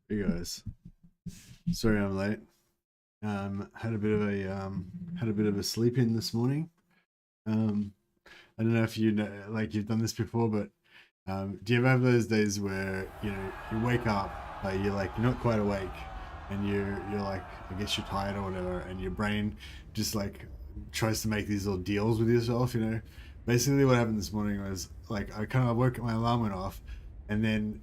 Hey guys, sorry I'm late. Had a bit of a sleep in this morning. Um, I don't know if you know, like you've done this before, but do you ever have those days where you wake up, like you're not quite awake, and you're like, I guess you're tired or whatever, and your brain just like tries to make these little deals with yourself. Basically what happened this morning was like I kind of woke up, my alarm went off, and then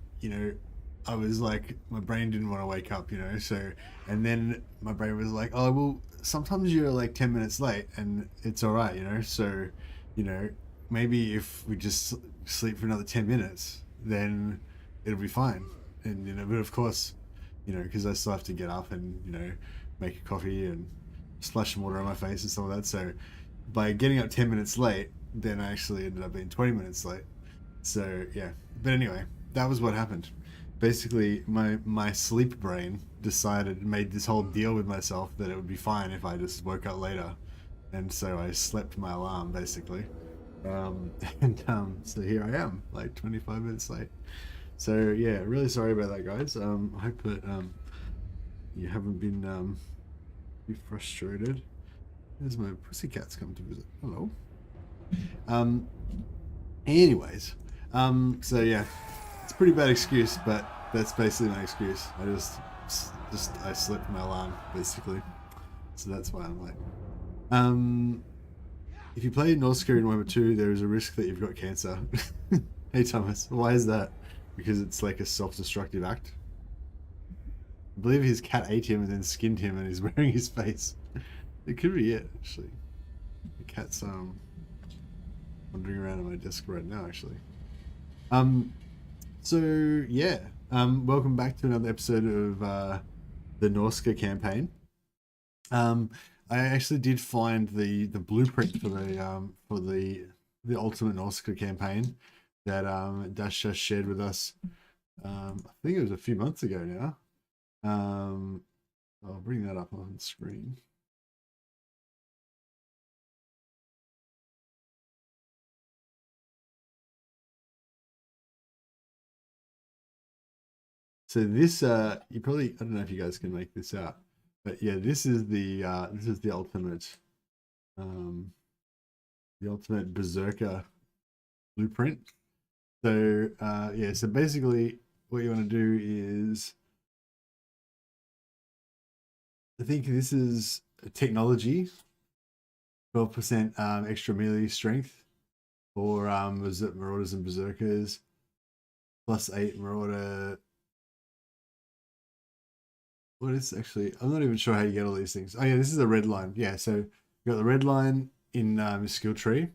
I was like, my brain didn't want to wake up. So, and then my brain was like, oh, well, sometimes you're like 10 minutes late and it's all right. So, you know, maybe if we just sleep for another 10 minutes, then it'll be fine. And, but of course, because I still have to get up and, make a coffee and splash some water on my face and stuff like that. So, by getting up 10 minutes late, then I actually ended up being 20 minutes late. So, yeah. But anyway, that was what happened. Basically, my sleep brain made this whole deal with myself that it would be fine if I just woke up later, and so I slept my alarm basically. um, so here I am, like 25 minutes late. So yeah, really sorry about that, guys. I hope that you haven't been too frustrated. There's my pussycats come to visit. Hello. um Anyways, so yeah, it's a pretty bad excuse, but that's basically my excuse. I slept my alarm basically, so that's why I'm late. Um, if you play NORSCA in Warhammer 2, there is a risk that you've got cancer. Hey Thomas, why is that? Because it's like a self-destructive act. I believe his cat ate him and then skinned him, and he's wearing his face. It could be it, actually. The cat's wandering around on my desk right now, actually. Um, So yeah, welcome back to another episode of the NORSCA campaign. Um, I actually did find the blueprint for the ultimate NORSCA campaign that Dash just shared with us. I think it was a few months ago now. I'll bring that up on the screen. So this you probably, I don't know if you guys can make this out, but yeah, this is the um, ultimate berserker blueprint. So yeah, so basically what you want to do is, I think this is a technology, 12% extra melee strength for marauders and berserkers, +8 marauder. What is actually, I'm not even sure how you get all these things. Oh yeah, this is a red line. Yeah, so you got the red line in your skill tree.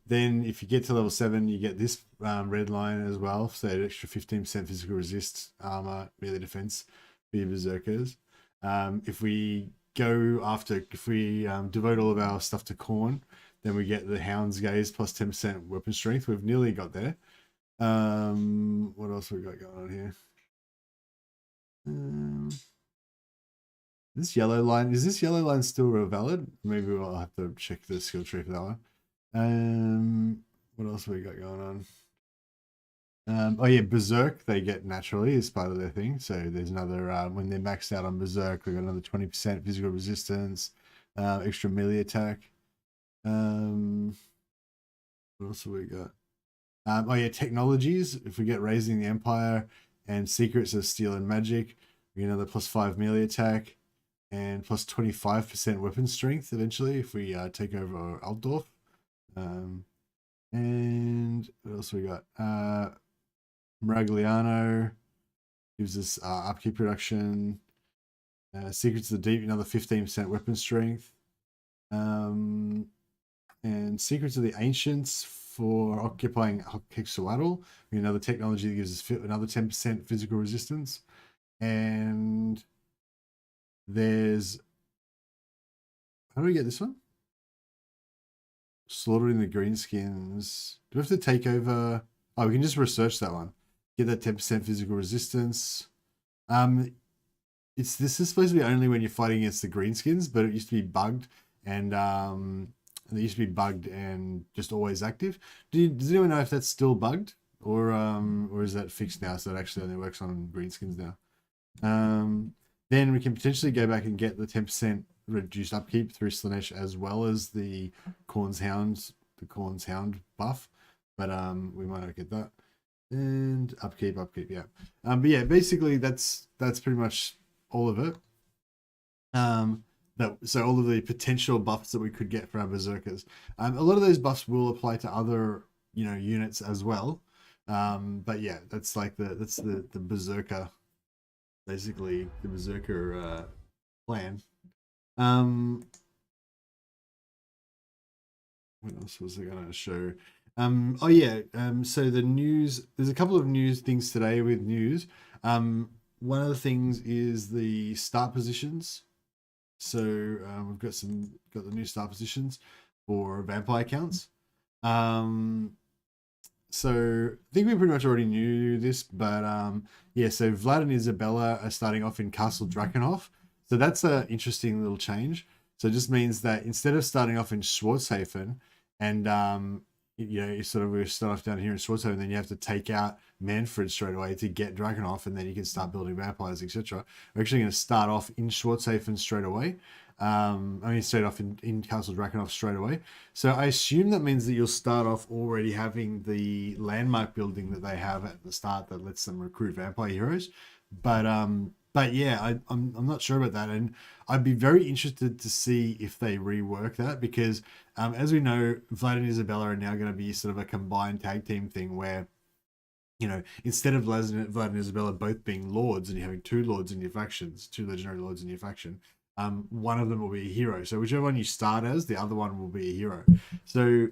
Then if you get to level 7, you get this red line as well. So an extra 15% physical resist, armor, melee defense for your berserkers. If we devote all of our stuff to Khorne, then we get the Hound's Gaze plus 10% weapon strength. We've nearly got there. What else we got going on here? Is this yellow line still valid? Maybe we'll have to check the skill tree for that one. What else have we got going on? Oh yeah, Berserk they get naturally as part of their thing. So there's another when they're maxed out on Berserk, they got another 20% physical resistance, extra melee attack. What else have we got? Oh yeah, technologies. If we get Raising the Empire and Secrets of Steel and Magic, we get another +5 melee attack and +25% weapon strength eventually if we take over Altdorf. And what else we got? Miragliano gives us upkeep reduction. Secrets of the Deep, another 15% weapon strength. And Secrets of the Ancients for occupying Hexawatl, another technology that gives us another 10% physical resistance. And there's, how do we get this one? Slaughtering the Greenskins. Do we have to take over? Oh, we can just research that one. Get that 10% physical resistance. This is supposed to be only when you're fighting against the Greenskins, but it used to be bugged, and they used to be bugged and just always active. Does anyone know if that's still bugged? or is that fixed now? So it actually only works on greenskins now. Then we can potentially go back and get the 10% reduced upkeep through Slanesh as well as the Khorne's Hound buff, but we might not get that. And upkeep, yeah. But yeah, basically that's pretty much all of it. So all of the potential buffs that we could get for our berserkers. A lot of those buffs will apply to other units as well. But yeah, that's like the berserker, basically the berserker plan. What else was I gonna show? Oh yeah. So the news. There's a couple of news things today with news. One of the things is the start positions. So we've got the new start positions for vampire counts. So I think we pretty much already knew this, but yeah. So Vlad and Isabella are starting off in Castle Drakenhof. So that's an interesting little change. So it just means that instead of starting off in Schwarzhafen and you sort of we start off down here in Schwarzhafen, then you have to take out Manfred straight away to get Drakenhof, and then you can start building vampires, etc. We're actually going to start off in Schwarzhafen straight away. Straight off in Castle Drakenhof straight away. So I assume that means that you'll start off already having the landmark building that they have at the start that lets them recruit vampire heroes. But yeah, I'm not sure about that, and I'd be very interested to see if they rework that because, as we know, Vlad and Isabella are now going to be sort of a combined tag team thing where, instead of Vlad and Isabella both being lords and you're having two lords in your factions, two legendary lords in your faction, one of them will be a hero. So whichever one you start as, the other one will be a hero. So,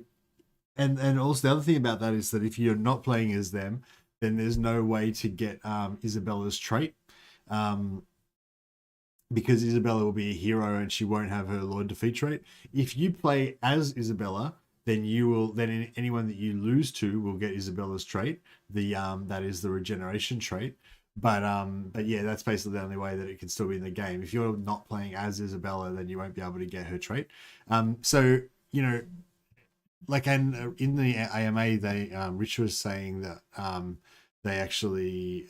and also the other thing about that is that if you're not playing as them, then there's no way to get Isabella's trait. Because Isabella will be a hero and she won't have her Lord Defeat trait. If you play as Isabella, then anyone that you lose to will get Isabella's trait. That is the regeneration trait. But yeah, that's basically the only way that it can still be in the game. If you're not playing as Isabella, then you won't be able to get her trait. So like, and in the AMA, Rich was saying that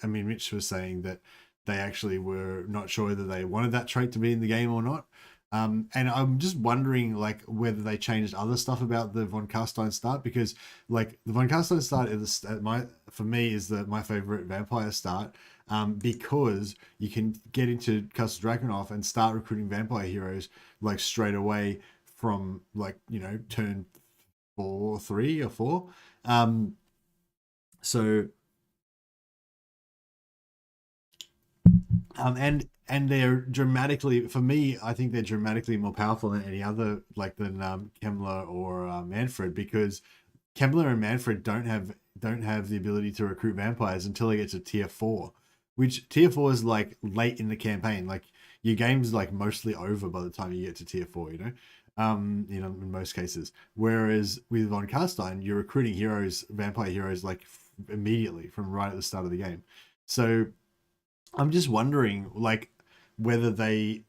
Rich was saying that they actually were not sure whether they wanted that trait to be in the game or not. And I'm just wondering, like, whether they changed other stuff about the Von Carstein start, because, like, the Von Carstein start for me is my favorite vampire start, because you can get into Castle Drakenhof and start recruiting vampire heroes like straight away from, like, turn 3 or 4. And they're dramatically, for me, I think they're dramatically more powerful than any other, like than Kemmler or Manfred, because Kemmler and Manfred don't have the ability to recruit vampires until they get to tier 4, which tier 4 is like late in the campaign. Like, your game's like mostly over by the time you get to tier 4, in most cases. Whereas with Von Carstein, you're recruiting vampire heroes, like immediately from right at the start of the game. So I'm just wondering, like, whether they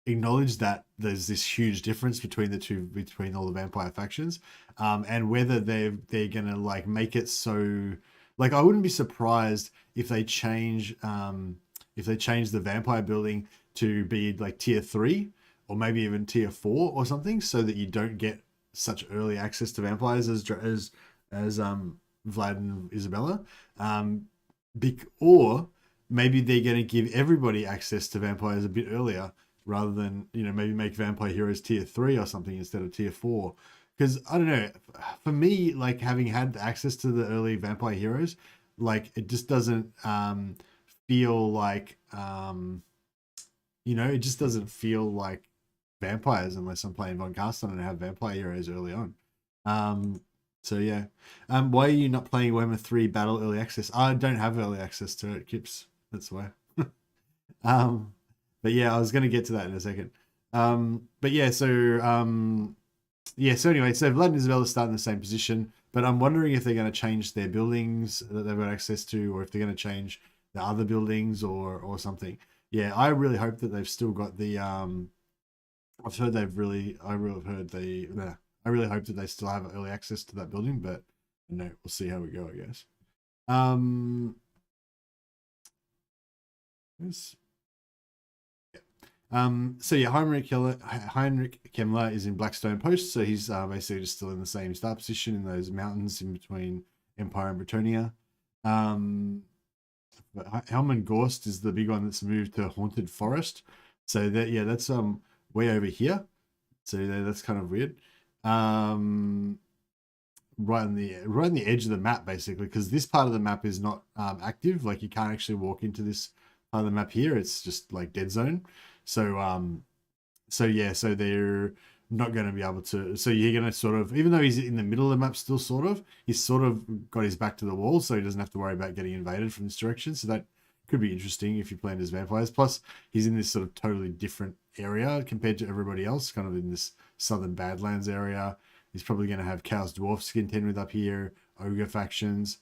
acknowledge that there's this huge difference between all the vampire factions, and whether they're gonna, like, make it so, like, I wouldn't be surprised if they change the vampire building to be like tier 3 or maybe even tier 4 or something, so that you don't get such early access to vampires as Vlad and Isabella, or maybe they're going to give everybody access to vampires a bit earlier, rather than, maybe make vampire heroes tier 3 or something instead of tier 4. Because, I don't know, for me, like, having had access to the early vampire heroes, like, it just doesn't feel like, it just doesn't feel like vampires unless I'm playing Von Carstein and I have vampire heroes early on. So yeah. Why are you not playing Warhammer 3 Battle Early Access? I don't have early access to it, Kips. That's why. But yeah, I was going to get to that in a second. But yeah, so anyway, so Vlad and Isabella start in the same position, but I'm wondering if they're going to change their buildings that they've got access to, or if they're going to change the other buildings or something. Yeah, I really hope that they've still got the I really hope that they still have early access to that building, but no, we'll see how we go, I guess. Yes. So yeah, Heinrich Kemmler is in Blackstone Post, so he's basically just still in the same start position in those mountains in between Empire and Bretonia. But Helman Gorst is the big one that's moved to Haunted Forest. So that's way over here. So that's kind of weird. Right on the edge of the map, basically, because this part of the map is not active. Like, you can't actually walk into this part of the map here. It's just like dead zone. So so they're not going to be able to. So you're going to sort of, even though he's in the middle of the map, he's sort of got his back to the wall, so he doesn't have to worry about getting invaded from this direction. So that could be interesting if you planned as vampires. Plus, he's in this sort of totally different area compared to everybody else, kind of in this southern Badlands area. He's probably going to have Chaos Dwarfs to contend with up here, Ogre factions,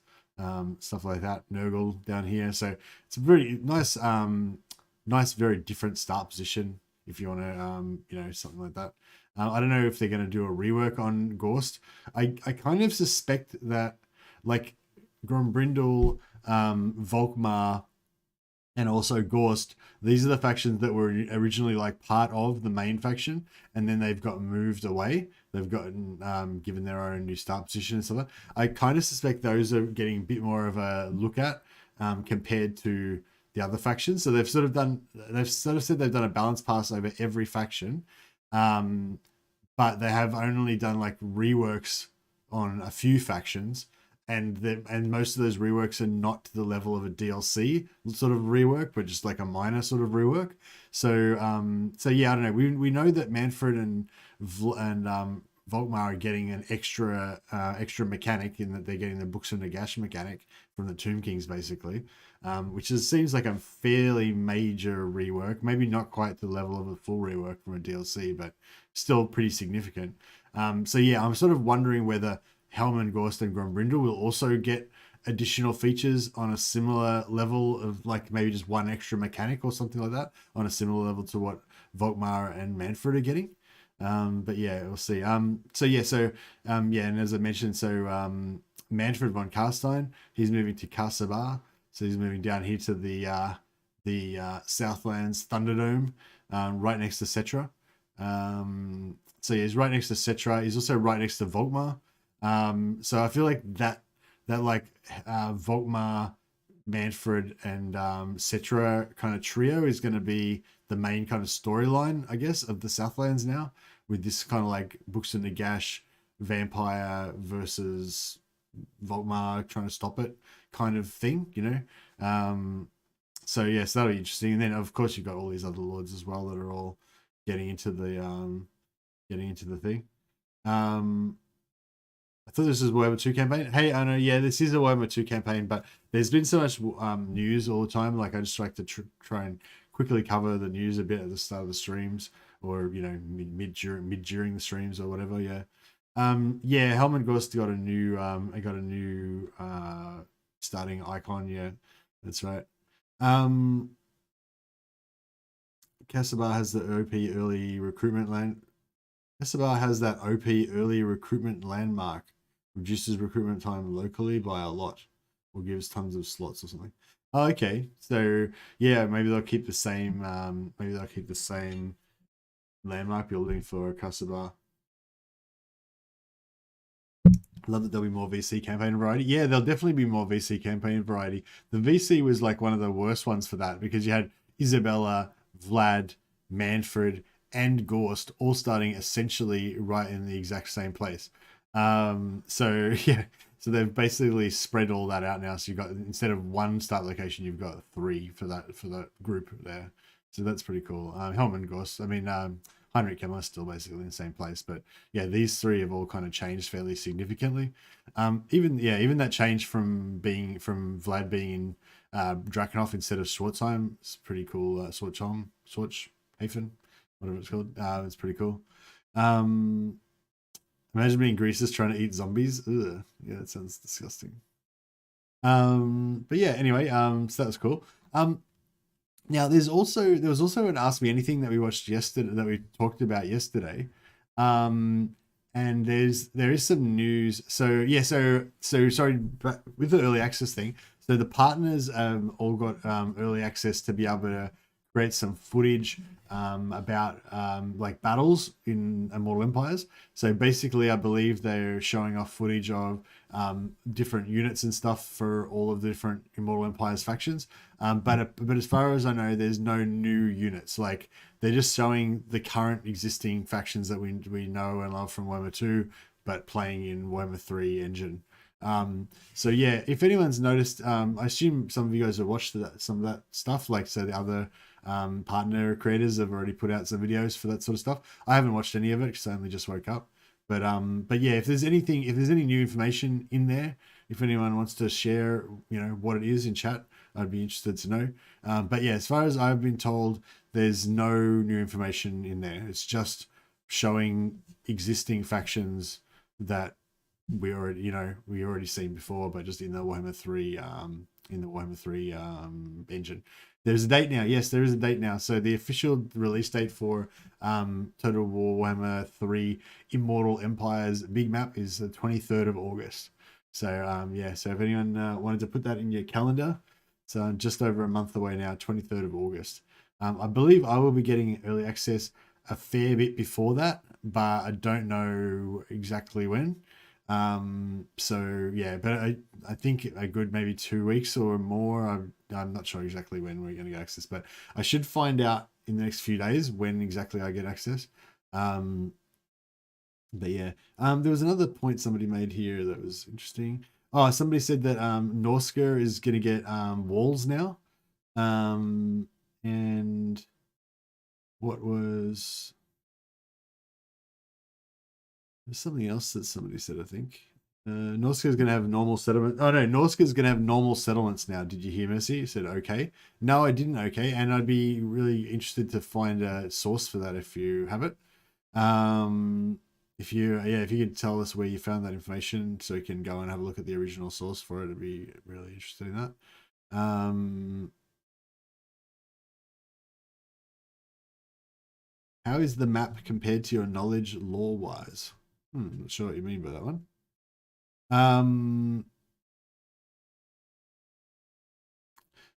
stuff like that, Nurgle down here. So it's a very nice, very different start position if you want to, something like that. I don't know if they're going to do a rework on Gorst. I kind of suspect that, like, Grombrindal, Volkmar, and also Gorst, these are the factions that were originally like part of the main faction, and then they've got moved away. They've gotten given their own new start position and stuff. I kind of suspect those are getting a bit more of a look at compared to the other factions. So they've sort of said they've done a balance pass over every faction, but they have only done like reworks on a few factions. And most of those reworks are not to the level of a DLC sort of rework, but just like a minor sort of rework. So yeah, I don't know. We know that Manfred and Volkmar are getting an extra mechanic, in that they're getting the Books of Nagash mechanic from the Tomb Kings, basically, which seems like a fairly major rework. Maybe not quite to the level of a full rework from a DLC, but still pretty significant. So yeah, I'm sort of wondering whether Helman, Gorst, and Grombrindal will also get additional features on a similar level of, like, maybe just one extra mechanic or something like that, on a similar level to what Volkmar and Manfred are getting. But yeah, we'll see. And as I mentioned, Manfred von Karstein, he's moving to Karsabar. So he's moving down here to the Southlands Thunderdome, right next to Cetra. So yeah, he's right next to Cetra. He's also right next to Volkmar. So I feel like that Volkmar, Manfred, and Cetra kind of trio is going to be the main kind of storyline, I guess, of the Southlands now, with this kind of like Books of Nagash vampire versus Volkmar trying to stop it kind of thing, So yes, that'll be interesting. And then of course you've got all these other lords as well that are all getting into the thing. I thought this was Warhammer 2 campaign. Hey, I know, yeah, this is a Warhammer 2 campaign, but there's been so much news all the time. Like, I just like to try and quickly cover the news a bit at the start of the streams, or mid during the streams or whatever. Yeah, yeah. Helman Gorst got a new starting icon. Yeah, that's right. Kasabar has the OP early recruitment land. Kasabar has that OP early recruitment landmark. Reduces recruitment time locally by a lot, or gives tons of slots or something. Oh, okay. So yeah, maybe they'll keep the same. Landmark building for Kasabar. Love that there'll be more VC campaign variety. Yeah, there'll definitely be more VC campaign variety. The VC was like one of the worst ones for that, because you had Isabella, Vlad, Manfred, and Gorst all starting essentially right in the exact same place. So yeah, so they've basically spread all that out now. So you've got, instead of one start location, you've got 3 for that group there. So that's pretty cool. Helman Gorst, Heinrich Kemmler still basically in the same place, but yeah, these 3 have all kind of changed fairly significantly. Even that change from Vlad being in Drakenhof instead of Schwarzheim, it's pretty cool. Schwarzhafen, whatever it's called. It's pretty cool. Imagine being Greases trying to eat zombies. Ugh. Yeah, that sounds disgusting. But yeah, anyway, so that was cool. Now there was also an Ask Me Anything that we watched yesterday, that we talked about yesterday. and there is some news. So yeah, so sorry, but with the early access thing, so the partners all got early access to be able to create some footage about like battles in Immortal Empires. So basically, I believe they're showing off footage of different units and stuff for all of the different Immortal Empires factions. But as far as I know, there's no new units. Like they're just showing the current existing factions that we know and love from Warhammer 2, but playing in Warhammer 3 engine. So yeah, if anyone's noticed, I assume some of you guys have watched some of that stuff. Like, so the other partner creators have already put out some videos for that sort of stuff. I haven't watched any of it because I only just woke up. But yeah, if there's any new information in there, if anyone wants to share, you know, what it is in chat, I'd be interested to know. But yeah, as far as I've been told, there's no new information in there. It's just showing existing factions that we already seen before, but just in the Warhammer 3 engine. There's a date now. Yes, there is a date now. So the official release date for Total War Warhammer 3 Immortal Empires big map is the 23rd of August. So yeah, so if anyone wanted to put that in your calendar, so just over a month away now, 23rd of August. I believe I will be getting early access a fair bit before that, but I don't know exactly when. So yeah, but I think a good maybe 2 weeks or more. I'm not sure exactly when we're going to get access, but I should find out in the next few days when exactly I get access. But yeah, there was another point somebody made here that was interesting. Oh, somebody said that NORSCA is going to get walls now. And what was... There's something else that somebody said, I think. NORSCA is going to have normal settlement. Oh no, NORSCA is going to have normal settlements now. Did you hear, Mercy? You said okay. No, I didn't. Okay, and I'd be really interested to find a source for that if you have it. If you could tell us where you found that information, so we can go and have a look at the original source for it. I'd be really interested in that. How is the map compared to your knowledge lore-wise? Not sure what you mean by that one.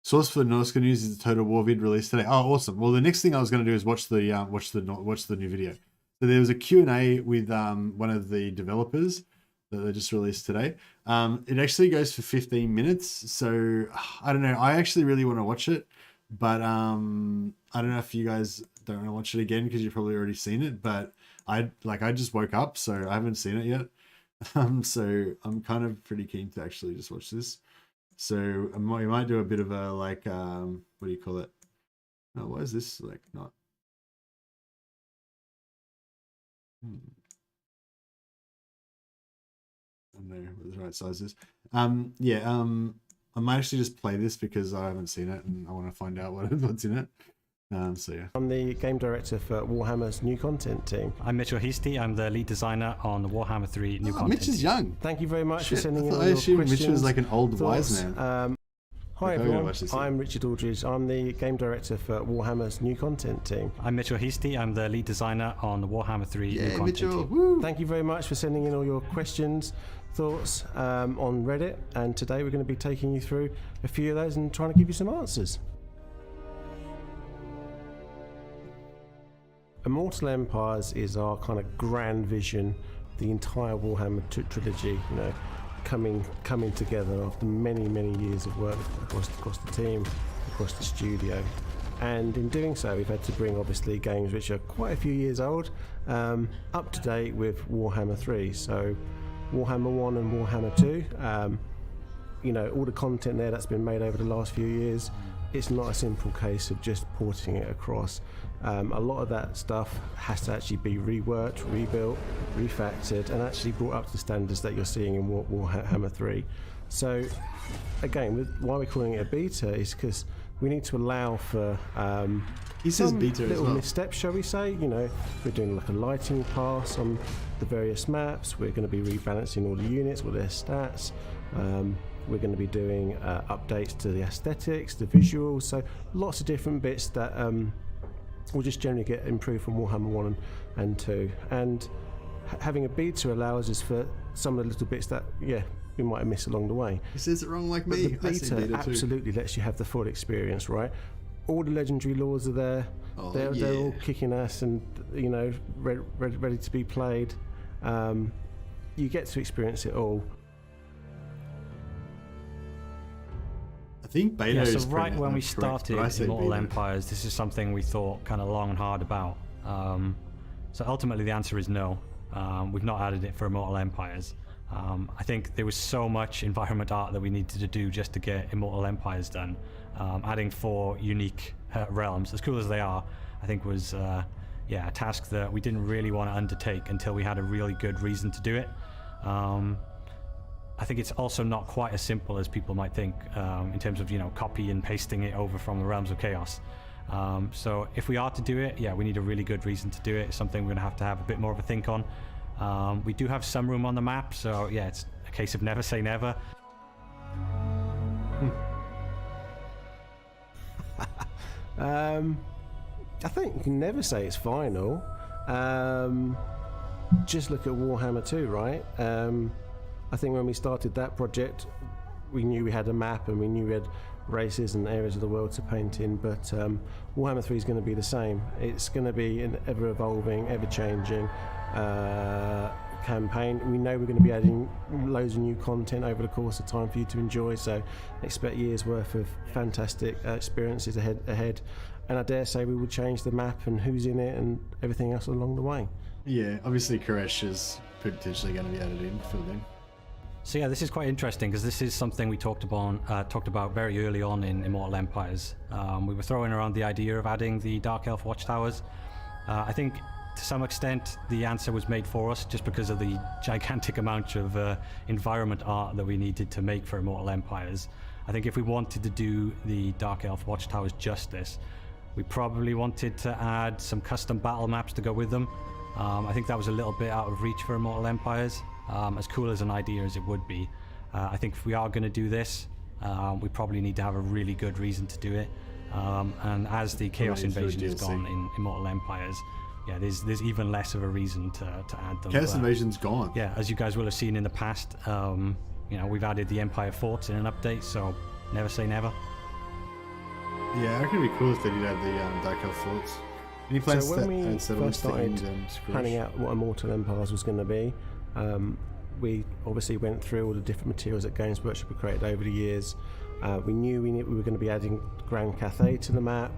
Source for NORSCA news is the Total War vid released today. Oh, awesome! Well, the next thing I was going to do is watch the new video. So there was a Q&A with one of the developers that they just released today. It actually goes for 15 minutes. So I don't know. I actually really want to watch it, but I don't know if you guys don't want to watch it again because you've probably already seen it. But I just woke up, so I haven't seen it yet. So I'm kind of pretty keen to actually just watch this. So we might do a bit of a like what do you call it? Oh, why is this like not? I don't know what the right size is. Yeah. I might actually just play this because I haven't seen it and I want to find out what's in it. So yeah. I'm the game director for Warhammer's new content team. I'm Mitchell Heasty. I'm the lead designer on the Warhammer 3 new content. Mitch is young. Thank you very much for sending in all I your assume questions. Mitch was like an old wise man. Hi everyone, I'm Richard Aldridge. I'm the game director for Warhammer's new content team. I'm Mitchell Heasty. I'm the lead designer on the Warhammer 3 new content Mitchell. team. Woo. Thank you very much for sending in all your questions, thoughts on Reddit, and today we're going to be taking you through a few of those and trying to give you some answers. Immortal Empires is our kind of grand vision, the entire Warhammer trilogy, you know, coming together after many years of work across the team, across the studio. And in doing so, we've had to bring obviously games which are quite a few years old up to date with Warhammer 3. So Warhammer 1 and Warhammer 2, you know, all the content there that's been made over the last few years, it's not a simple case of just porting it across. A lot of that stuff has to actually be reworked, rebuilt, refactored, and actually brought up to the standards that you're seeing in Warhammer 3. So, again, why we're calling it a beta is because we need to allow for he says beta little as well. missteps, shall we say. You know, we're doing like a lighting pass on the various maps. We're going to be rebalancing all the units, all their stats. We're going to be doing updates to the aesthetics, the visuals. So lots of different bits that will just generally get improved from Warhammer 1 and 2. And having a beta allows us for some of the little bits that we might have missed along the way. He says it wrong like me. But the beta absolutely lets you have the full experience, right? All the legendary laws are there. They're all kicking ass and ready to be played. You get to experience it all. I think beta is right when we started Immortal Empires, this is something we thought kind of long and hard about. So ultimately the answer is no. We've not added it for Immortal Empires. I think there was so much environment art that we needed to do just to get Immortal Empires done. Adding 4 unique realms, as cool as they are, I think was a task that we didn't really want to undertake until we had a really good reason to do it. I think it's also not quite as simple as people might think in terms of copy and pasting it over from the Realms of Chaos. So if we are to do it, we need a really good reason to do it. It's something we're going to have a bit more of a think on. We do have some room on the map, so it's a case of never say never. I think you can never say it's final. Just look at Warhammer 2, right? I think when we started that project, we knew we had a map and we knew we had races and areas of the world to paint in, but Warhammer 3 is going to be the same. It's going to be an ever-evolving, ever-changing campaign. We know we're going to be adding loads of new content over the course of time for you to enjoy, so expect years worth of fantastic experiences ahead. And I dare say we will change the map and who's in it and everything else along the way. Yeah, obviously Koresh is potentially going to be added in for them. So this is quite interesting because this is something we talked about very early on in Immortal Empires. We were throwing around the idea of adding the Dark Elf Watchtowers. I think to some extent the answer was made for us just because of the gigantic amount of environment art that we needed to make for Immortal Empires. I think if we wanted to do the Dark Elf Watchtowers justice, we probably wanted to add some custom battle maps to go with them. I think that was a little bit out of reach for Immortal Empires. As cool as an idea as it would be, I think if we are going to do this, we probably need to have a really good reason to do it. And as the Chaos Invasion is gone in Immortal Empires, there's even less of a reason to add them. Chaos Invasion's gone. Yeah, as you guys will have seen in the past, we've added the Empire Forts in an update, so never say never. Yeah, I reckon it'd be cool if they did add the Dark Elf Forts. Any plans so when we first started planning out what Immortal Empires was going to be, we obviously went through all the different materials that Games Workshop had created over the years. We knew we were going to be adding Grand Cathay to the map,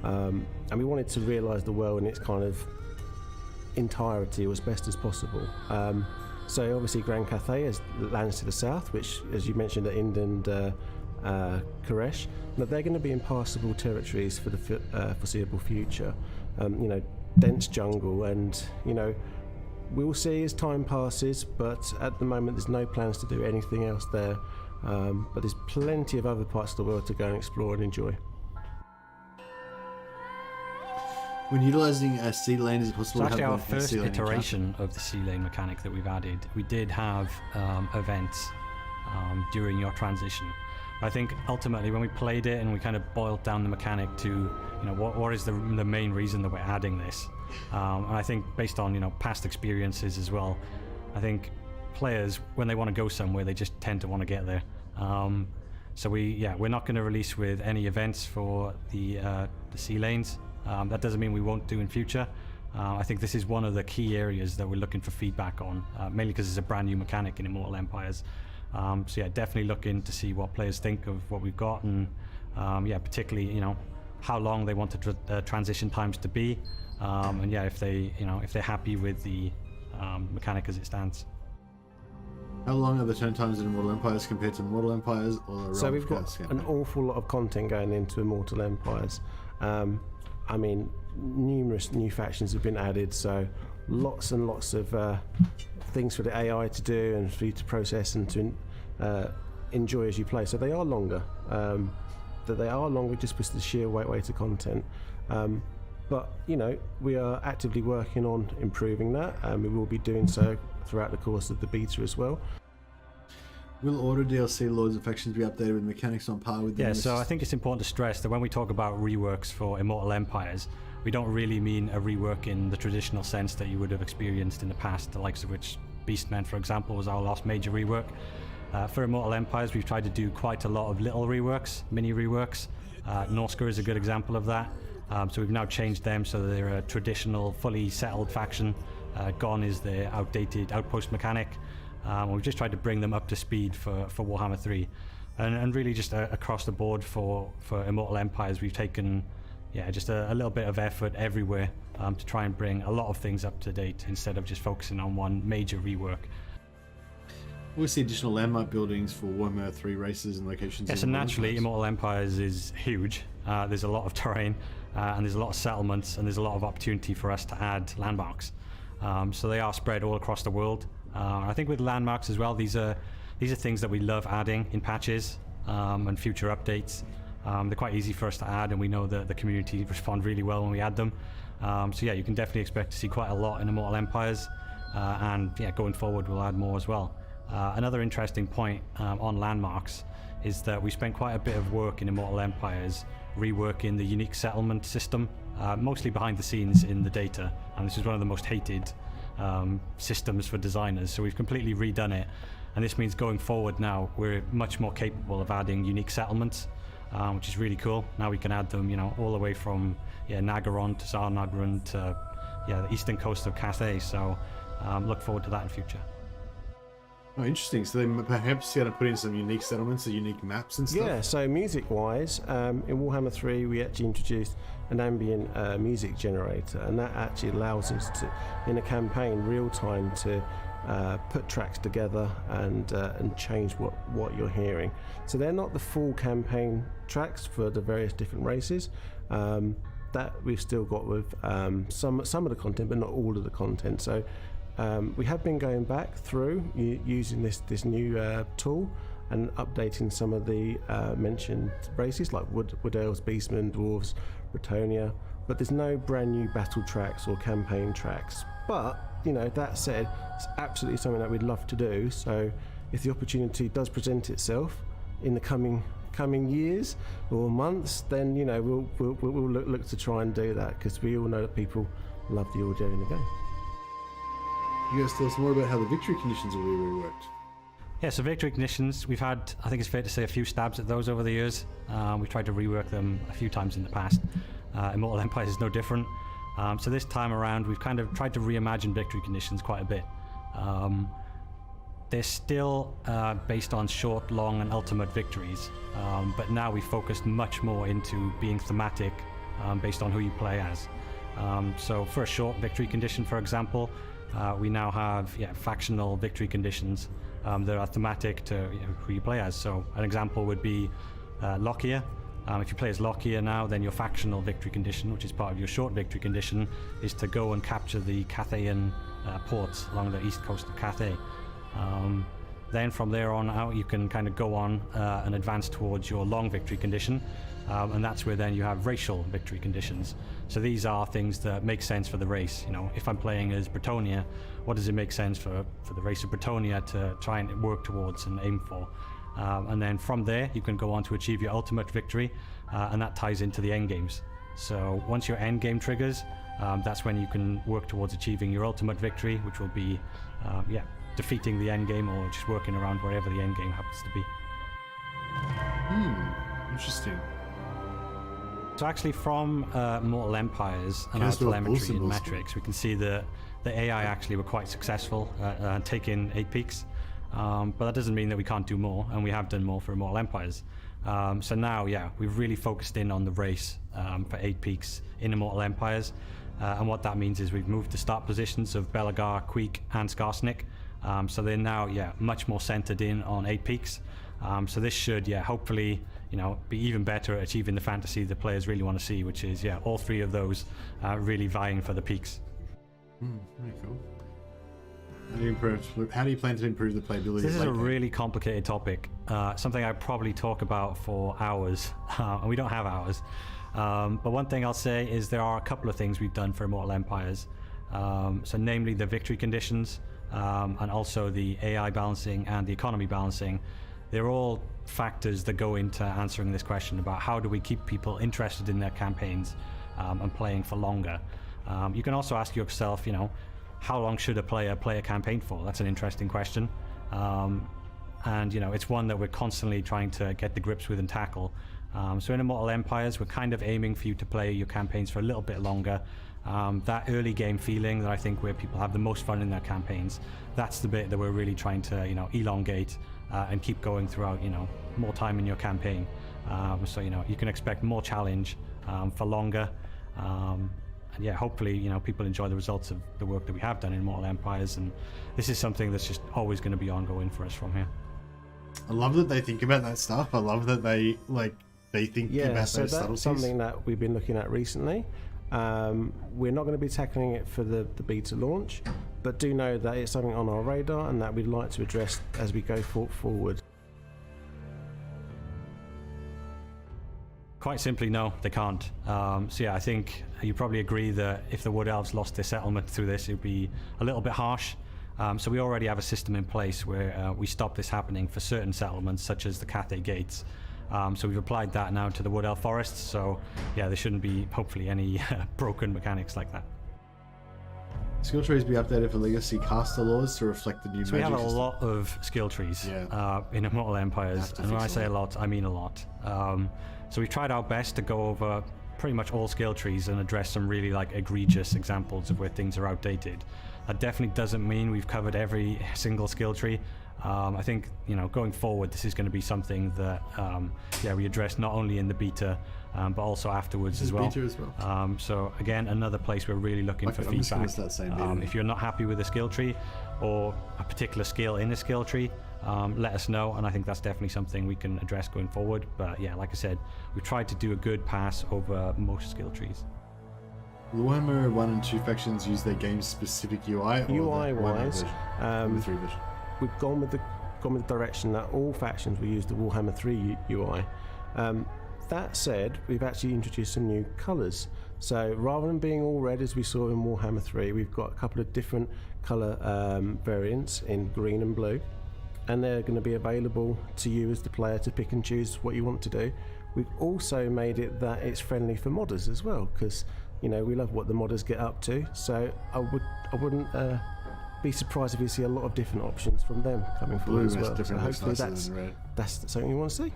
and we wanted to realise the world in its kind of entirety as best as possible. So obviously Grand Cathay lands to the south, which, as you mentioned, at Ind and Koresh, but they're going to be impassable territories for the foreseeable future. Dense jungle, and we'll see as time passes, but at the moment there's no plans to do anything else there. But there's plenty of other parts of the world to go and explore and enjoy. When utilising a sea lane, is it possible to have actually our first iteration of the sea lane mechanic that we've added? We did have events during your transition. I think ultimately when we played it and we kind of boiled down the mechanic to what is the main reason that we're adding this, and I think based on past experiences as well, I think players, when they want to go somewhere, they just tend to want to get there. So we're not going to release with any events for the sea lanes. That doesn't mean we won't do in future. I think this is one of the key areas that we're looking for feedback on, mainly because it's a brand new mechanic in Immortal Empires. Definitely looking to see what players think of what we've got, and particularly how long they want the transition times to be, and if they're happy with the mechanic as it stands. How long are the turn times in Immortal Empires compared to Mortal Empires or the So we've got an awful lot of content going into Immortal Empires. Numerous new factions have been added, so lots and lots of things for the AI to do and for you to process and to enjoy as you play. So they are longer. Just because of the sheer weight of content. But we are actively working on improving that, and we will be doing so throughout the course of the beta as well. Will Order DLC Lords and Factions be updated with mechanics on par with the so I think it's important to stress that when we talk about reworks for Immortal Empires, we don't really mean a rework in the traditional sense that you would have experienced in the past, the likes of which Beastmen, for example, was our last major rework. For Immortal Empires, we've tried to do quite a lot of little reworks, mini reworks. NORSCA is a good example of that. So we've now changed them so they're a traditional, fully settled faction. Gone is the outdated outpost mechanic. We've just tried to bring them up to speed for Warhammer 3. And really just across the board for Immortal Empires, we've taken just a little bit of effort everywhere to try and bring a lot of things up to date instead of just focusing on one major rework. We see additional landmark buildings for Warhammer 3 races and locations. Yeah, so naturally, Immortal Empires is huge. There's a lot of terrain, and there's a lot of settlements, and there's a lot of opportunity for us to add landmarks. So they are spread all across the world. I think with landmarks as well, these are things that we love adding in patches and future updates. They're quite easy for us to add, and we know that the community respond really well when we add them. So yeah, you can definitely expect to see quite a lot in Immortal Empires, and yeah, going forward we'll add more as well. Another interesting point on landmarks is that we spent quite a bit of work in Immortal Empires reworking the unique settlement system, mostly behind the scenes in the data, and this is one of the most hated systems for designers, so we've completely redone it, and this means going forward now we're much more capable of adding unique settlements, which is really cool. Now we can add them, you know, all the way from Nagaron to Zarnagran to the eastern coast of Cathay, so look forward to that in future. Oh, interesting. So they perhaps going to put in some unique settlements, unique maps and stuff? Yeah, so music-wise, in Warhammer 3 we actually introduced an ambient music generator, and that actually allows us to, in a campaign, real-time to put tracks together and change what you're hearing. So they're not the full campaign tracks for the various different races. That we've still got with some of the content, but not all of the content. So we have been going back through using this new tool and updating some of the mentioned races like Wood Elves, Beastmen, Dwarves, Bretonnia, but there's no brand new battle tracks or campaign tracks. But you know, that said, it's absolutely something that we'd love to do. So if the opportunity does present itself in the coming years or months, then you know we'll look to try and do that, because we all know that people love the audio in the game. You guys tell us more about how the victory conditions will be reworked. Yeah, so victory conditions, we've had, I think it's fair to say, a few stabs at those over the years. We've tried to rework them a few times in the past. Immortal Empires is no different. So this time around, we've kind of tried to reimagine victory conditions quite a bit. They're still based on short, long, and ultimate victories, but now we focused much more into being thematic based on who you play as. So for a short victory condition, for example, we now have factional victory conditions that are thematic to who you play as. So an example would be Lockyer. If you play as Lockyer now, then your factional victory condition, which is part of your short victory condition, is to go and capture the Cathayan ports along the east coast of Cathay. Then from there on out, you can kind of go on and advance towards your long victory condition, and that's where then you have racial victory conditions. So these are things that make sense for the race. You know, if I'm playing as Bretonnia, what does it make sense for the race of Bretonnia to try and work towards and aim for? And then from there, you can go on to achieve your ultimate victory, and that ties into the end games. So once your end game triggers, that's when you can work towards achieving your ultimate victory, which will be defeating the end game or just working around wherever the end game happens to be. Interesting. So actually from Mortal Empires and our telemetry and metrics, we can see that the AI actually were quite successful at taking 8 peaks. But that doesn't mean that we can't do more, and we have done more for Immortal Empires. So now, we've really focused in on the race for 8 peaks in Immortal Empires. And what that means is we've moved the start positions of Belagar, Queek, and Skarsnik. So they're now, much more centered in on 8 peaks. So this should, hopefully, be even better at achieving the fantasy the players really want to see, which is, all 3 of those really vying for the peaks. Very cool. How do you plan to improve the playability? This is a really complicated topic, something I probably talk about for hours, and we don't have hours. But one thing I'll say is there are a couple of things we've done for Immortal Empires. So namely the victory conditions, and also the AI balancing and the economy balancing. They're all factors that go into answering this question about how do we keep people interested in their campaigns and playing for longer. You can also ask yourself, how long should a player play a campaign for? That's an interesting question. And it's one that we're constantly trying to get the grips with and tackle. So in Immortal Empires, we're kind of aiming for you to play your campaigns for a little bit longer. That early game feeling that I think where people have the most fun in their campaigns, that's the bit that we're really trying to elongate and keep going throughout more time in your campaign. So you can expect more challenge for longer. And yeah, hopefully people enjoy the results of the work that we have done in Immortal Empires, and this is something that's just always going to be ongoing for us from here. I love that they think about that stuff. I love that they think about those subtleties. That's something that we've been looking at recently. We're not going to be tackling it for the beta launch, but do know that it's something on our radar and that we'd like to address as we go forward. Quite simply, no, they can't. So yeah, I think you probably agree that if the Wood Elves lost their settlement through this, it would be a little bit harsh. So we already have a system in place where we stop this happening for certain settlements, such as the Cathay Gates. So we've applied that now to the Wood Elf Forests. So yeah, there shouldn't be, hopefully, any broken mechanics like that. Skill trees be updated for legacy caster laws to reflect the new so magic we have a system. lot of skill trees in Immortal Empires, and when I say a lot, I mean a lot. So we've tried our best to go over pretty much all skill trees and address some really egregious examples of where things are outdated. That definitely doesn't mean we've covered every single skill tree. I think going forward, this is going to be something that we address not only in the beta but also afterwards as well. So again, another place we're really looking for feedback. If you're not happy with a skill tree or a particular skill in a skill tree, let us know, and I think that's definitely something we can address going forward. But yeah, like I said, we've tried to do a good pass over most skill trees. The Warhammer 1 and 2 factions use their game-specific UI? UI-wise, the 3 version? we've gone with the direction that all factions will use the Warhammer 3 UI. That said, we've actually introduced some new colours. So rather than being all red as we saw in Warhammer 3, we've got a couple of different colour variants in green and blue, and they're going to be available to you as the player to pick and choose what you want to do. We've also made it that it's friendly for modders as well, because we love what the modders get up to. So I wouldn't be surprised if you see a lot of different options from them coming forward as well. So hopefully that's something you want to see.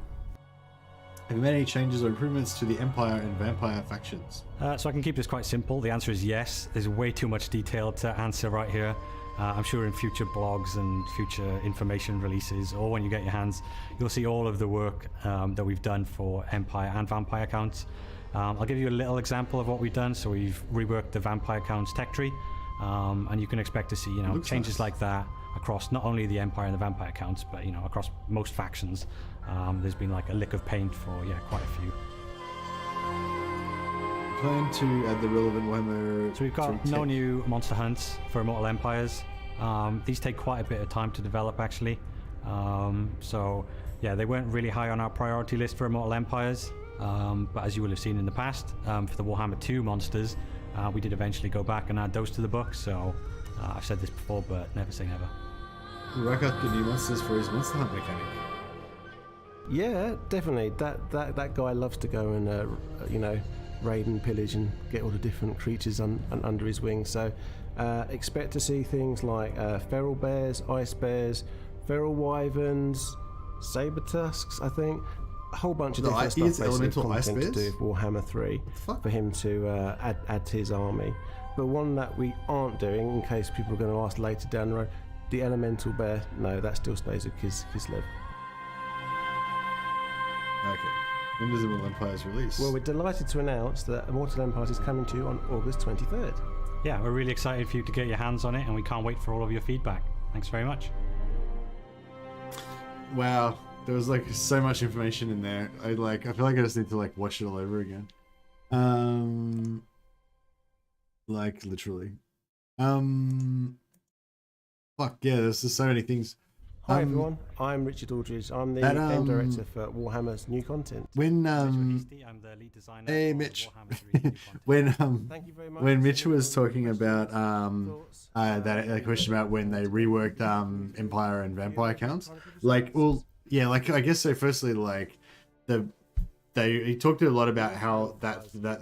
Have you made any changes or improvements to the Empire and Vampire factions? So I can keep this quite simple. The answer is yes. There's way too much detail to answer right here. I'm sure in future blogs and future information releases, or when you get your hands, you'll see all of the work that we've done for Empire and Vampire accounts. I'll give you a little example of what we've done. So we've reworked the Vampire accounts tech tree, and you can expect to see changes like that across not only the Empire and the Vampire accounts, but across most factions. There's been a lick of paint for quite a few. Plan to add the relevant Warhammer. So we've got no new monster hunts for Immortal Empires. These take quite a bit of time to develop, actually. So yeah, they weren't really high on our priority list for Immortal Empires. But as you will have seen in the past, for the Warhammer II monsters, we did eventually go back and add those to the book. So I've said this before, but never say never. Rakat get new monsters for his monster hunt mechanic. Yeah, definitely. That guy loves to go and raid and pillage and get all the different creatures under his wing. So expect to see things like feral bears, ice bears, feral wyverns, saber tusks, I think. A whole bunch of different stuff, basically content to do with Warhammer 3 for him to add to his army. But one that we aren't doing, in case people are going to ask later down the road, the elemental bear, no, that still stays with Kislev. Okay. When does Immortal Empires release? Well, we're delighted to announce that Immortal Empires is coming to you on August 23rd. Yeah, we're really excited for you to get your hands on it, and we can't wait for all of your feedback. Thanks very much. Wow, there was so much information in there. I feel like I just need to watch it all over again. Literally. Fuck yeah, there's just so many things. Hi everyone, I'm Richard Aldridge. I'm the game director for Warhammer's new content. I'm the lead designer. Hey Mitch. Thank you very much. When Mitch was talking about that question about when they reworked Empire and Vampire accounts, I guess so. Firstly, they he talked a lot about how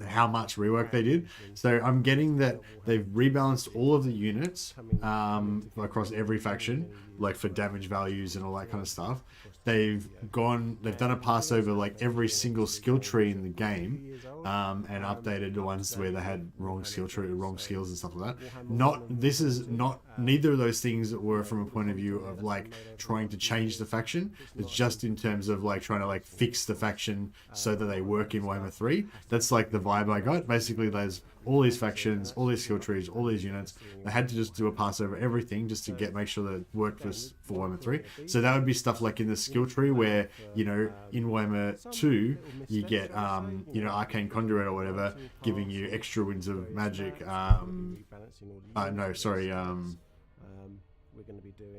how much rework they did. So I'm getting that they've rebalanced all of the units across every faction, like for damage values and all that kind of stuff. They've done a pass over like every single skill tree in the game, and updated the ones where they had wrong skill tree, wrong skills and stuff like that. Neither of those things were from a point of view of like trying to change the faction. It's just in terms of like trying to like fix the faction so that they work in Warhammer 3. That's like the vibe I got. Basically, there's all these factions, all these skill trees, all these units. They had to just do a pass over everything just to make sure that it worked for Warhammer 3. So that would be stuff like in the skill tree where, you know, in Warhammer 2, you get, you know, Arcane Conduit or whatever, giving you extra winds of magic.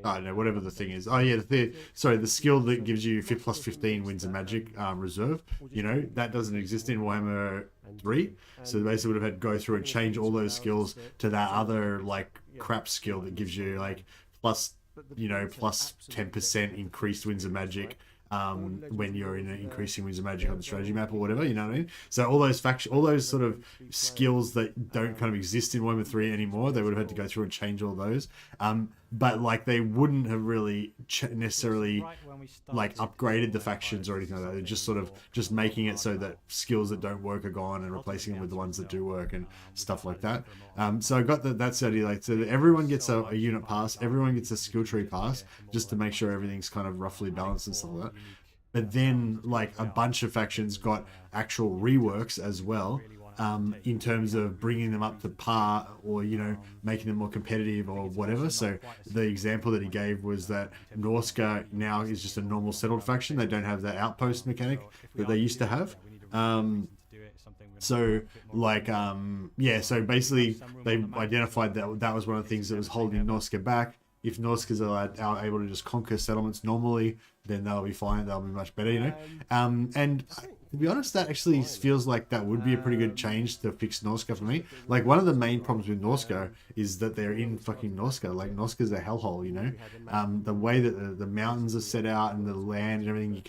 Whatever the thing is. Oh yeah, the skill that gives you plus 15 winds of magic reserve. You know, that doesn't exist in Warhammer 3. So they basically would have had to go through and change all those skills to that other like crap skill that gives you like plus 10% increased winds of magic when you're in an increasing winds of magic on the strategy map or whatever, you know what I mean? So all those sort of skills that don't kind of exist in Warhammer 3 anymore, they would have had to go through and change all those. But like they wouldn't have really necessarily like upgraded the factions or anything like that. They're just sort of just making it so that skills that don't work are gone and replacing them with the ones that do work and stuff like that. So I got that's the idea. Like, so everyone gets a unit pass, everyone gets a skill tree pass, just to make sure everything's kind of roughly balanced and stuff like that. But then like a bunch of factions got actual reworks as well. In terms of bringing them up to par or, you know, making them more competitive or whatever. So the example that he gave was that NORSCA now is just a normal settled faction. They don't have that outpost mechanic that they used to have. So basically they identified that was one of the things that was holding NORSCA back. If NORSCA's are able to just conquer settlements normally, then they'll be fine. They'll be much better, you know. And to be honest, that actually feels like that would be a pretty good change to fix NORSCA for me. Like, one of the main problems with NORSCA is that they're in fucking NORSCA. Like, NORSCA's a hellhole, you know. The way that the mountains are set out and the land and everything, you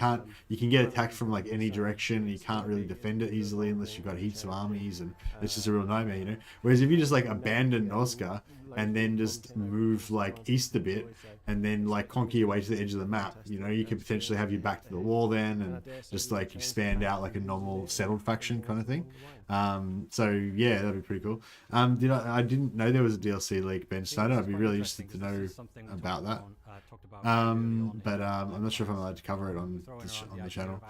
can get attacked from like any direction. And you can't really defend it easily unless you've got heaps of armies, and it's just a real nightmare, you know. Whereas if you just like abandon NORSCA and then just move like east a bit and then like conquer your way to the edge of the map, you know, you could potentially have you back to the wall then and just like expand out like a normal settled faction kind of thing. So yeah, that'd be pretty cool. I didn't know there was a DLC leak, Ben Snyder. I'd be really interested to know about that. But I'm not sure if I'm allowed to cover it on the channel.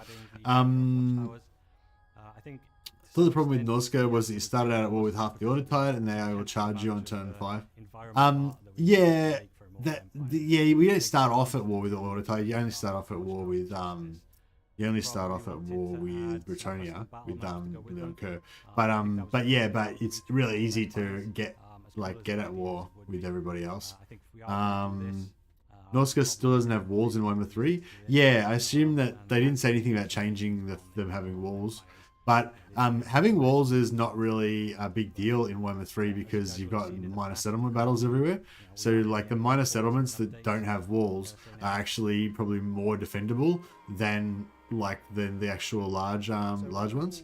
So the problem with NORSCA was that you started out at war with half the order tide, and they will charge you on turn 5. We don't start off at war with the order tide. You only start off at war with Bretonia with Kerr. But it's really easy to get at war with everybody else. NORSCA still doesn't have walls in Warhammer 3. Yeah, I assume that they didn't say anything about changing them having walls. But having walls is not really a big deal in Warhammer 3 because you've got minor settlement battles everywhere. So like the minor settlements that don't have walls are actually probably more defendable than the actual large ones.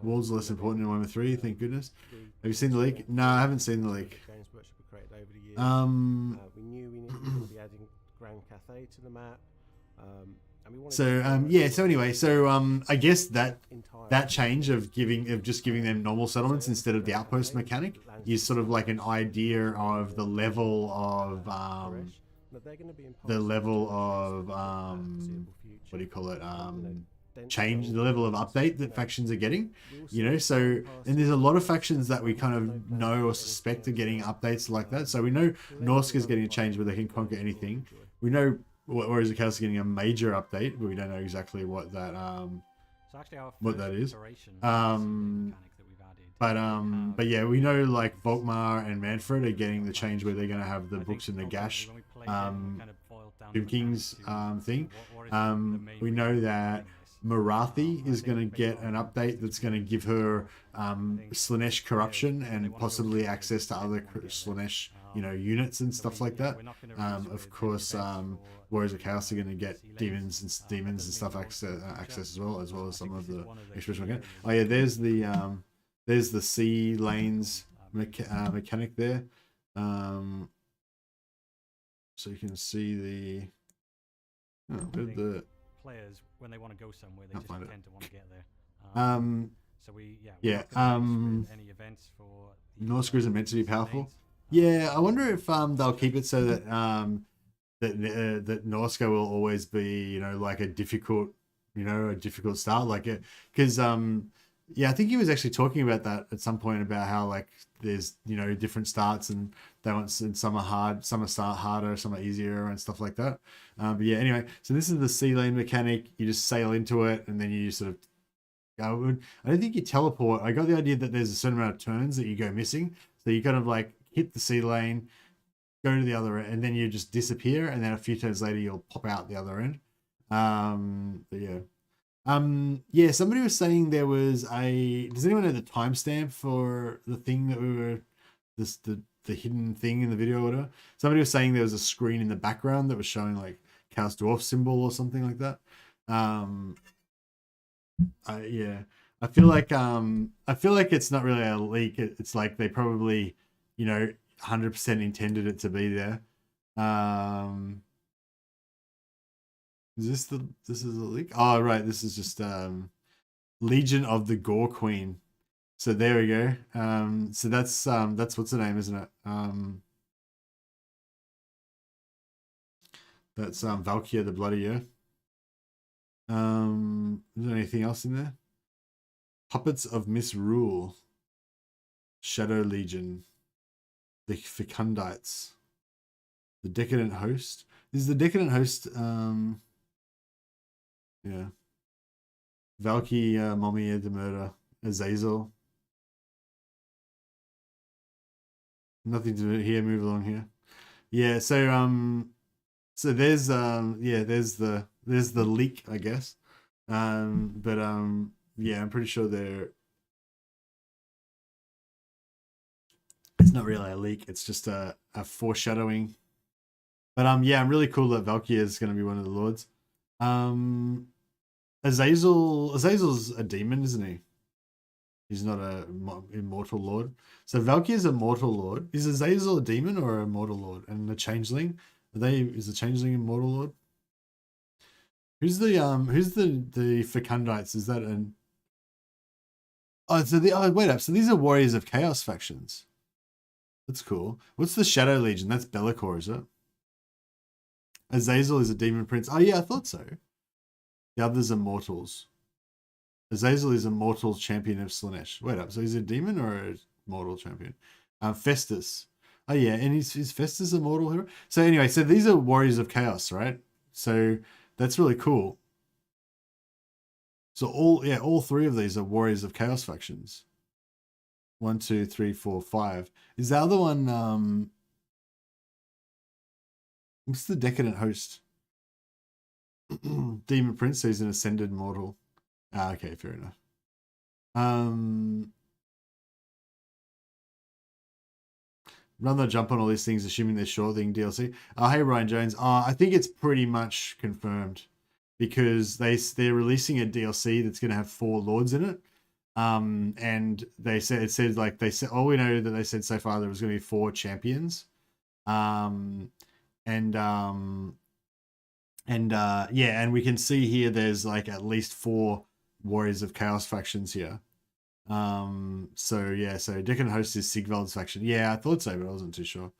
Walls are less important in Warhammer 3, thank goodness. Have you seen the leak? No, I haven't seen the leak. We knew we needed to be adding Grand Cathay to the map. I guess that change of just giving them normal settlements instead of the outpost mechanic is sort of like an idea of the level of change, the level of update that factions are getting, you know. So, and there's a lot of factions that we kind of know or suspect are getting updates like that. So we know NORSCA's getting a change where they can conquer anything. We know Warriors of Chaos is getting a major update, but we don't know exactly what that is. But yeah, we know like Volkmar and Manfred are getting the change where they're going to have the books in the Gash Vikings thing. We know that Marathi is going to get an update that's going to give her Slaanesh corruption and possibly access to other Slaanesh you know, units and stuff like that. We're not gonna release Of with any course, events for Warriors of Chaos are going to get sea demons lanes. and That'll stuff be more access future. as well as I some think of this is the one of the expression key mechanic. areas Oh yeah, that there's the sea lanes mechanic there. So you can see the players, when they want to go somewhere, they I'll just find tend it. to want to get there. So we're yeah, not gonna release with any events for the, NORSCA isn't meant to be sea powerful. lanes. Yeah, I wonder if they'll keep it so that that NORSCA will always be, you know, like a difficult start, like it, because yeah, I think he was actually talking about that at some point about how like there's, you know, different starts and they want, and some are hard, some are harder, some are easier and stuff like that. But yeah, anyway, so this is the sea lane mechanic. You just sail into it and then you sort of go. I don't think you teleport. I got the idea that there's a certain amount of turns that you go missing, so you kind of like hit the sea lane, go to the other end, and then you just disappear, and then a few turns later you'll pop out the other end. But yeah. Yeah, somebody was saying there was does anyone know the timestamp for the thing that we were, the hidden thing in the video order? Somebody was saying there was a screen in the background that was showing like Chaos Dwarf symbol or something like that. Yeah, I feel like it's not really a leak. It's like they probably, you know, 100% intended it to be there. This is a leak? Oh right, this is just Legion of the Gore Queen. So there we go. So that's what's the name, isn't it? That's Valkyria the Bloody Earth. Is there anything else in there? Puppets of Misrule. Shadow Legion. The Fecundites. The Decadent Host. This is the Decadent Host. Yeah. Valky, Mommy, the Murder, Azazel. Nothing to do here. Move along here. Yeah. So there's there's the leak, I guess. But yeah, I'm pretty sure it's not really a leak. It's just a foreshadowing. But yeah, I'm really cool that Valkyrie is going to be one of the lords. Azazel's a demon, isn't he? He's not a immortal lord. So Valkyrie is a mortal lord. Is Azazel a demon or a mortal lord? And the changeling? Is the changeling a mortal lord? Who's the Fecundites? Is that an wait up. So these are Warriors of Chaos factions. That's cool. What's the Shadow Legion? That's Be'lakor, is it? Azazel is a demon prince. Oh yeah, I thought so. The others are mortals. Azazel is a mortal champion of Slaanesh. Wait up, so he's a demon or a mortal champion? Festus. Oh yeah, and is Festus a mortal hero? So anyway, so these are Warriors of Chaos, right? So that's really cool. So all three of these are Warriors of Chaos factions. 1, 2, 3, 4, 5. Is the other one what's the Decadent Host? Demon Prince, so he's an ascended mortal. Okay, fair enough. Rather than jump on all these things, assuming they're short thing DLC. Hey Ryan Jones. I think it's pretty much confirmed because they're releasing a DLC that's going to have 4 lords in it. And they said all we know that they said so far there was going to be 4 champions. And we can see here there's like at least 4 Warriors of Chaos factions here. So Decadent Host is Sigvald's faction. Yeah, I thought so, but I wasn't too sure.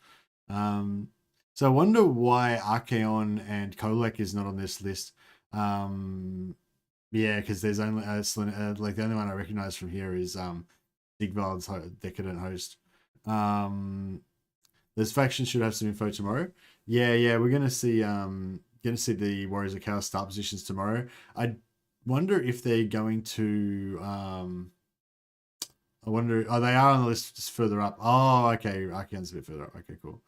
So I wonder why Archaon and Kolek is not on this list. Yeah, because there's only like the only one I recognize from here is Sigvald's Decadent Host. Those factions should have some info tomorrow. Yeah, we're gonna see the Warriors of Chaos start positions tomorrow. I wonder if they're going to they are on the list just further up. Oh, okay, Archaon's a bit further up. Okay, cool.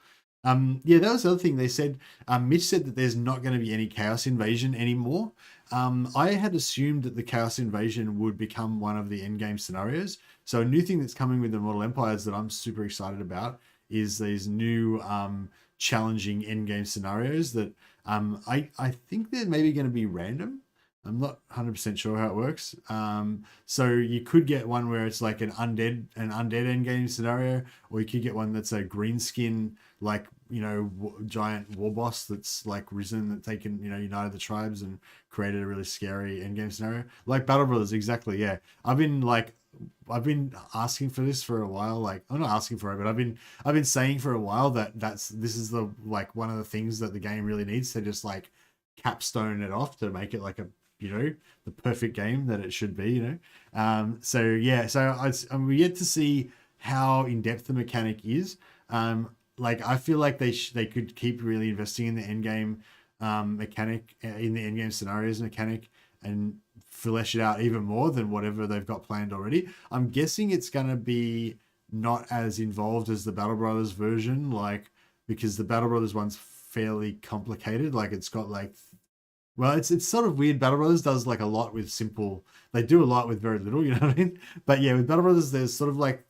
Yeah, that was the other thing they said. Mitch said that there's not going to be any Chaos Invasion anymore. I had assumed that the Chaos Invasion would become one of the endgame scenarios. So a new thing that's coming with the Mortal Empires that I'm super excited about is these new challenging endgame scenarios that I think they're maybe going to be random. I'm not 100% sure how it works. So you could get one where it's like an undead endgame scenario, or you could get one that's a green skin, like, you know, giant war boss that's like risen, that taken, you know, united the tribes and created a really scary endgame scenario, like Battle Brothers. Exactly. Yeah, I've been asking for this for a while. Like, I'm not asking for it, but I've been saying for a while that this is the, like, one of the things that the game really needs to just like capstone it off to make it like a, you know, the perfect game that it should be, you know. So yeah, so we yet to see how in depth the mechanic is. Like, I feel like they could keep really investing in the end game mechanic, in the end game scenarios mechanic, and flesh it out even more than whatever they've got planned already. I'm guessing it's gonna be not as involved as the Battle Brothers version, like, because the Battle Brothers one's fairly complicated. Like, it's got like, well, it's sort of weird. Battle Brothers does like a lot with simple. They do a lot with very little, you know what I mean? But yeah, with Battle Brothers, there's sort of like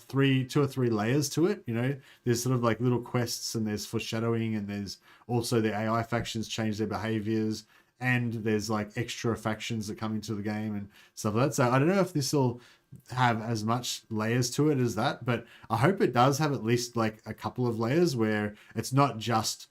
two or three layers to it. You know, there's sort of like little quests, and there's foreshadowing, and there's also the AI factions change their behaviors, and there's like extra factions that come into the game and stuff like that. So I don't know if this will have as much layers to it as that, but I hope it does have at least like a couple of layers where it's not just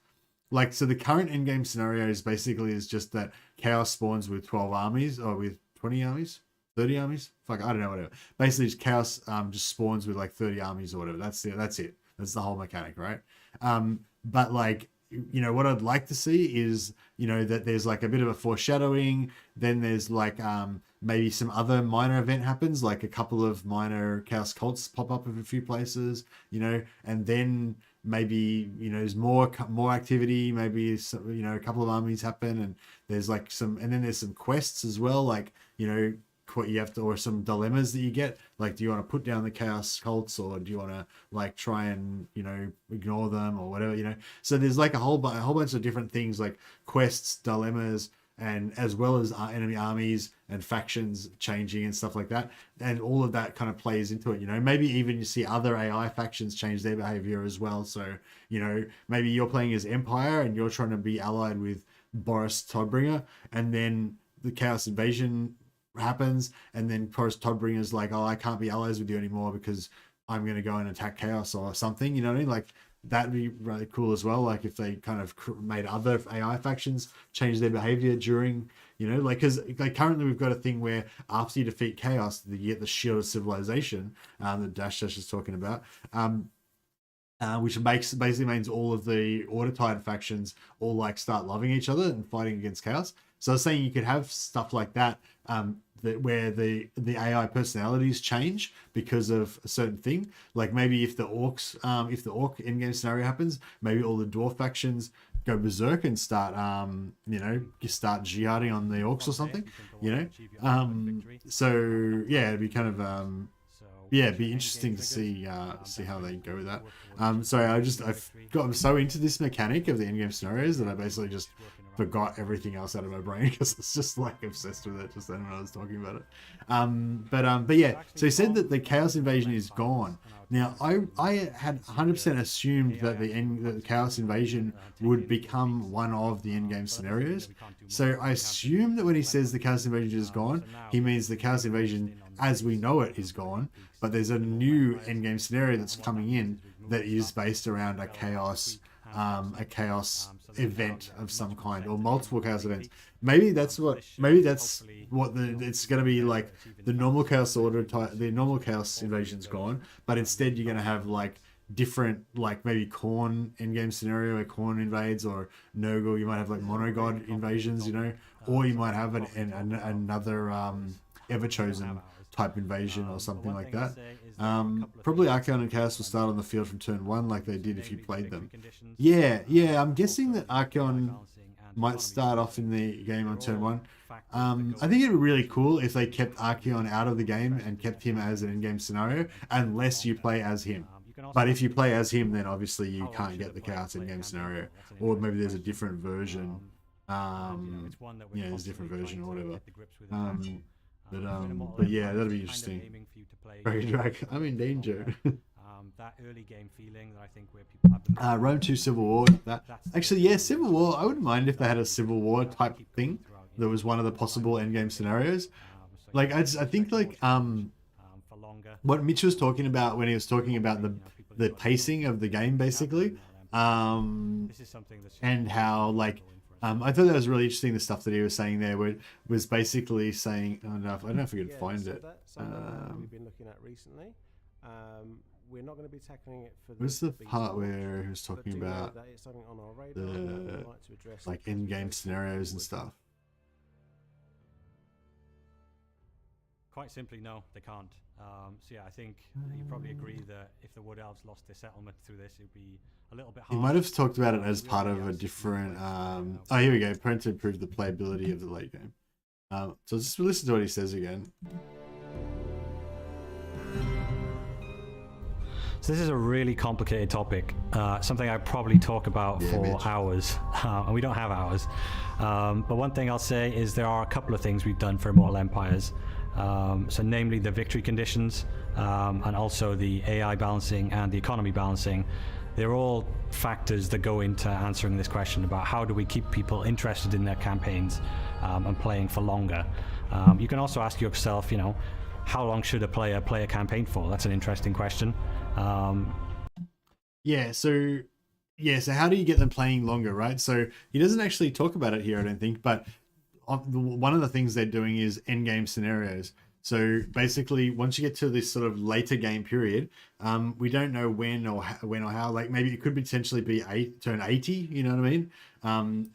like, so the current in-game scenario is basically is just that chaos spawns with 12 armies, or with 20 armies, 30 armies. Fuck, I don't know, whatever. Basically, just chaos just spawns with like 30 armies or whatever. That's it. That's the whole mechanic, right? But like, you know, what I'd like to see is, you know, that there's like a bit of a foreshadowing. Then there's like maybe some other minor event happens, like a couple of minor chaos cults pop up in a few places, you know, and then maybe, you know, there's more activity, maybe some, you know, a couple of armies happen, and there's like some, and then there's some quests as well, like, you know, what you have to, or some dilemmas that you get, like, do you want to put down the chaos cults, or do you want to like try and, you know, ignore them, or whatever, you know. So there's like a whole bunch of different things, like quests, dilemmas, and as well as enemy armies and factions changing and stuff like that, and all of that kind of plays into it, you know. Maybe even you see other AI factions change their behavior as well. So, you know, maybe you're playing as Empire and you're trying to be allied with Boris Toddbringer, and then the Chaos Invasion happens, and then Boris Toddbringer's like, oh, I can't be allies with you anymore because I'm going to go and attack Chaos or something, you know what I mean? Like, that'd be really cool as well. Like, if they kind of made other AI factions change their behavior during, you know, like, because like currently we've got a thing where after you defeat Chaos, you get the Shield of Civilization that Dash is talking about, which basically means all of the Order-Tide factions all like start loving each other and fighting against Chaos. So I was saying you could have stuff like that, where the AI personalities change because of a certain thing. Like, maybe if the orcs, if the orc in-game scenario happens, maybe all the dwarf factions go berserk and start, you know, start jihading on the orcs or something, you know. So yeah, it'd be kind of yeah, it'd be interesting to see how they go with that. Sorry, I've gotten so into this mechanic of the in-game scenarios that I basically just forgot everything else out of my brain because it's just like obsessed with it just then when I was talking about it. But yeah, so he said that the Chaos Invasion is gone. Now, I had 100% assumed that the Chaos Invasion would become one of the in-game scenarios. So I assume that when he says the Chaos Invasion is gone, he means the Chaos Invasion as we know it is gone, but there's a new in-game scenario that's coming in that is based around a chaos event of some kind, or multiple chaos events. Maybe that's what it's going to be. Like, the normal chaos order type, the normal chaos invasion's gone, but instead you're going to have like different, like maybe Khorne in-game scenario where Khorne invades, or Nurgle. You might have like monogod invasions, you know, or you might have another Ever-Chosen type invasion or something like that. Probably Archaon and Chaos will start on the field from turn 1 like they did if you played them. Yeah, I'm guessing that Archaon might start off in the game on turn 1. I think it'd be really cool if they kept Archaon out of the game and kept him as an in-game scenario, unless you play as him. But if you play as him, then obviously you can't get the Chaos in-game scenario. Or maybe there's a different version. Yeah, there's a different version or whatever. But yeah, that'll be interesting. Drag, I'm in danger. that early game feeling that I think where people have the Rome 2 Civil War. Actually, yeah, Civil War. I wouldn't mind if they had a Civil War type thing. That was one of the possible endgame scenarios. Like I think like for longer. what Mitch was talking about when he was talking about the pacing of the game, basically, This is something that's and how like I thought that was really interesting. The stuff that he was saying there was basically saying, oh no, I don't know if we could find it. That we've been looking at recently. We're not going to be tackling it for What's the part where he was talking about that it's something on our radar that we'd like to address, like in-game scenarios and stuff? Quite simply, no, they can't. So yeah, I think you probably agree that if the Wood Elves lost their settlement through this, it would be a little bit He hard. might have talked about it as part of a different. Oh, here we go. Prone to improve the playability of the late game. So just listen to what he says again. So this is a really complicated topic, something I probably talk about for Mitch. hours, and we don't have hours. But one thing I'll say is there are a couple of things we've done for Immortal Empires. So namely the victory conditions, and also the AI balancing and the economy balancing. They're all factors that go into answering this question about how do we keep people interested in their campaigns and playing for longer. You can also ask yourself, how long should a player play a campaign for? That's an interesting question. So how do you get them playing longer, right? So he doesn't actually talk about it here, I don't think, but one of the things they're doing is end game scenarios. So basically, once you get to this sort of later game period, we don't know when or how. Like maybe it could potentially be turn 80. You know what I mean?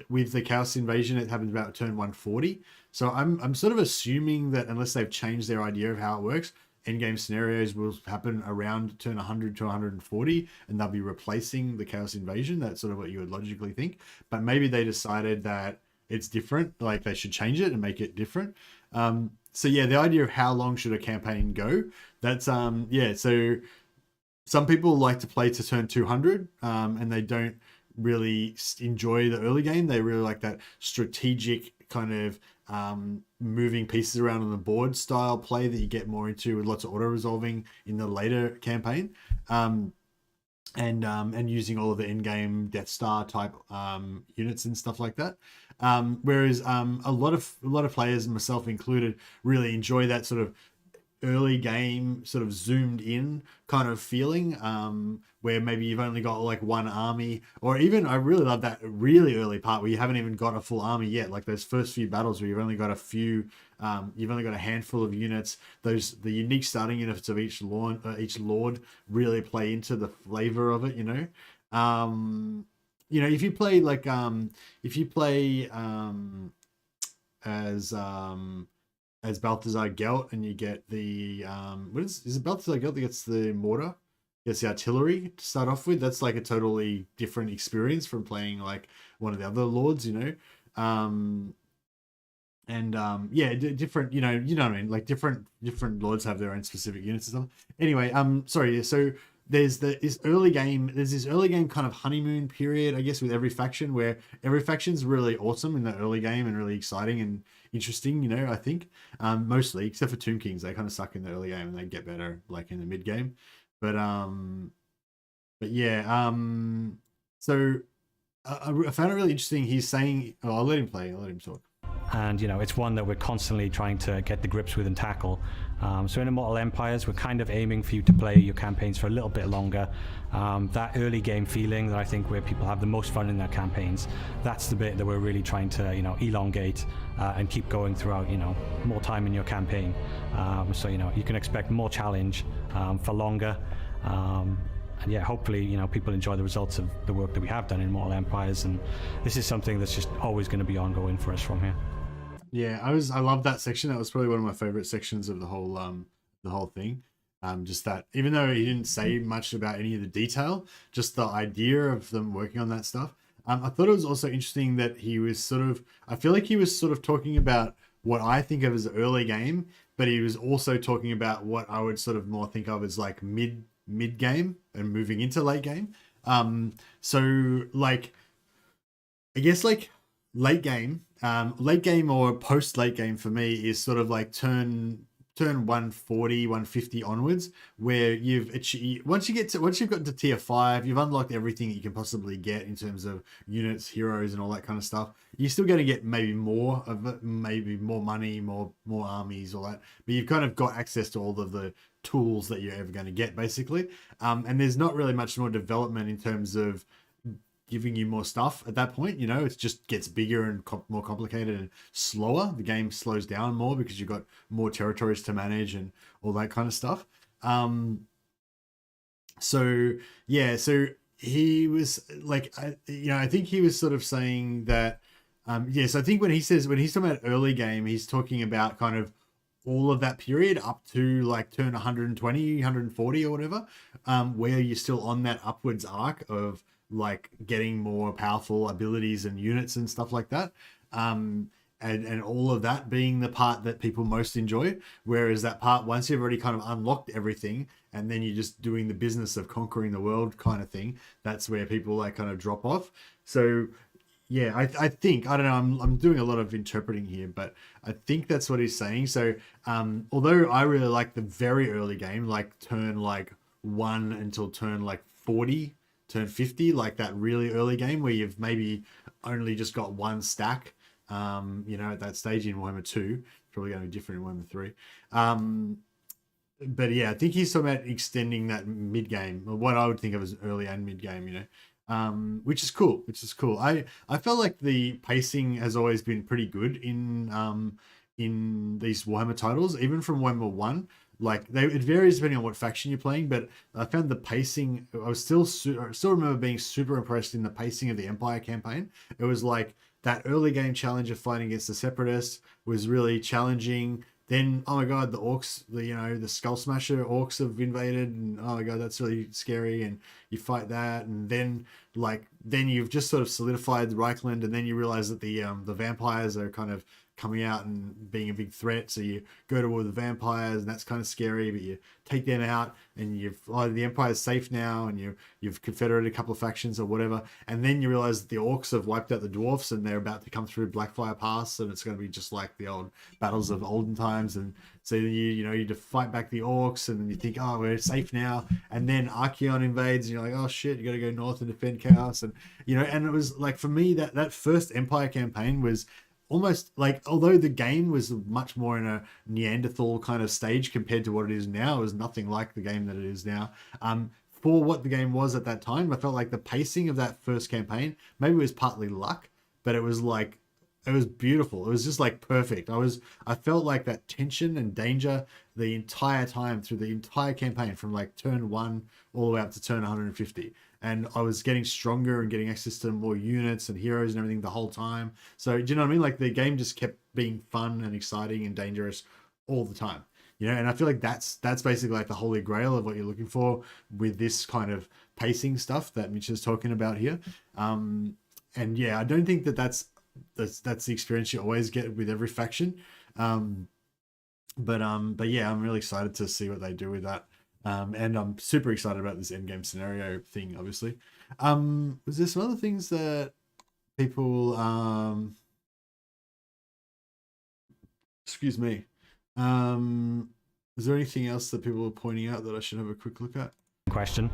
With the Chaos Invasion, it happens about turn 140. So I'm sort of assuming that unless they've changed their idea of how it works, end game scenarios will happen around turn 100 to 140, and they'll be replacing the Chaos Invasion. That's sort of what you would logically think. But maybe they decided that it's different, like they should change it and make it different. So yeah, the idea of how long should a campaign go, that's so some people like to play to turn 200, and they don't really enjoy the early game. They really like that strategic kind of moving pieces around on the board style play that you get more into with lots of auto resolving in the later campaign. And using all of the in-game Death Star type units and stuff like that. Whereas a lot of players, and myself included, really enjoy that sort of early game, sort of zoomed in kind of feeling, where maybe you've only got like one army, or even I really love that really early part where you haven't even got a full army yet, like those first few battles where you've only got a few, you've only got a handful of units. The unique starting units of each lord really play into the flavor of it, if you play like as Balthazar Gelt, and you get the is it Balthazar Gelt that gets the mortar, gets the artillery to start off with? That's like a totally different experience from playing like one of the other lords, different, different what I mean, like different lords have their own specific units and stuff. Anyway, sorry, so there's this early game kind of honeymoon period, I guess, with every faction, where every faction's really awesome in the early game and really exciting and interesting, I think. Mostly, except for Tomb Kings, they kind of suck in the early game and they get better like in the mid game. But so I found it really interesting. He's saying, I'll let him talk. And it's one that we're constantly trying to get the grips with and tackle. So in Immortal Empires, we're kind of aiming for you to play your campaigns for a little bit longer. That early game feeling that I think where people have the most fun in their campaigns, that's the bit that we're really trying to elongate and keep going throughout more time in your campaign. So you can expect more challenge for longer. And yeah, hopefully, people enjoy the results of the work that we have done in Immortal Empires, and this is something that's just always going to be ongoing for us from here. Yeah, I love that section. That was probably one of my favorite sections of the whole thing. Just that, even though he didn't say much about any of the detail, just the idea of them working on that stuff. I thought it was also interesting that I feel like he was sort of talking about what I think of as the early game, but he was also talking about what I would sort of more think of as like mid game and moving into late game. So like, I guess like late game or post late game for me is sort of like turn turn 140, 150 onwards, where you've achieved, once you've gotten to tier 5, you've unlocked everything that you can possibly get in terms of units, heroes, and all that kind of stuff. You're still going to get maybe more of it, maybe more money, more armies, all that, but you've kind of got access to all of the tools that you're ever going to get, basically. And there's not really much more development in terms of giving you more stuff at that point. You know, it just gets bigger and more complicated and slower. The game slows down more because you've got more territories to manage and all that kind of stuff. So he was like, I think he was sort of saying that, yes, I think when he's talking about early game, he's talking about kind of all of that period up to like turn 120, 140 or whatever, where you're still on that upwards arc of like getting more powerful abilities and units and stuff like that. And all of that being the part that people most enjoy. Whereas that part, once you've already kind of unlocked everything and then you're just doing the business of conquering the world kind of thing, that's where people like kind of drop off. So yeah, I think, I don't know, I'm doing a lot of interpreting here, but I think that's what he's saying. So although I really like the very early game, like turn like 1 until turn like 40, turn 50, like that really early game where you've maybe only just got one stack, at that stage in Warhammer 2, probably going to be different in Warhammer 3. But yeah, I think he's talking about extending that mid game, or what I would think of as early and mid game, which is cool. I felt like the pacing has always been pretty good in these Warhammer titles, even from Warhammer 1. Like it varies depending on what faction you're playing, but I found the pacing. I still remember being super impressed in the pacing of the Empire campaign. It was like that early game challenge of fighting against the Separatists was really challenging. Then, oh my god, the orcs, the Skull Smasher orcs have invaded, and oh my god, that's really scary. And you fight that, and then you've just sort of solidified the Reichland, and then you realize that the vampires are kind of coming out and being a big threat. So you go to war with the vampires, and that's kind of scary, but you take them out, and the Empire's safe now, and you've confederated a couple of factions or whatever. And then you realize that the orcs have wiped out the dwarfs, and they're about to come through Blackfire Pass, and it's going to be just like the old battles of olden times. And so you fight back the orcs, and then you think, oh, we're safe now. And then Archaon invades, and you're like, oh shit, you got to go north and defend Chaos. And and it was like, for me, that first Empire campaign was almost like, although the game was much more in a Neanderthal kind of stage compared to what it is now, it was nothing like the game that it is now. For what the game was at that time, I felt like the pacing of that first campaign, maybe it was partly luck, but it was beautiful. It was just like perfect. I felt like that tension and danger the entire time through the entire campaign, from like turn 1 all the way up to turn 150. And I was getting stronger and getting access to more units and heroes and everything the whole time. So, do you know what I mean? Like, the game just kept being fun and exciting and dangerous all the time. And I feel like that's basically like the holy grail of what you're looking for with this kind of pacing stuff that Mitch is talking about here. And yeah, I don't think that's the experience you always get with every faction. But yeah, I'm really excited to see what they do with that. And I'm super excited about this endgame scenario thing, obviously. Was there some other things that people, excuse me. Is there anything else that people are pointing out that I should have a quick look at? Question.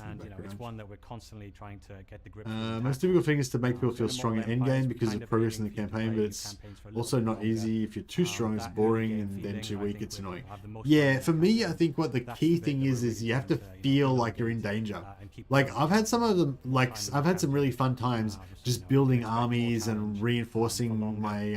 And it's one that we're constantly trying to get the grip. Most difficult thing is to make people feel strong in endgame because of progress in the campaign, but it's also not easy. If you're too strong, it's boring, and then too weak, it's annoying. Yeah, for me, I think what the key thing is you have to feel like you're in danger. Like, I've had some really fun times just building armies and reinforcing my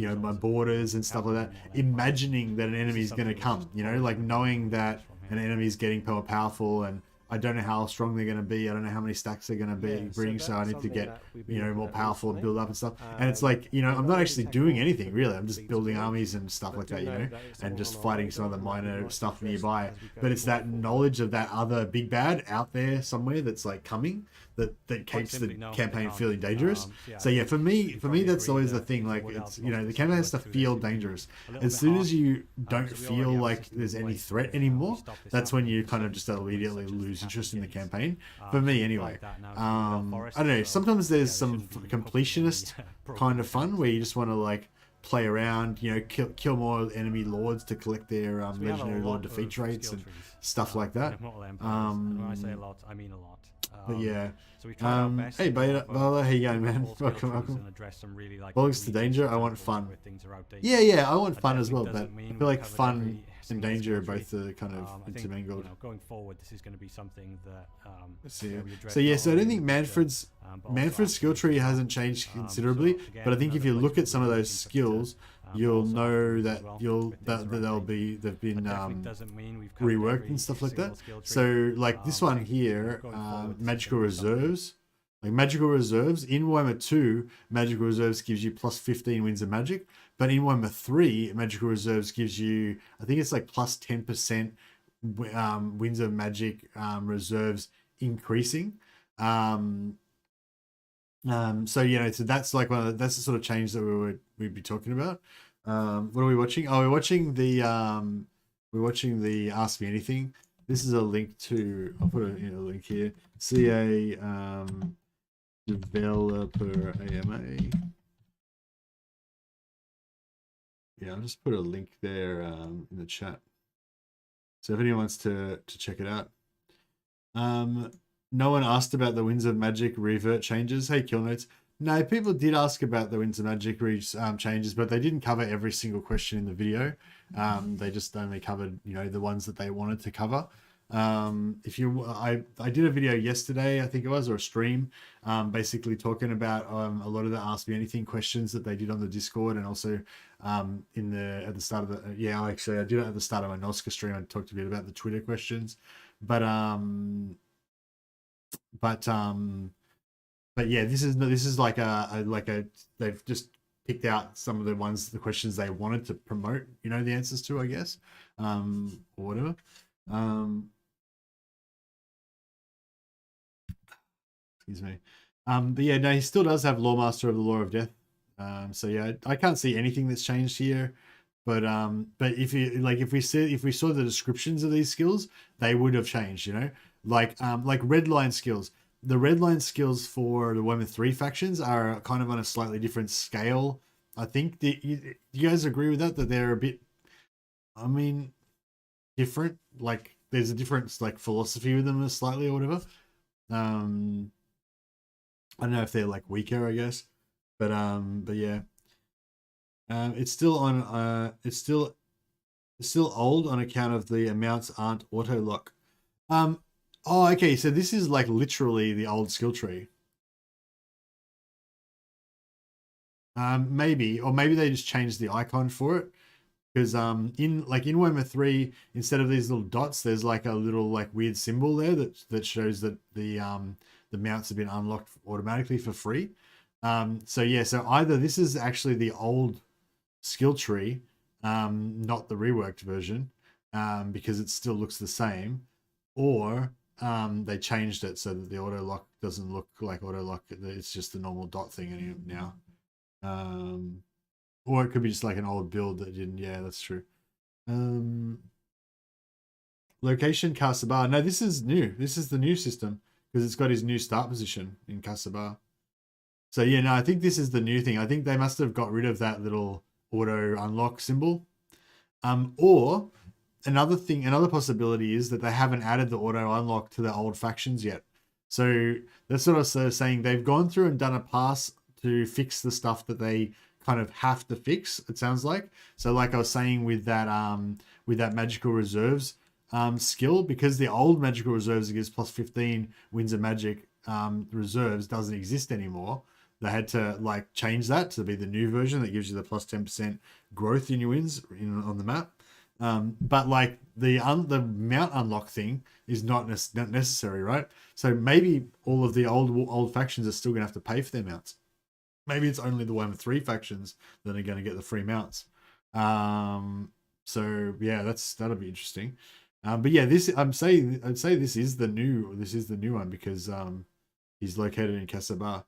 my borders and stuff like that, imagining that an enemy is going to come, like knowing that an enemy is getting more powerful, and I don't know how strong they're going to be. I don't know how many stacks they're going to be bringing, so I need to get, more powerful and build up and stuff. And it's like, I'm not actually doing anything really. I'm just building armies and stuff like that, and just fighting some of the minor stuff nearby. But it's that knowledge of that other big bad out there somewhere that's like coming, that keeps the campaign feeling dangerous. So yeah, for me that's always the thing. Like, it's, the campaign has to feel dangerous. As soon as you don't feel like there's any threat anymore, that's when you kind of just immediately lose interest in the campaign. For me anyway. I don't know, sometimes there's some completionist kind of fun where you just want to like play around, kill more enemy lords to collect their So we have a legendary lot lord defeat of traits skill and trees, stuff like that. in Immortal Empires. And when I say a lot, I mean a lot. But yeah. So we tried our best. Hey, to go Beta, over how you going, man? all skill Welcome, trees welcome. And address some really like Bollocks to niche danger. I want examples fun. where things are outdated. Yeah, I want That fun as definitely well. But doesn't mean I feel we like covered fun every and single danger are skill both tree. kind of I think, intermingled. going forward, this is going to be something that Let's see. we address So yeah, not so I don't only think in the future, Manfred's but also Manfred's skill afterwards tree as well. hasn't changed So, considerably, again, but I think if you another look place at some of we'll be those looking for skills, but you'll also know afterwards that as well, you'll with things that around they've That been definitely doesn't mean we've covered reworked every and stuff like that. single skill tree. So like this I one think, here, going forward, this is magical gonna be something- reserves. Like magical reserves in Warhammer 2, magical reserves gives you plus 15 wins of magic, but in Warhammer 3, magical reserves gives you, I think it's like plus 10% wins of magic reserves increasing. So so that's like that's the sort of change that we'd be talking about. What are we watching? Oh, we're watching the Ask Me Anything. This is a link to, I'll put a link here. CA developer AMA. Yeah, I'll just put a link there in the chat. So if anyone wants to check it out. No one asked about the Winds of Magic revert changes. Hey, Kill Notes. No, people did ask about the Winds of Magic changes, but they didn't cover every single question in the video. They just only covered, the ones that they wanted to cover. I did a video yesterday, I think it was, or a stream, basically talking about a lot of the Ask Me Anything questions that they did on the Discord, and also at the start of the I did it at the start of my NORSCA stream. I talked a bit about the Twitter questions, but yeah, this is like a they've just picked out some of the questions they wanted to promote, the answers to, I guess, or whatever. Excuse me. But yeah, no, he still does have Lawmaster of the Law of Death. So yeah, I can't see anything that's changed here. But if we saw the descriptions of these skills, they would have changed, like red line skills. The red line skills for the Warhammer 3 factions are kind of on a slightly different scale. I think do you guys agree with that they're a bit, different? Like there's a different like philosophy with them slightly or whatever. I don't know if they're like weaker, I guess, but yeah, it's still on. It's still old on account of the amounts aren't auto lock. Oh, okay. So this is like literally the old skill tree. Maybe they just changed the icon for it, because in Warhammer 3, instead of these little dots, there's like a little like weird symbol there that shows that the mounts have been unlocked automatically for free. So either this is actually the old skill tree, not the reworked version, because it still looks the same, or they changed it so that the auto lock doesn't look like auto lock. It's just the normal dot thing now. Or it could be just like an old build that didn't. Yeah, that's true. Location Kasabar. No, this is new. This is the new system, because it's got his new start position in Kasabar. So yeah, no, I think this is the new thing. I think they must have got rid of that little auto unlock symbol. Or another possibility is that they haven't added the auto unlock to the old factions yet. So that's what I was saying. They've gone through and done a pass to fix the stuff that they kind of have to fix, it sounds like. So like I was saying with that magical reserves skill, because the old magical reserves gives plus 15 wins of magic reserves doesn't exist anymore. They had to like change that to be the new version that gives you the plus 10% growth in your wins on the map. But like the mount unlock thing is not necessary, right? So maybe all of the old factions are still gonna have to pay for their mounts. Maybe it's only the Warhammer 3 factions that are going to get the free mounts. So yeah, that'll be interesting. But yeah, I'd say this is the new one, because he's located in Kasabar.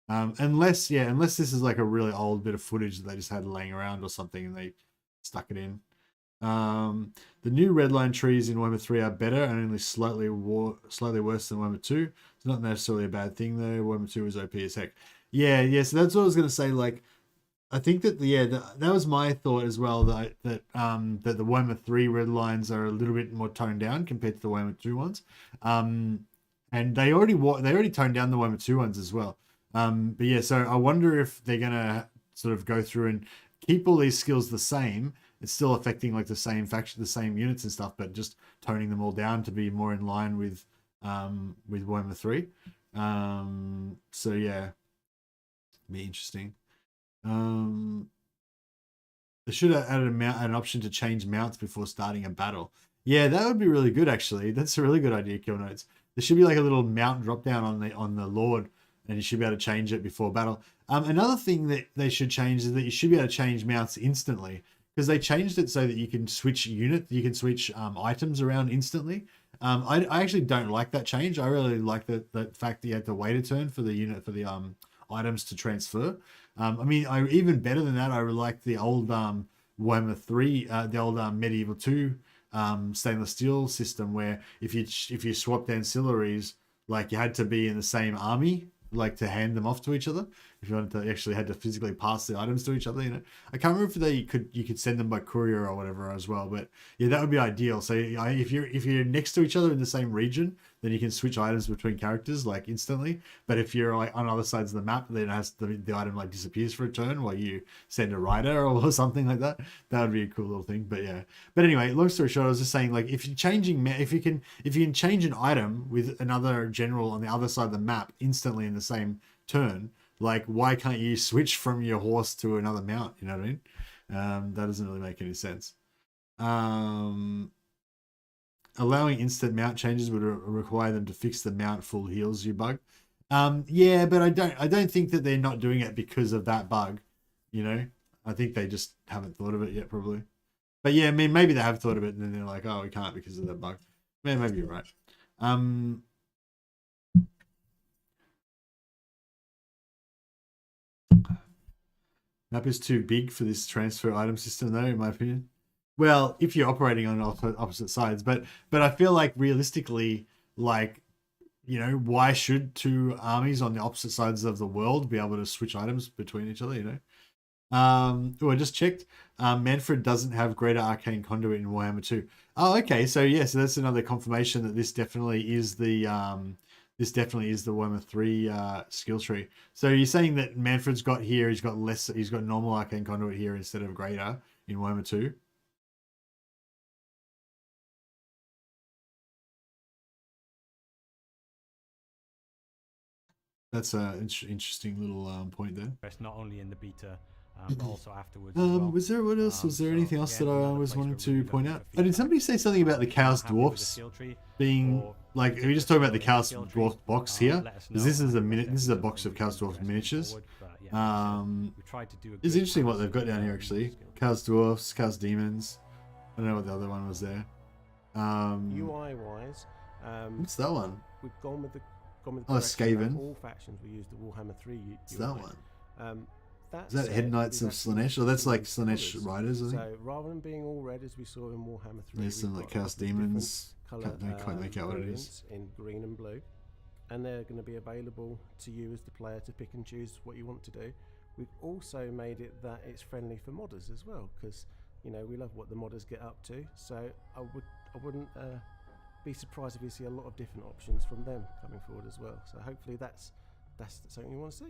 Unless this is like a really old bit of footage that they just had laying around or something and they stuck it in. The new redline trees in Warhammer 3 are better and only slightly worse than Warhammer 2. It's not necessarily a bad thing though. Warhammer 2 was OP as heck. Yeah, so that's what I was going to say. Like, I think that that was my thought as well, that the Warhammer 3 red lines are a little bit more toned down compared to the Warhammer 2 ones. And they already toned down the Warhammer 2 ones as well. But yeah, so I wonder if they're gonna sort of go through and keep all these skills the same. It's still affecting like the same faction, the same units and stuff, but just toning them all down to be more in line with Warhammer 3. So yeah, be interesting. They should have added an option to change mounts before starting a battle. Yeah, that would be really good actually. That's a really good idea, Kill Notes. There should be like a little mount drop down on the Lord, and you should be able to change it before battle. Another thing that they should change is that you should be able to change mounts instantly, because they changed it so that you can switch items around instantly. I actually don't like that change. I really like the fact that you had to wait a turn for the items to transfer. I mean, even better than that, I really like the old Warhammer 3, the old Medieval 2 stainless steel system, where if you swapped ancillaries, like you had to be in the same army, like to hand them off to each other. If you wanted to, actually had to physically pass the items to each other, I can't remember if you could send them by courier or whatever as well, but yeah, that would be ideal. So if you're next to each other in the same region, then you can switch items between characters like instantly. But if you're like on other sides of the map, then the item like disappears for a turn while you send a rider or something like that. That would be a cool little thing. But yeah. But anyway, long story short, I was just saying, like, if you can change an item with another general on the other side of the map instantly in the same turn, like, why can't you switch from your horse to another mount? You know what I mean? That doesn't really make any sense. Allowing instant mount changes would require them to fix the mount full heals you bug. Yeah, but I don't think that they're not doing it because of that bug. I think they just haven't thought of it yet, probably. But yeah, I mean, maybe they have thought of it and then they're like, oh, we can't because of that bug. Man, maybe you're right. Map is too big for this transfer item system, though, in my opinion. Well, if you're operating on opposite sides, but I feel like realistically, like, why should two armies on the opposite sides of the world be able to switch items between each other? I just checked. Manfred doesn't have greater arcane conduit in Warhammer 2. Oh, okay. So yeah, so that's another confirmation that this definitely is the Warhammer 3 skill tree. So you're saying that Manfred's got here, he's got normal arcane conduit here instead of greater in Warhammer 2. That's an interesting little point there. It's not only in the beta, but also afterwards. Well. Was there anything else that I was wanting to point out? Oh, did somebody say something about the Chaos Dwarfs being like? Are we just talking about the Chaos Dwarf box here? Because this is a box of Chaos Dwarf miniatures. It's interesting what they've got down here actually. Chaos Dwarfs, Chaos Demons. I don't know what the other one was there. UI wise, what's that one? We've gone with the Skaven. All factions we use the Warhammer 3 UI. What's that one? Is that Head Knights of Slanesh? Or that's like Slanesh Riders, I think? So rather than being all red as we saw in Warhammer 3, there's some like Chaos Demons. Can't quite make out what it is. In green and blue. And they're going to be available to you as the player to pick and choose what you want to do. We've also made it that it's friendly for modders as well, because we love what the modders get up to. So I wouldn't be surprised if you see a lot of different options from them coming forward as well. So hopefully that's something you want to see.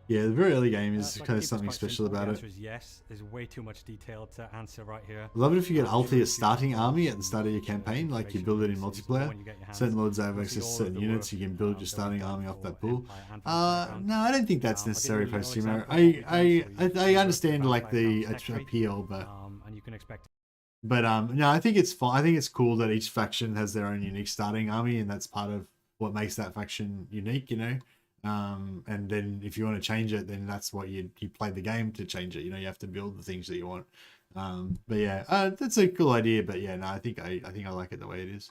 Yeah, the very early game is kind of something special about it. The answer is yes. There's way too much detail to answer right here. I love it if you get ulti a starting army at the start of your campaign, like you build it in multiplayer. Certain lords have access to certain units, you can build your starting army off that pool. No, I don't think that's necessary post Sumo. I understand like the appeal, but and you can expect. But no, I think it's fine. I think it's cool that each faction has their own unique starting army, and that's part of what makes that faction unique, and then if you want to change it, then that's what you play the game to change it. You have to build the things that you want. But yeah, that's a cool idea. But yeah, no, I think I like it the way it is.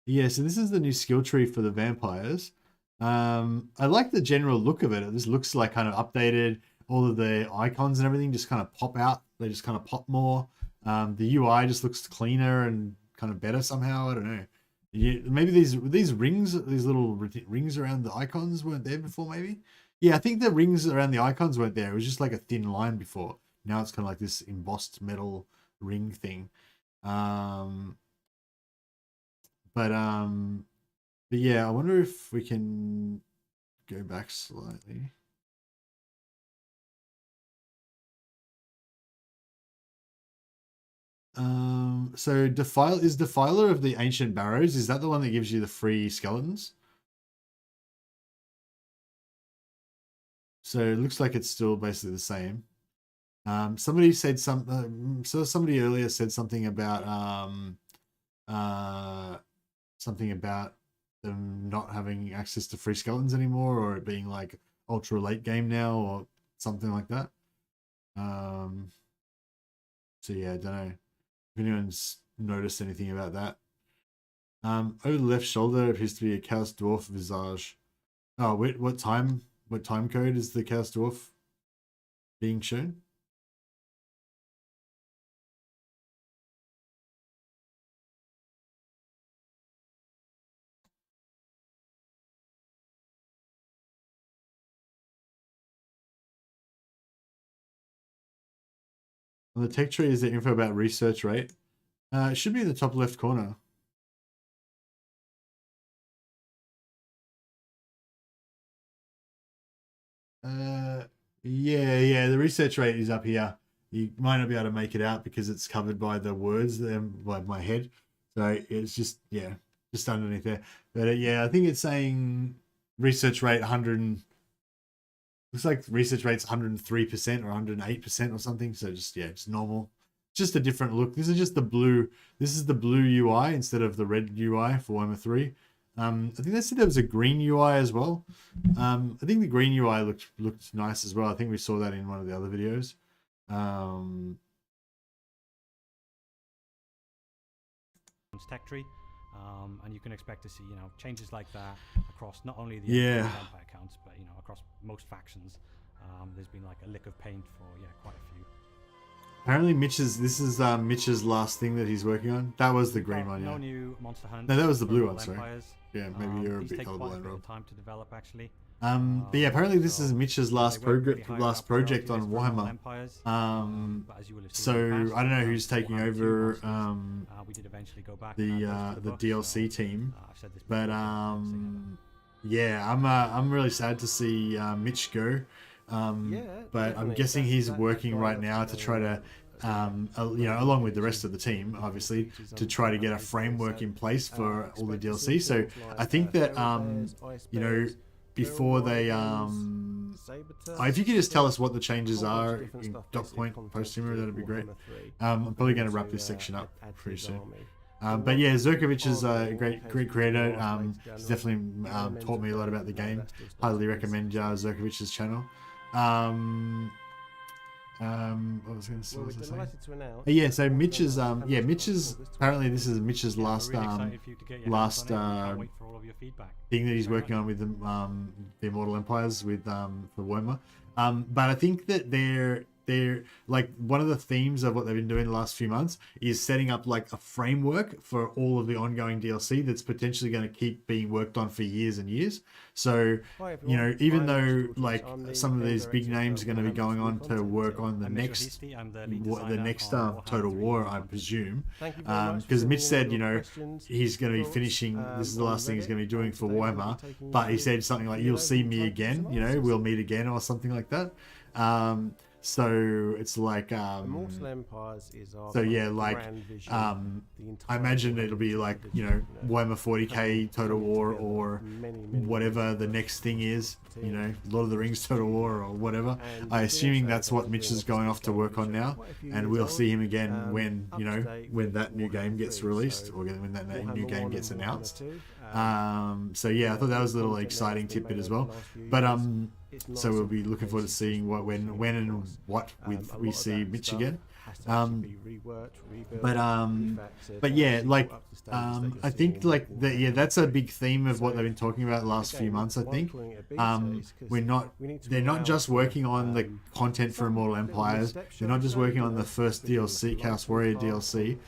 Yeah, so this is the new skill tree for the vampires. I like the general look of it. This looks like kind of updated. All of the icons and everything just kind of pop out. They just kind of pop more. The UI just looks cleaner and kind of better somehow. I don't know. Yeah, maybe these rings, these little rings around the icons weren't there before. Maybe. Yeah, I think the rings around the icons weren't there. It was just like a thin line before. Now it's kind of like this embossed metal ring thing. But yeah, I wonder if we can go back slightly. So Defiler of the Ancient Barrows, is that the one that gives you the free skeletons? So it looks like it's still basically the same. Somebody said so somebody earlier said something about them not having access to free skeletons anymore, or it being like ultra late game now, or something like that. So yeah, I don't know if anyone's noticed anything about that. Over the left shoulder appears to be a Chaos Dwarf visage. Oh, wait, what time code is the Chaos Dwarf being shown? On the tech tree is the info about research rate. It should be in the top left corner. Yeah, the research rate is up here. You might not be able to make it out because it's covered by the words by my head. So it's just, yeah, just underneath there. But yeah, I think it's saying research rate 100. Looks like research rate's 103% or 108% or something. So just, yeah, it's normal. Just a different look. This is just the blue. This is the blue UI instead of the red UI for Warhammer 3. I think they said there was a green UI as well. I think the green UI looked nice as well. I think we saw that in one of the other videos. Tech tree, and you can expect to see changes like that across not only the Empire accounts, but across most factions. There's been like a lick of paint for quite a few. Apparently this is Mitch's last thing that he's working on. That was the green one, yeah. No new Monster Hunt. No, that was the blue one, sorry. Empires. Yeah, maybe you're a bit taken quite a colorblind, bit Rob. of time to develop actually. But yeah, apparently this is Mitch's last project on Warhammer. So I don't know who's taking over we did eventually go back the DLC team, but yeah, I'm really sad to see Mitch go. But I'm guessing he's working right now to try to along with the rest of the team, obviously, to try to get a framework in place for all the DLC. So I think that before they if you could just tell us what the changes are in dot point post humor, that'd be great. I'm probably going to wrap this section up pretty soon. But yeah, Zerkovich is a great creator. He's definitely taught me a lot about the game. Highly recommend Zerkovich's channel. What was I going to say? Well, we're delighted to announce. Yeah, so Mitch's apparently this is Mitch's last thing that he's working on with the Immortal Empires with for Warhammer. But I think that they're like one of the themes of what they've been doing the last few months is setting up like a framework for all of the ongoing DLC that's potentially going to keep being worked on for years and years. So, even though like some of these big names are going to be going on to work on the next Total War, I presume, because Mitch said, he's going to be finishing, this is the last thing he's going to be doing for Warhammer, but he said something like, you'll see me again, we'll meet again or something like that. So it's like Immortal Empires is our grand vision. I imagine it'll be like Warhammer 40k Total War or whatever the next thing is, Lord of the Rings Total War or whatever. I assuming that's what Mitch is going off to work on now, and we'll see him again when when that new game gets released or when that new game gets announced. So yeah, I thought that was a little exciting tidbit as well. But so we'll be looking forward to seeing when and what we see Mitch again. But yeah, like I think like that's a big theme of what they've been talking about the last few months. I think they're not just working on the content for Immortal Empires. They're not just working on the first DLC, Chaos Warrior DLC.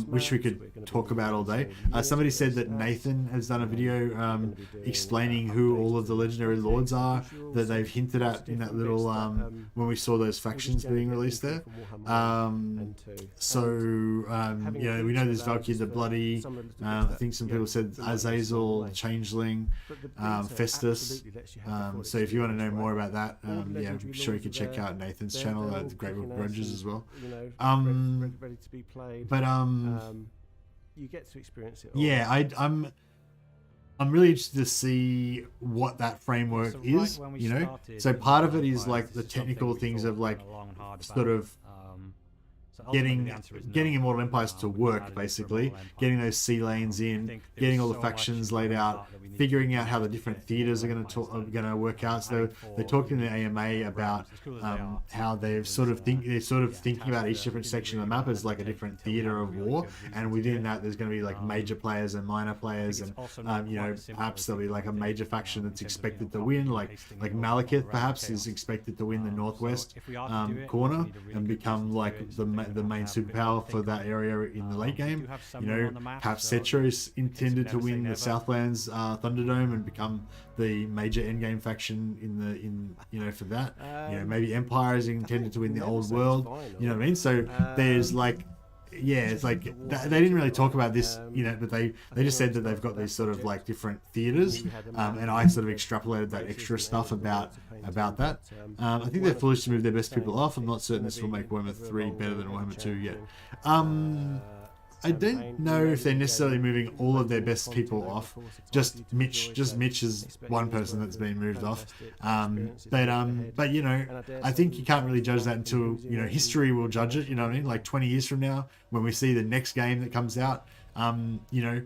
which we could talk about all day. Somebody said that Nathan has done a video explaining who all of the legendary lords are that they've hinted at in that little when we saw those factions being released there. You know, we know there's Valkyrie the Bloody. I think some people said Azazel, Changeling, Festus. So if you want to know more about that, yeah, I'm sure you can check out Nathan's channel, the Great Book of Grudges as well. Ready to be played. But you get to experience it all. yeah, I'm really interested to see what that framework is. You know, so part of it is like the technical things of like sort of getting Immortal Empires to work, basically getting those sea lanes in, getting all the factions laid out, figuring out how the different theaters are going to work out. So they talked in the AMA about how they're sort of thinking about each different section of the map as like a different theater of war, and within that there's going to be like major players and minor players, and you know, perhaps there'll be like a major faction that's expected to win, like Malekith perhaps is expected to win the northwest corner and become like the main superpower for that area in the late game. You know, perhaps Cetra is intended to win the Southlands Thunderdome and become the major endgame faction in you know, for that. You know, maybe Empire is intended to win the old world. You know what I mean? So there's like, yeah, it's like they didn't really talk about this, you know, but they just said that they've got these sort of like different theaters, and I sort of extrapolated that extra stuff about that. I think they're foolish to move their best people off. I'm not certain this will make Warhammer 3 better than Warhammer 2 yet. I don't know if they're necessarily moving all of their best people off. Just Mitch is one person that's been moved off. But you know, I think you can't really judge that until, you know, history will judge it. You know what I mean? Like 20 years from now, when we see the next game that comes out, you know.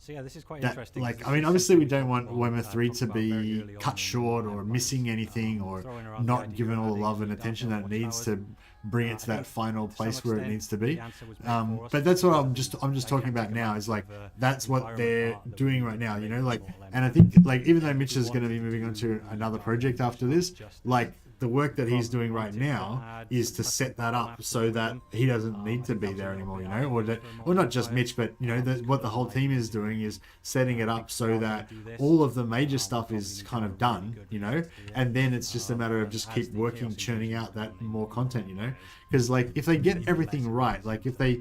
So yeah, this is quite interesting. Like, I mean, obviously we don't want Warhammer 3 to be cut short or missing anything or not given all the love and attention that it needs to bring it to that final place where it needs to be. But that's what I'm just talking about now, is like that's what they're doing right now, you know, like, and I think like even though Mitch is going to be moving on to another project after this, like the work that he's doing right now is to set that up so that he doesn't need to be there anymore, you know, or not just Mitch, but you know, what the whole team is doing is setting it up so that all of the major stuff is kind of done, you know, and then it's just a matter of just keep working, churning out that more content, you know, because like if they get everything right, like if they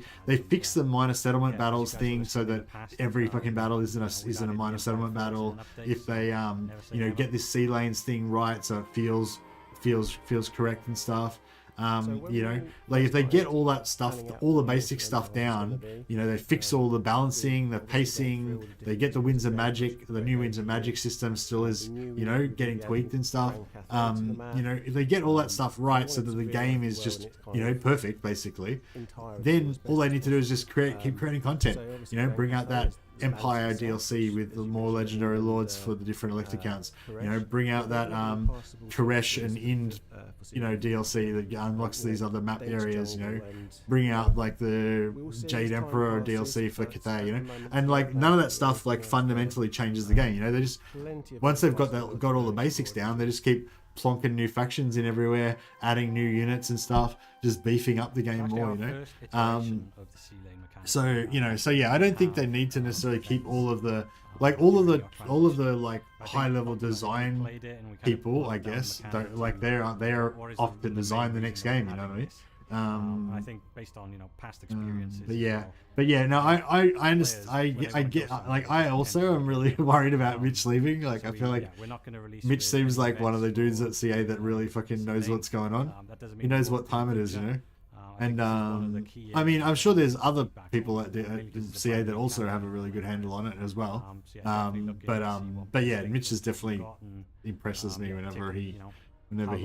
fix the minor settlement battles thing so that every fucking battle isn't a minor settlement battle, if they you know, get this sea lanes thing right so it feels correct and stuff, you know, like if they get all that stuff, all the basic stuff down, you know, they fix all the balancing, the pacing, they get the Winds of Magic, the new Winds of Magic system still is, you know, getting tweaked and stuff, you know, if they get all that stuff right so that the game is just, you know, perfect basically, then all they need to do is just keep creating content, you know, bring out that Empire DLC with the more legendary lords for the different elect accounts, you know, bring out that Koresh and Ind, you know, DLC that unlocks these other map areas, you know, bring out like the Jade Emperor DLC for Cathay, you know, and like none of that stuff like fundamentally changes the game, you know, they just, once they've got all the basics down, they just keep plonking new factions in everywhere, adding new units and stuff, just beefing up the game more, you know. So, you know, so yeah, I don't think they need to necessarily keep all of the like high level design people, I guess, like they're off to design the next game, you know what I mean? I think based on, you know, past experiences. But yeah, no, I understand. I get, like, I also am really worried about Mitch leaving. Like, I feel like Mitch seems like one of the dudes at CA that really fucking knows what's going on. He knows what time it is, you know. And I mean, I'm sure there's other people at CA that also have a really good handle on it as well. But yeah, Mitch is definitely impresses me whenever he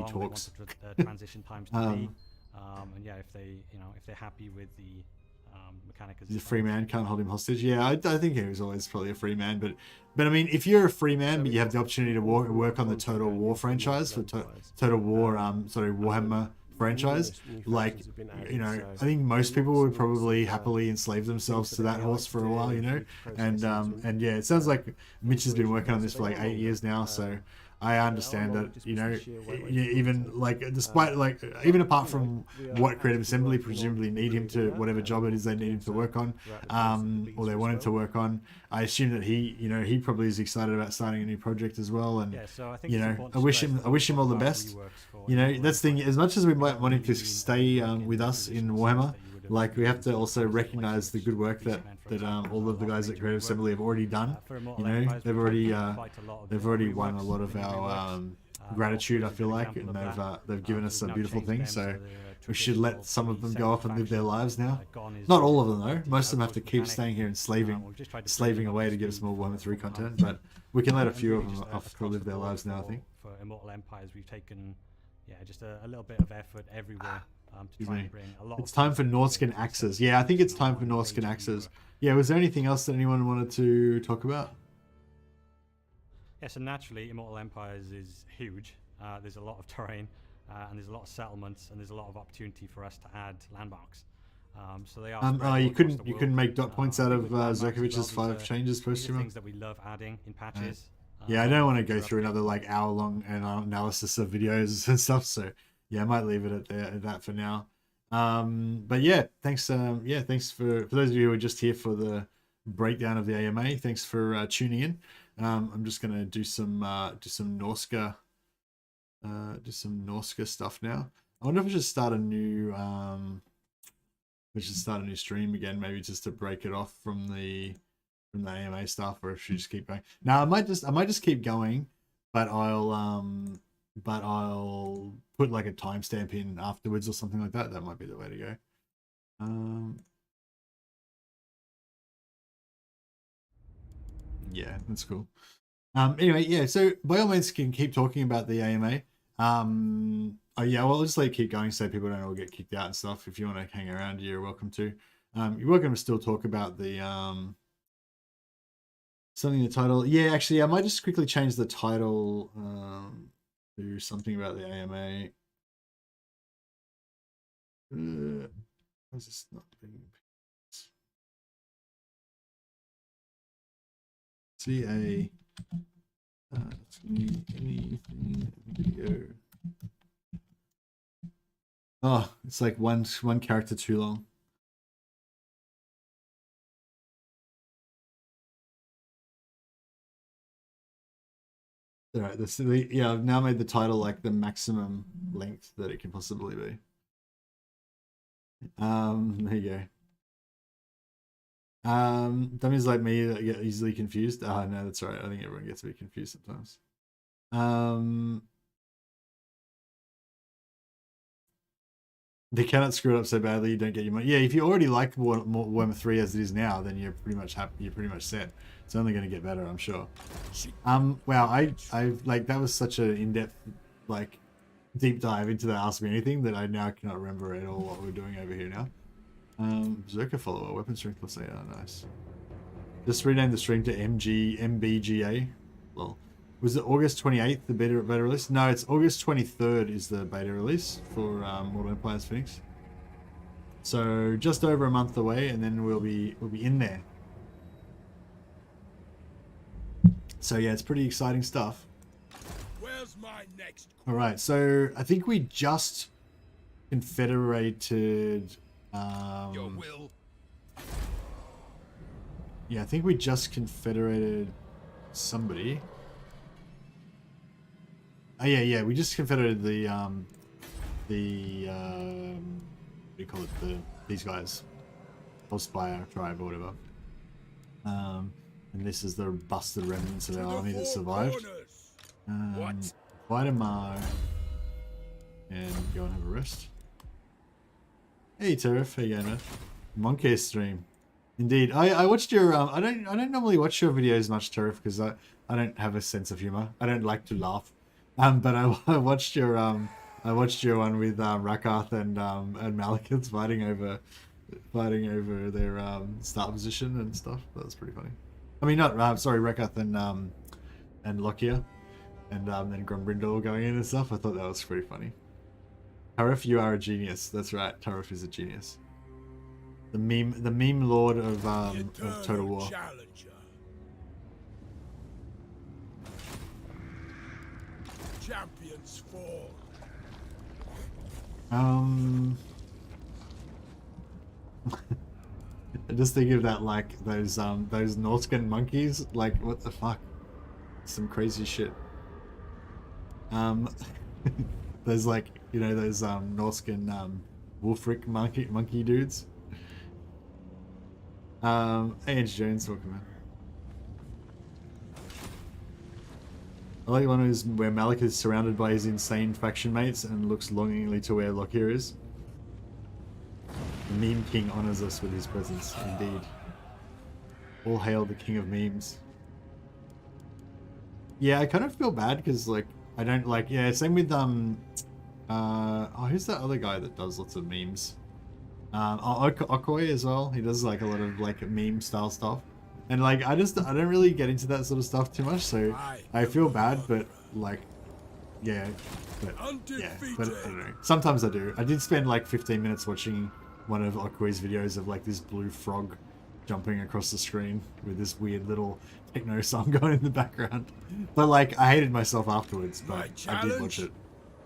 talks. Transition times to be. And yeah, if they're happy with the mechanic as he's a free man, can't hold him hostage. Yeah, I think he was always probably a free man, but I mean, if you're a free man but you have the opportunity to work on the Total War franchise for Total War, Warhammer franchise, like, you know, I think most people would probably happily enslave themselves to that horse for a while, you know, and yeah, it sounds like Mitch has been working on this for like 8 years now, so I understand that, you know, even like despite like even apart from what Creative Assembly presumably need him to, whatever job it is they need him to work on, or they want him to work on, I assume that he, you know, he probably is excited about starting a new project as well. And you know, I wish him all the best. You know, that's the thing. As much as we might want him to stay with us in Warhammer, like we have to also recognize the good work that all of the guys at Creative Assembly have already done. You know, they've already won a lot of our gratitude, I feel like, and they've given us a beautiful thing. So we should let some of them go off and live their lives now. Not all of them though. Most of them have to keep staying here and slaving away to give us more Warhammer 3 content. But we can let a few of them off to live their lives now, I think. For Immortal Empires, we've taken just a little bit of effort everywhere. To try and bring a lot. It's time for NORSCA Axes. Yeah, I think it's time for NORSCA Axes. Yeah, was there anything else that anyone wanted to talk about? Yeah, so naturally, Immortal Empires is huge. There's a lot of terrain, and there's a lot of settlements, and there's a lot of opportunity for us to add landmarks. So they are. You couldn't make dot points out of Zerkovich's 5 changes post-humor. Things that we love adding in patches. Yeah, I don't want to go through another like hour-long analysis of videos and stuff. So. Yeah, I might leave it at that for now. But yeah, thanks. Thanks for those of you who are just here for the breakdown of the AMA. Thanks for tuning in. I'm just gonna do some NORSCA stuff now. I wonder if we should start a new stream again, maybe just to break it off from the AMA stuff, or if we just keep going. Now I might just keep going, but I'll put like a timestamp in afterwards or something like that. That might be the way to go. Yeah, that's cool. Anyway, yeah, so by all means can keep talking about the AMA. Yeah, well, I'll just let it keep going so people don't all get kicked out and stuff. If you want to hang around, you're welcome to. You're welcome to still talk about the something, the title. Yeah, actually, I might just quickly change the title to something about the AMA. What's this not being? CA. Anything video. Oh, it's like one character too long. All right, I've now made the title like the maximum length that it can possibly be. There you go. Dummies like me that get easily confused. Oh no, that's all right. I think everyone gets a bit confused sometimes. They cannot screw it up so badly you don't get your money. Yeah, if you already like Warhammer 3 as it is now, then you're pretty much happy. You're pretty much set. It's only going to get better, I'm sure. Wow, I like that was such an in-depth, like, deep dive into that Ask Me Anything that I now cannot remember at all what we're doing over here now. Berserker follower, weapon strength plus 8. Oh, nice. Just rename the stream to MBGA. Well, was it August 28th the beta release? No, it's August 23rd is the beta release for Mortal Empires Phoenix. So just over a month away, and then we'll be in there. So yeah, it's pretty exciting stuff. Where's my next? All right, so I think we just confederated. Your will. Yeah, I think we just confederated somebody. Oh yeah, we just confederated the what do you call it? These guys, Spire tribe or whatever. And this is the busted remnants of our army that survived. Fight a Mar and go and have a rest. Hey Turf, how you going, man? Monkey stream. Indeed. I watched your I don't normally watch your videos much, Turf, because I don't have a sense of humor. I don't like to laugh. But I watched your one with Rakath and Malekith fighting over their start position and stuff. That was pretty funny. I mean, not sorry, Rakath and Lockyer and then Grombrindle going in and stuff. I thought that was pretty funny. Tarif, you are a genius. That's right. Tarif is a genius. The meme lord of Total War. champions fall. I just think of that, like those NORSCA monkeys. Like, what the fuck? Some crazy shit. There's like, you know, those NORSCA Wulfric monkey dudes. Hey, Ange Jones, welcome man. I like one where Malik is surrounded by his insane faction mates and looks longingly to where Lockyer is. The Meme King honors us with his presence, indeed. All hail the king of memes. Yeah, I kind of feel bad because, like, I don't like, yeah, same with, oh, who's that other guy that does lots of memes? Okoye as well. He does, like, a lot of, like, meme style stuff. And, like, I don't really get into that sort of stuff too much, so I feel bad, but, like, yeah, but I don't know. Sometimes I do. I did spend, like, 15 minutes watching one of Okoye's videos of, like, this blue frog jumping across the screen with this weird little techno song going in the background. But, like, I hated myself afterwards, but I did watch it.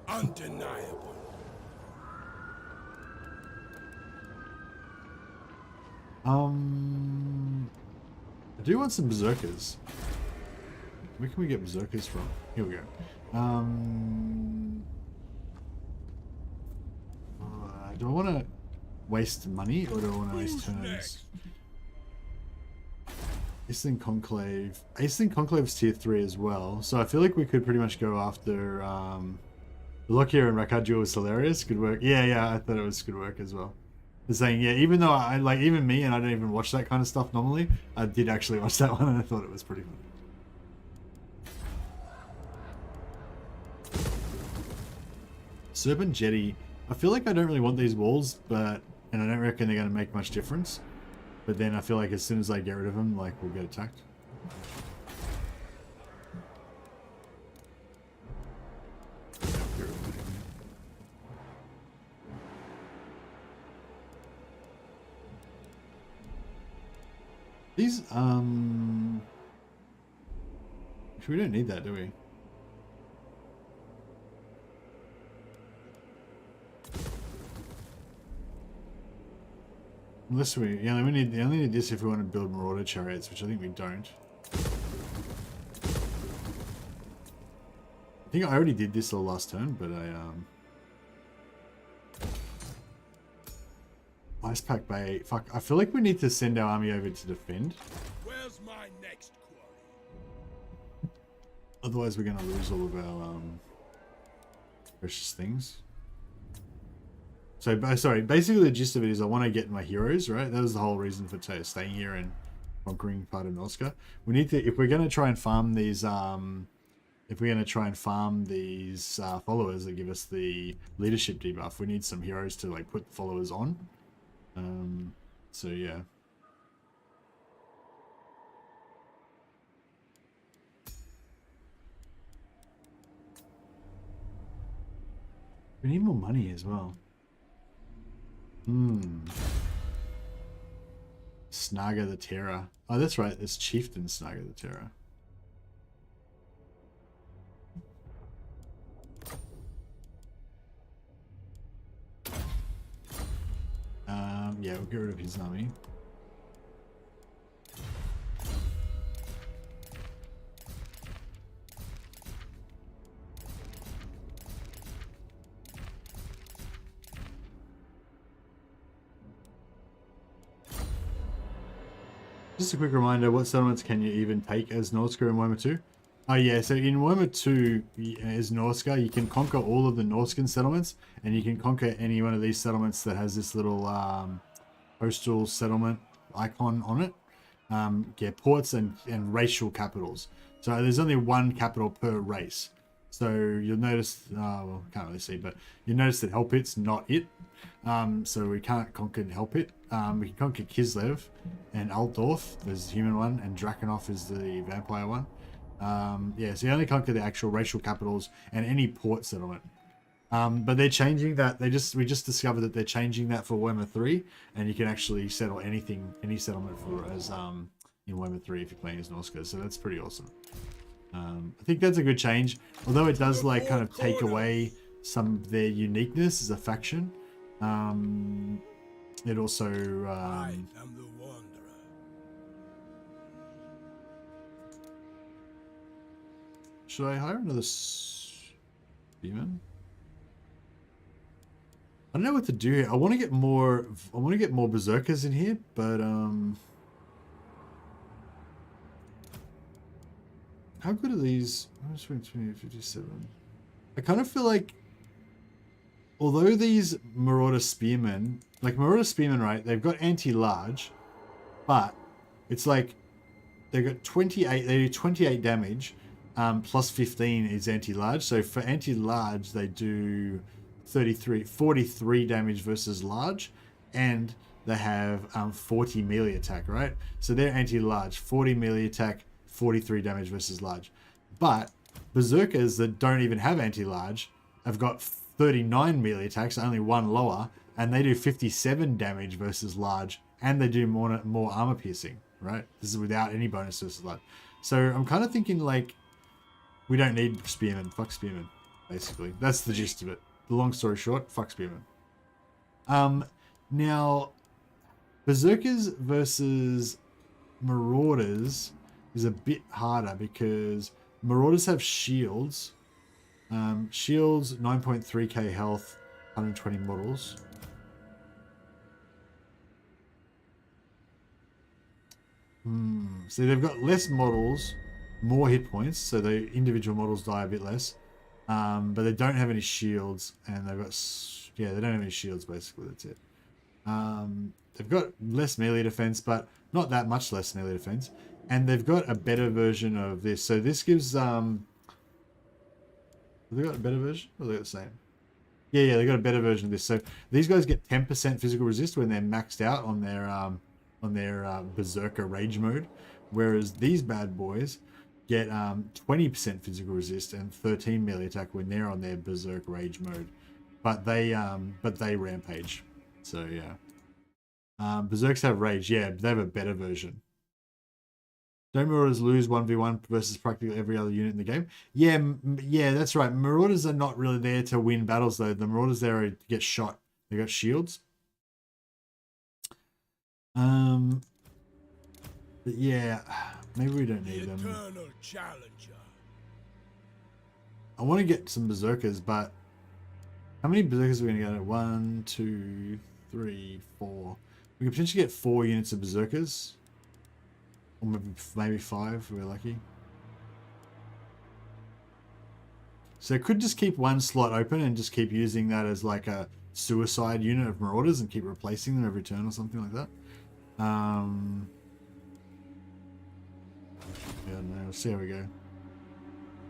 Undeniable. I do want some berserkers. Where can we get berserkers from? Here we go. Do I want to waste money or do I want to waste turns? Aisling Conclave. Aisling Conclave's tier 3 as well, so I feel like we could pretty much go after Lockyer and Rakadjo was hilarious. Good work. Yeah, I thought it was good work as well. They're saying, yeah, even though I like, even me, and I don't even watch that kind of stuff normally, I did actually watch that one and I thought it was pretty fun. Serpent Jetty. I feel like I don't really want these walls, and I don't reckon they're going to make much difference. But then I feel like as soon as I get rid of them, like, we'll get attacked. These, we don't need that, do we? Unless we, yeah, we only need this if we want to build Marauder chariots, which I think we don't. I think I already did this the last turn, but Ice Pack Bay. Fuck, I feel like we need to send our army over to defend. Where's my next quarry? Otherwise, we're gonna lose all of our precious things. So, sorry, basically the gist of it is I want to get my heroes, right? That was the whole reason for staying here and conquering part of NORSCA. We need to, if we're going to try and farm these, followers that give us the leadership debuff, we need some heroes to, like, put followers on. So, yeah. We need more money as well. Snaga the Terror. Oh, that's right. There's Chieftain Snaga the Terror. Yeah, we'll get rid of his army. Just a quick reminder, what settlements can you even take as NORSCA in Warhammer 2? Oh yeah, so in Warhammer 2 as NORSCA, you can conquer all of the Norscan settlements, and you can conquer any one of these settlements that has this little postal settlement icon on it. Yeah, ports and racial capitals. So there's only one capital per race. So you'll notice, well, can't really see, but you'll notice that Hellpit's not it. So we can't conquer Hellpit. We can conquer Kislev and Altdorf, there's the human one, and Drakenhof is the vampire one. Yeah, so you only conquer the actual racial capitals and any port settlement. But they're changing that. We just discovered that they're changing that for Warhammer 3, and you can actually settle any settlement for as in Warhammer 3 if you're playing as NORSCA. So that's pretty awesome. I think that's a good change, although it does like kind of take away some of their uniqueness as a faction. It also I am the wanderer. should I hire another spearman? I don't know what to do here. I want to get more berserkers in here, but how good are these? 57. I kind of feel like, although these Marauder Spearmen, like Marauder Spearmen, right? They've got anti-large, but it's like they've got 28. They do 28 damage, plus 15 is anti-large. So for anti-large, they do 43 damage versus large, and they have 40 melee attack, right? So they're anti-large, 40 melee attack, 43 damage versus large. But berserkers that don't even have anti-large have got 39 melee attacks, only one lower, and they do 57 damage versus large, and they do more armor piercing, right? This is without any bonus versus large. So I'm kind of thinking like, we don't need spearmen. Fuck spearmen, basically. That's the gist of it. The long story short, fuck spearmen. Now, berserkers versus marauders is a bit harder because marauders have shields. Shields, 9.3k health, 120 models. So they've got less models, more hit points, so the individual models die a bit less. But they don't have any shields, and they've got, yeah, they don't have any shields, basically, that's it. They've got less melee defense, but not that much less melee defense. And they've got a better version of this. So this gives, have they got a better version? Or are they the same? Yeah, they got a better version of this. So these guys get 10% physical resist when they're maxed out on their Berserker Rage mode. Whereas these bad boys get 20% physical resist and 13 melee attack when they're on their Berserk Rage mode. But they rampage. So yeah. Berserks have rage, yeah, but they have a better version. Don't Marauders lose 1v1 versus practically every other unit in the game? Yeah, that's right. Marauders are not really there to win battles, though. The Marauders there are to get shot. They got shields. But yeah, maybe we don't need them. Eternal challenger. I want to get some Berserkers, but how many Berserkers are we going to get? 1, 2, 3, 4. We could potentially get 4 units of Berserkers. Or maybe 5 if we're lucky. So I could just keep one slot open and just keep using that as like a suicide unit of Marauders and keep replacing them every turn or something like that. Yeah, no, we'll see how we go.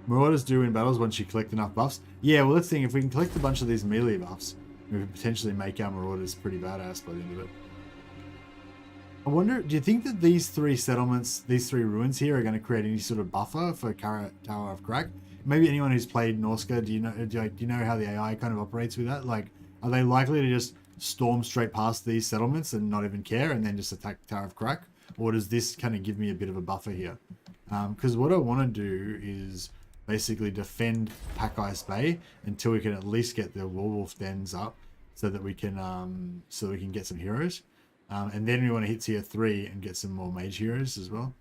Marauders do win battles once you collect enough buffs. Yeah, well, let's think. If we can collect a bunch of these melee buffs, we could potentially make our Marauders pretty badass by the end of it. I wonder, do you think that these 3 settlements, these 3 ruins here are going to create any sort of buffer for Tower of Crack? Maybe anyone who's played NORSCA, do you know how the AI kind of operates with that? Like, are they likely to just storm straight past these settlements and not even care and then just attack Tower of Crack? Or does this kind of give me a bit of a buffer here? Because what I want to do is basically defend Pack Ice Bay until we can at least get the Werewolf dens up so that we can get some heroes. And then we want to hit tier 3 and get some more mage heroes as well.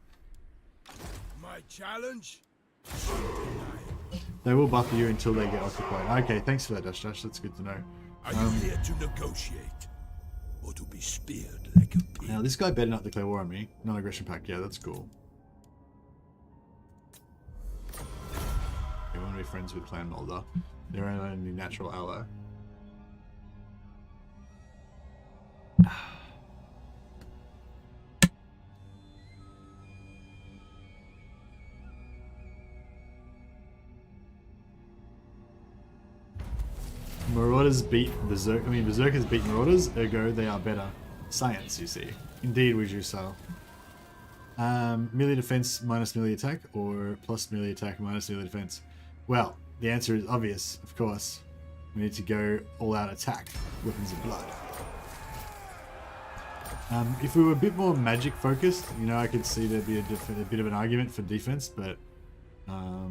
My challenge? They will buffer you until they get occupied. Okay, thanks for that, Dash Dash. That's good to know. Are you here to negotiate? Or to be speared like a pig? Now, this guy better not declare war on me. Non-aggression pact. Yeah, that's cool. We want to be friends with Clan Mulder. They're our only natural ally. Marauders beat Berserkers beat Marauders, ergo they are better. Science, you see. Indeed, we do so. Melee defense minus melee attack, or plus melee attack minus melee defense? Well, the answer is obvious, of course. We need to go all-out attack. Weapons of blood. If we were a bit more magic focused, you know, I could see there'd be a bit of an argument for defense, but I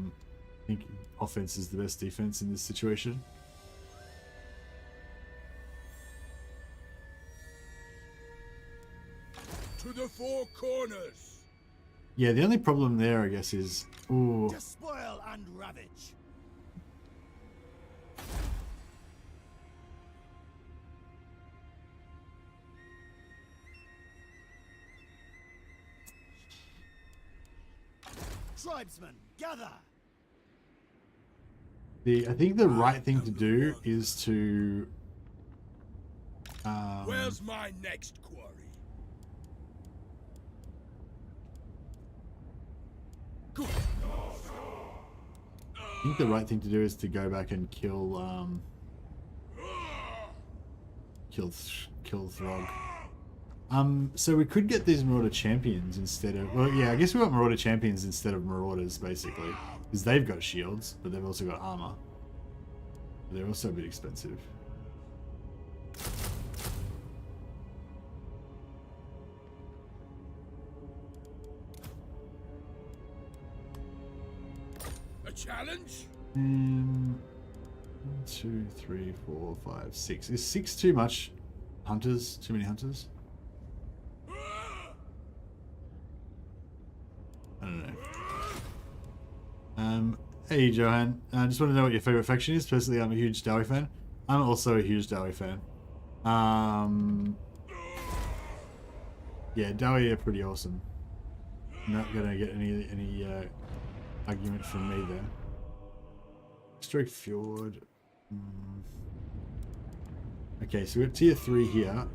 think offense is the best defense in this situation. To the four corners. Yeah, the only problem there, I guess, is ooh. To spoil and ravage. Tribesmen, gather. I think the right thing to do is to. Where's my next quarry? Good. I think the right thing to do is to go back and kill Throgg. So we could get these Marauder champions instead of, well, yeah, I guess we got Marauder champions instead of Marauders basically, because they've got shields, but they've also got armor. They're also a bit expensive. A challenge? 1, 2, 3, 4, 5, 6. Is 6 too much? Hunters? Too many hunters? I don't know. Hey Johan, I just want to know what your favorite faction is. Personally, I'm a huge Dowie fan. I'm also a huge Dowie fan. Yeah, Dowie are pretty awesome. Not gonna get any argument from me there. Historic Fjord. Okay, so we're at tier 3 here.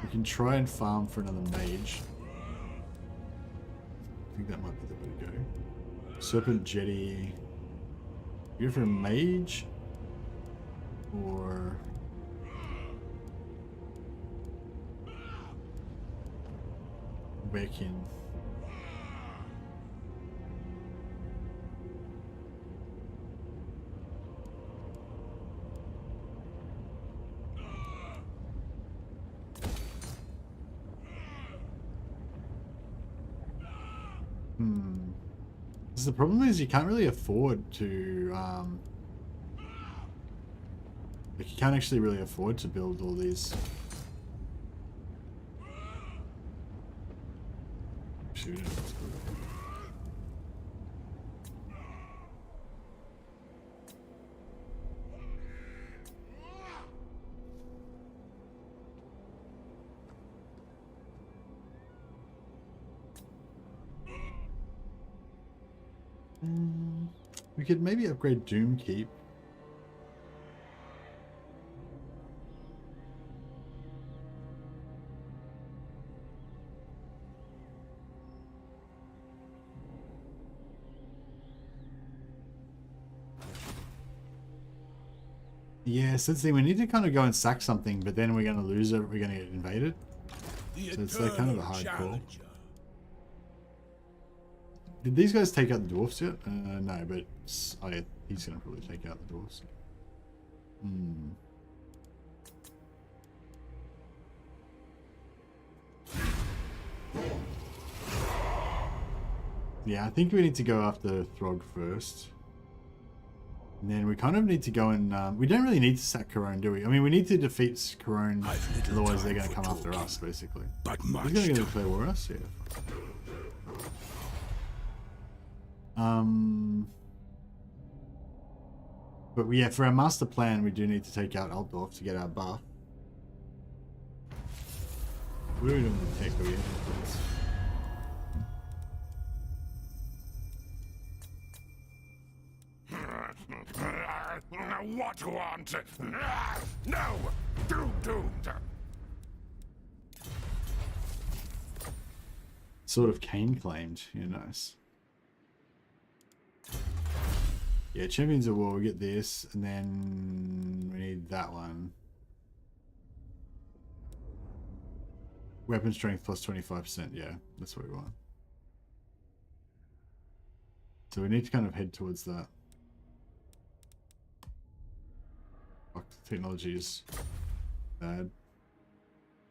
We can try and farm for another mage. I think that might be the way to go. Serpent Jetty. You go for a mage? Or... Bekin. The problem is you can't really afford to like you can't actually really afford to build all these. Shoot it. We could maybe upgrade Doom Keep. Yeah, so we need to kind of go and sack something, but then we're going to lose it. We're going to get invaded. So it's like kind of a hard call. Did these guys take out the dwarfs yet? No, but he's going to probably take out the dwarfs. Yeah, I think we need to go after Throgg first. And then we kind of need to go and... we don't really need to sack Corone, do we? I mean, we need to defeat Corone, otherwise they're going to come after us, basically. But He's going to declare war us? Yeah. But yeah, for our master plan, we do need to take out Altdorf to get our buff. What are we doing with tech? Are we in place? What want? No! Doomed! Sort of Kane claimed. Yeah, nice. Yeah, Champions of War, we get this, and then we need that one. Weapon strength plus 25%, yeah, that's what we want. So we need to kind of head towards that. Fuck, technology is bad.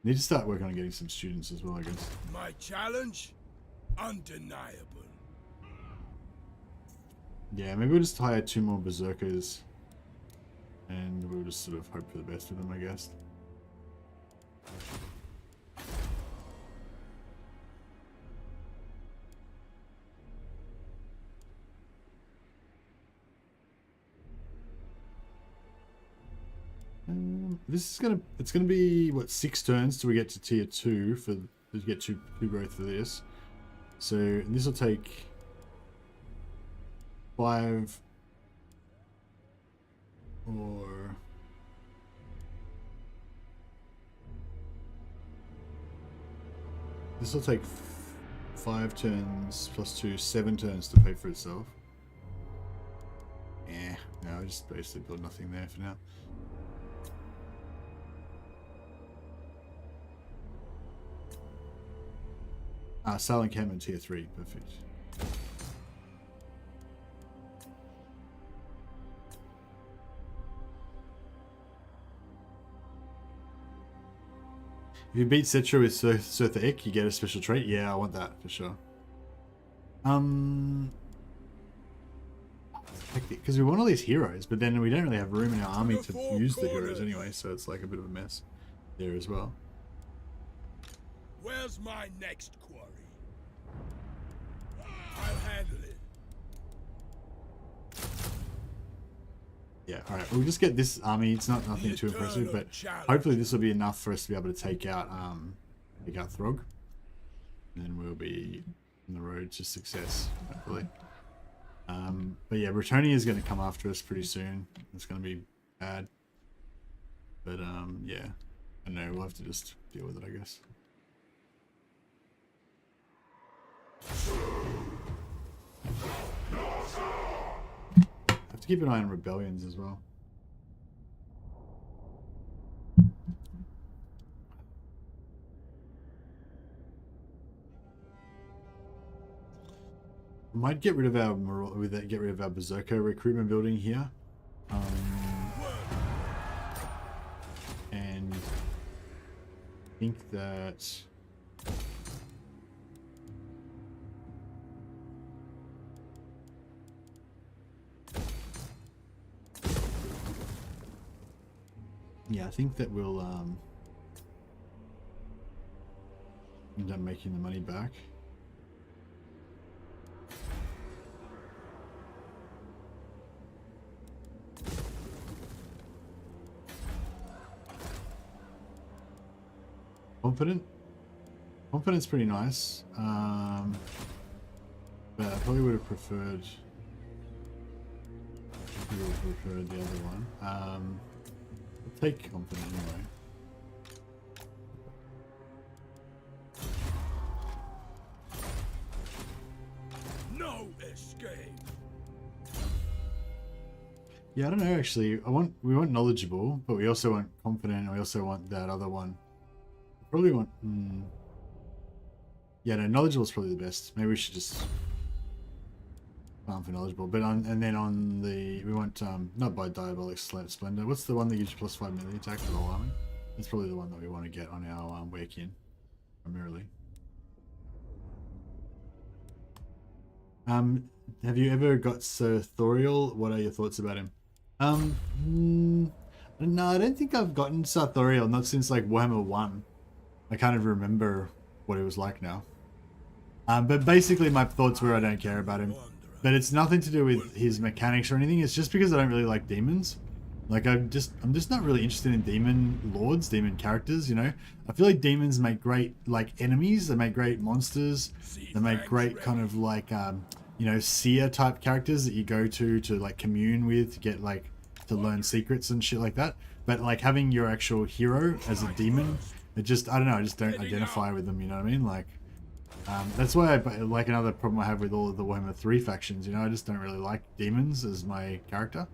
Need to start working on getting some students as well, I guess. My challenge? Undeniable. Yeah, maybe we'll just hire 2 more berserkers, and we'll just sort of hope for the best with them, I guess. It's gonna be what, 6 turns till we get to tier 2 to get two growth for this. So this will take 5 or this will take 5 turns plus 2, 7 turns to pay for itself. No, I just basically build nothing there for now. Silent Campment tier 3, perfect. If you beat Cetra with Surtha Ick, you get a special trait. Yeah, I want that for sure. Because we want all these heroes, but then we don't really have room in our army to use the heroes anyway, so it's like a bit of a mess there as well. Where's my next quarry? I'll handle it. Yeah, alright, we'll just get this army. It's not nothing too impressive, but hopefully this will be enough for us to be able to take out Throgg. And then we'll be on the road to success, hopefully. But yeah, Bretonnia is going to come after us pretty soon. It's going to be bad. But yeah, I don't know, we'll have to just deal with it, I guess. Have to keep an eye on rebellions as well. We might get rid of our berserker recruitment building here, and I think that yeah, I think that we'll end up making the money back. Confident's pretty nice, but I probably would have preferred the other one. I'll take confident anyway. No escape. Yeah, I don't know actually. We want knowledgeable, but we also want confident, and we also want that other one. Probably want. Yeah, no, knowledgeable is probably the best. Maybe we should just farm for knowledgeable. But and then on the we want not by Diabolic Splendor. What's the one that gives you +5 melee attack for the whole army? That's probably the one that we want to get on our Warekin primarily. Have you ever got Sir Thoriel? What are your thoughts about him? No, I don't think I've gotten Sir Thoriel, not since like Warhammer 1. I can't even remember what he was like now. But basically my thoughts were I don't care about him. But it's nothing to do with his mechanics or anything. It's just because I don't really like demons. Like I'm just not really interested in demon lords, demon characters, you know. I feel like demons make great like enemies, they make great monsters, they make great kind of like you know, seer type characters that you go to like commune with, to get like to learn secrets and shit like that. But like having your actual hero as a demon, it just, I don't know, I just don't identify with them, you know what I mean? Like that's why like another problem I have with all of the Warhammer 3 factions, you know, I just don't really like demons as my character.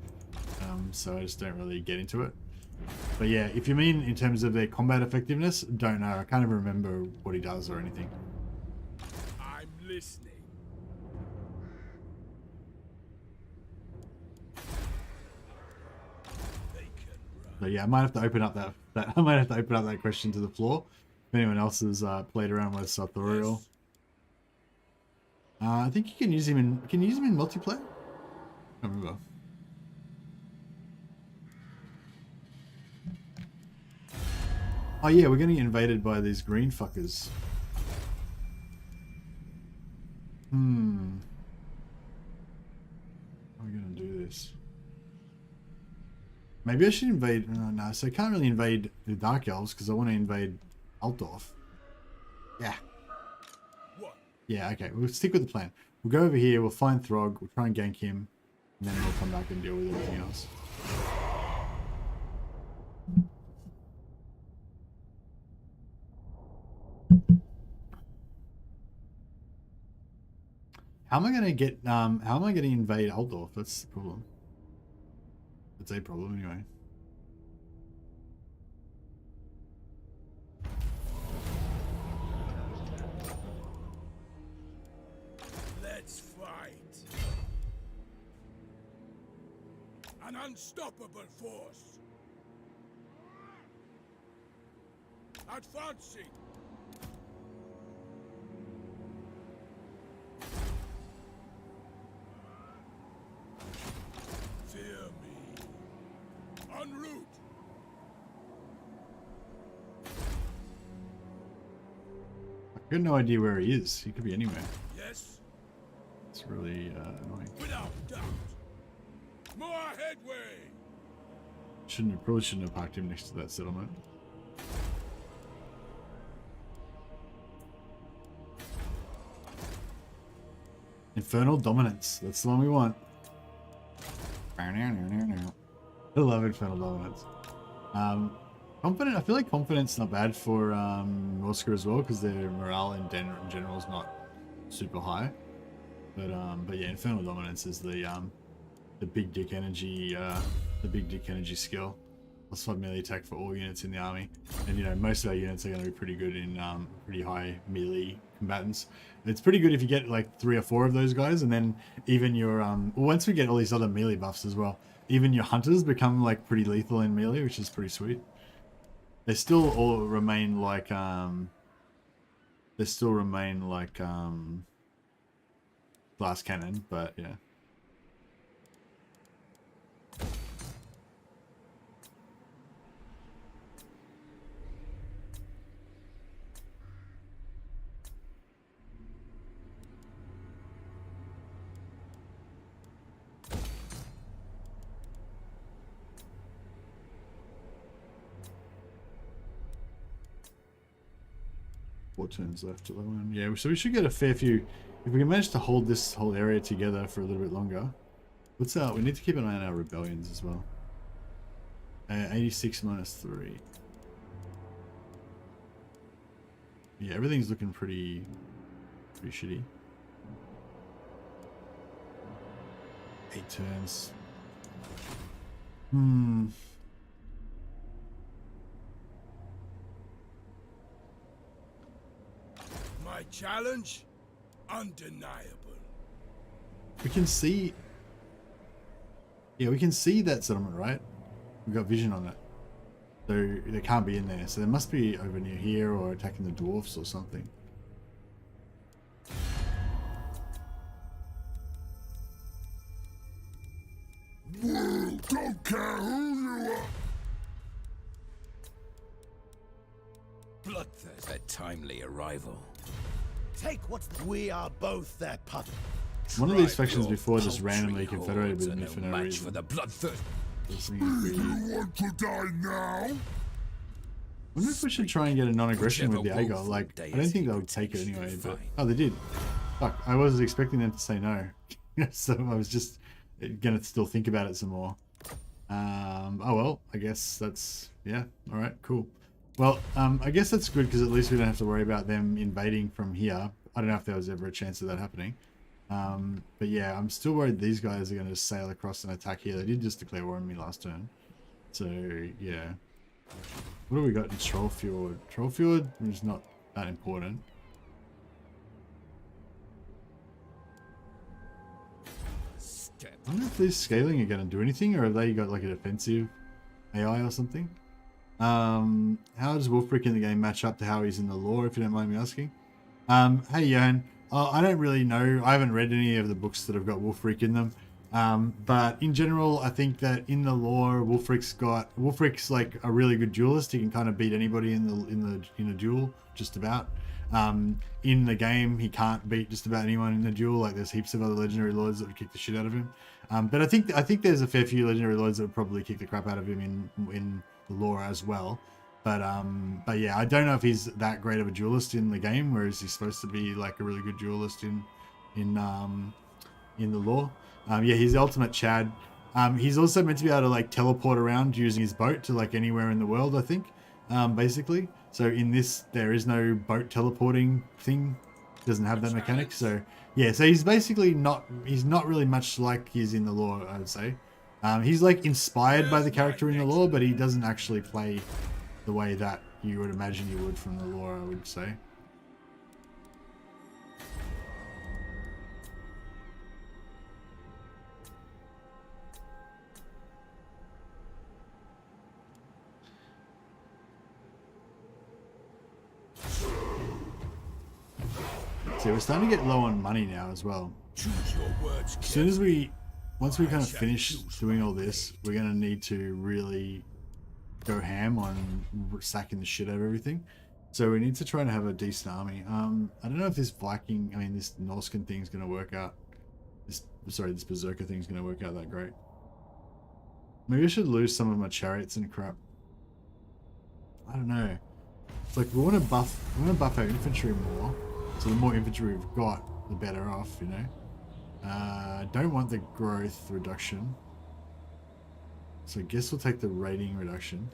So I just don't really get into it. But yeah, if you mean in terms of their combat effectiveness, don't know. I can't even remember what he does or anything. I'm listening. But yeah, I might have to open up that I might have to open up that question to the floor. If anyone else has played around with Sartorial. I think you can use him in. Can you use him in multiplayer? I can't remember. Oh yeah, we're gonna get invaded by these green fuckers. How are we gonna do this? Maybe I should invade. No, so I can't really invade the Dark Elves because I want to invade Altdorf. Yeah. What? Yeah, okay. We'll stick with the plan. We'll go over here, we'll find Throgg, we'll try and gank him, and then we'll come back and deal with everything else. How am I gonna get how am I gonna invade Altdorf? That's the problem. That's a problem anyway. Let's fight. An unstoppable force. Advancing. Fear me. En route. I've got no idea where he is. He could be anywhere. Yes. It's really annoying. Without doubt. More headway. Probably shouldn't have parked him next to that settlement. Infernal Dominance. That's the one we want. I love Infernal Dominance. Confident. I feel like Confidence not bad for NORSCA as well because their morale in general is not super high. But yeah, Infernal Dominance is the big dick energy skill. +5 melee attack for all units in the army, and you know most of our units are going to be pretty good in pretty high melee combatants. It's pretty good if you get like 3 or 4 of those guys, and then even your once we get all these other melee buffs as well, even your hunters become like pretty lethal in melee, which is pretty sweet. They still all remain like glass cannon, but yeah. Turns left at the one. Yeah, so we should get a fair few if we can manage to hold this whole area together for a little bit longer. What's up? We need to keep an eye on our rebellions as well. 86 -3. Yeah, everything's looking pretty shitty. 8 turns. My challenge? Undeniable. We can see... Yeah, we can see that settlement, right? We've got vision on it. So they can't be in there. So they must be over near here or attacking the dwarfs or something. Don't care who you are. Bloodthirst, a timely arrival. Take what's... We are both their puppet. One of these factions before just randomly confederated with me for no reason. For the bloodthirst. You want to die now? I wonder if we should try and get a non-aggression with the Agar. Like, I don't think they would take it anyway, but... Oh, they did. Fuck, I was expecting them to say no. So I was just gonna still think about it some more. Oh well, I guess that's... Yeah, alright, cool. Well, I guess that's good because at least we don't have to worry about them invading from here. I don't know if there was ever a chance of that happening. But yeah, I'm still worried these guys are going to sail across and attack here. They did just declare war on me last turn. So, yeah. What do we got in Trollfjord? Trollfjord is not that important. I wonder if these scaling are going to do anything, or have they got like a defensive AI or something? How does Wulfric in the game match up to how he's in the lore, if you don't mind me asking? Hey Johan, I don't really know. I haven't read any of the books that have got Wulfric in them. But in general, I think that in the lore, Wulfric's like a really good duelist. He can kind of beat anybody in a duel, just about. In the game, he can't beat just about anyone in the duel. Like there's heaps of other legendary lords that would kick the shit out of him. But I think there's a fair few legendary lords that would probably kick the crap out of him in the lore as well. But yeah, I don't know if he's that great of a duelist in the game, whereas he's supposed to be like a really good duelist in the lore. Yeah, he's the ultimate Chad. He's also meant to be able to like teleport around using his boat to like anywhere in the world, I think. Basically. So in this, there is no boat teleporting thing. Doesn't have that mechanic. So yeah, so he's basically he's not really much like he's in the lore, I would say. He's like inspired by the character in the lore, but he doesn't actually play the way that you would imagine you would from the lore, I would say. So we're starting to get low on money now as well. As soon as once we kind of finish doing all this, we're going to need to really go ham on sacking the shit out of everything. So we need to try and have a decent army. I don't know if this this Norscan thing's going to work out. This Berserker thing's going to work out that great. Maybe I should lose some of my chariots and crap. I don't know. It's like we want to buff our infantry more. So the more infantry we've got, the better off, you know. Don't want the growth reduction. So I guess we'll take the rating reduction.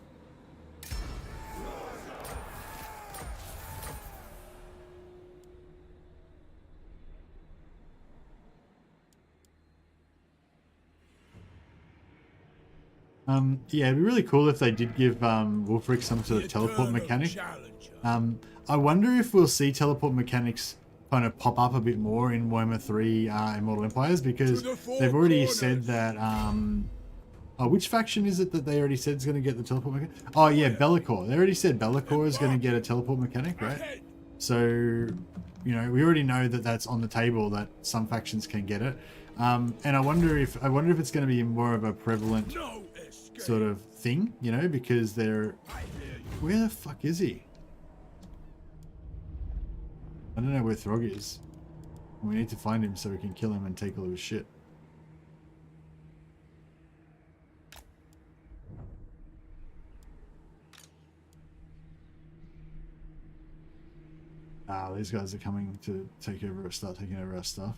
Yeah, it'd be really cool if they did give Wulfric some sort of teleport mechanic. I wonder if we'll see teleport mechanics kind of pop up a bit more in Warhammer 3 Immortal Empires, because they've already said that... oh, which faction is it that they already said is going to get the teleport mechanic? Oh yeah, Be'lakor. They already said Be'lakor is going to get a teleport mechanic, right? So, you know, we already know that that's on the table, that some factions can get it. And I wonder if it's going to be more of a prevalent sort of thing, you know, because they're... Where the fuck is he? I don't know where Throgg is. We need to find him so we can kill him and take all of his shit. Ah, these guys are coming to start taking over our stuff.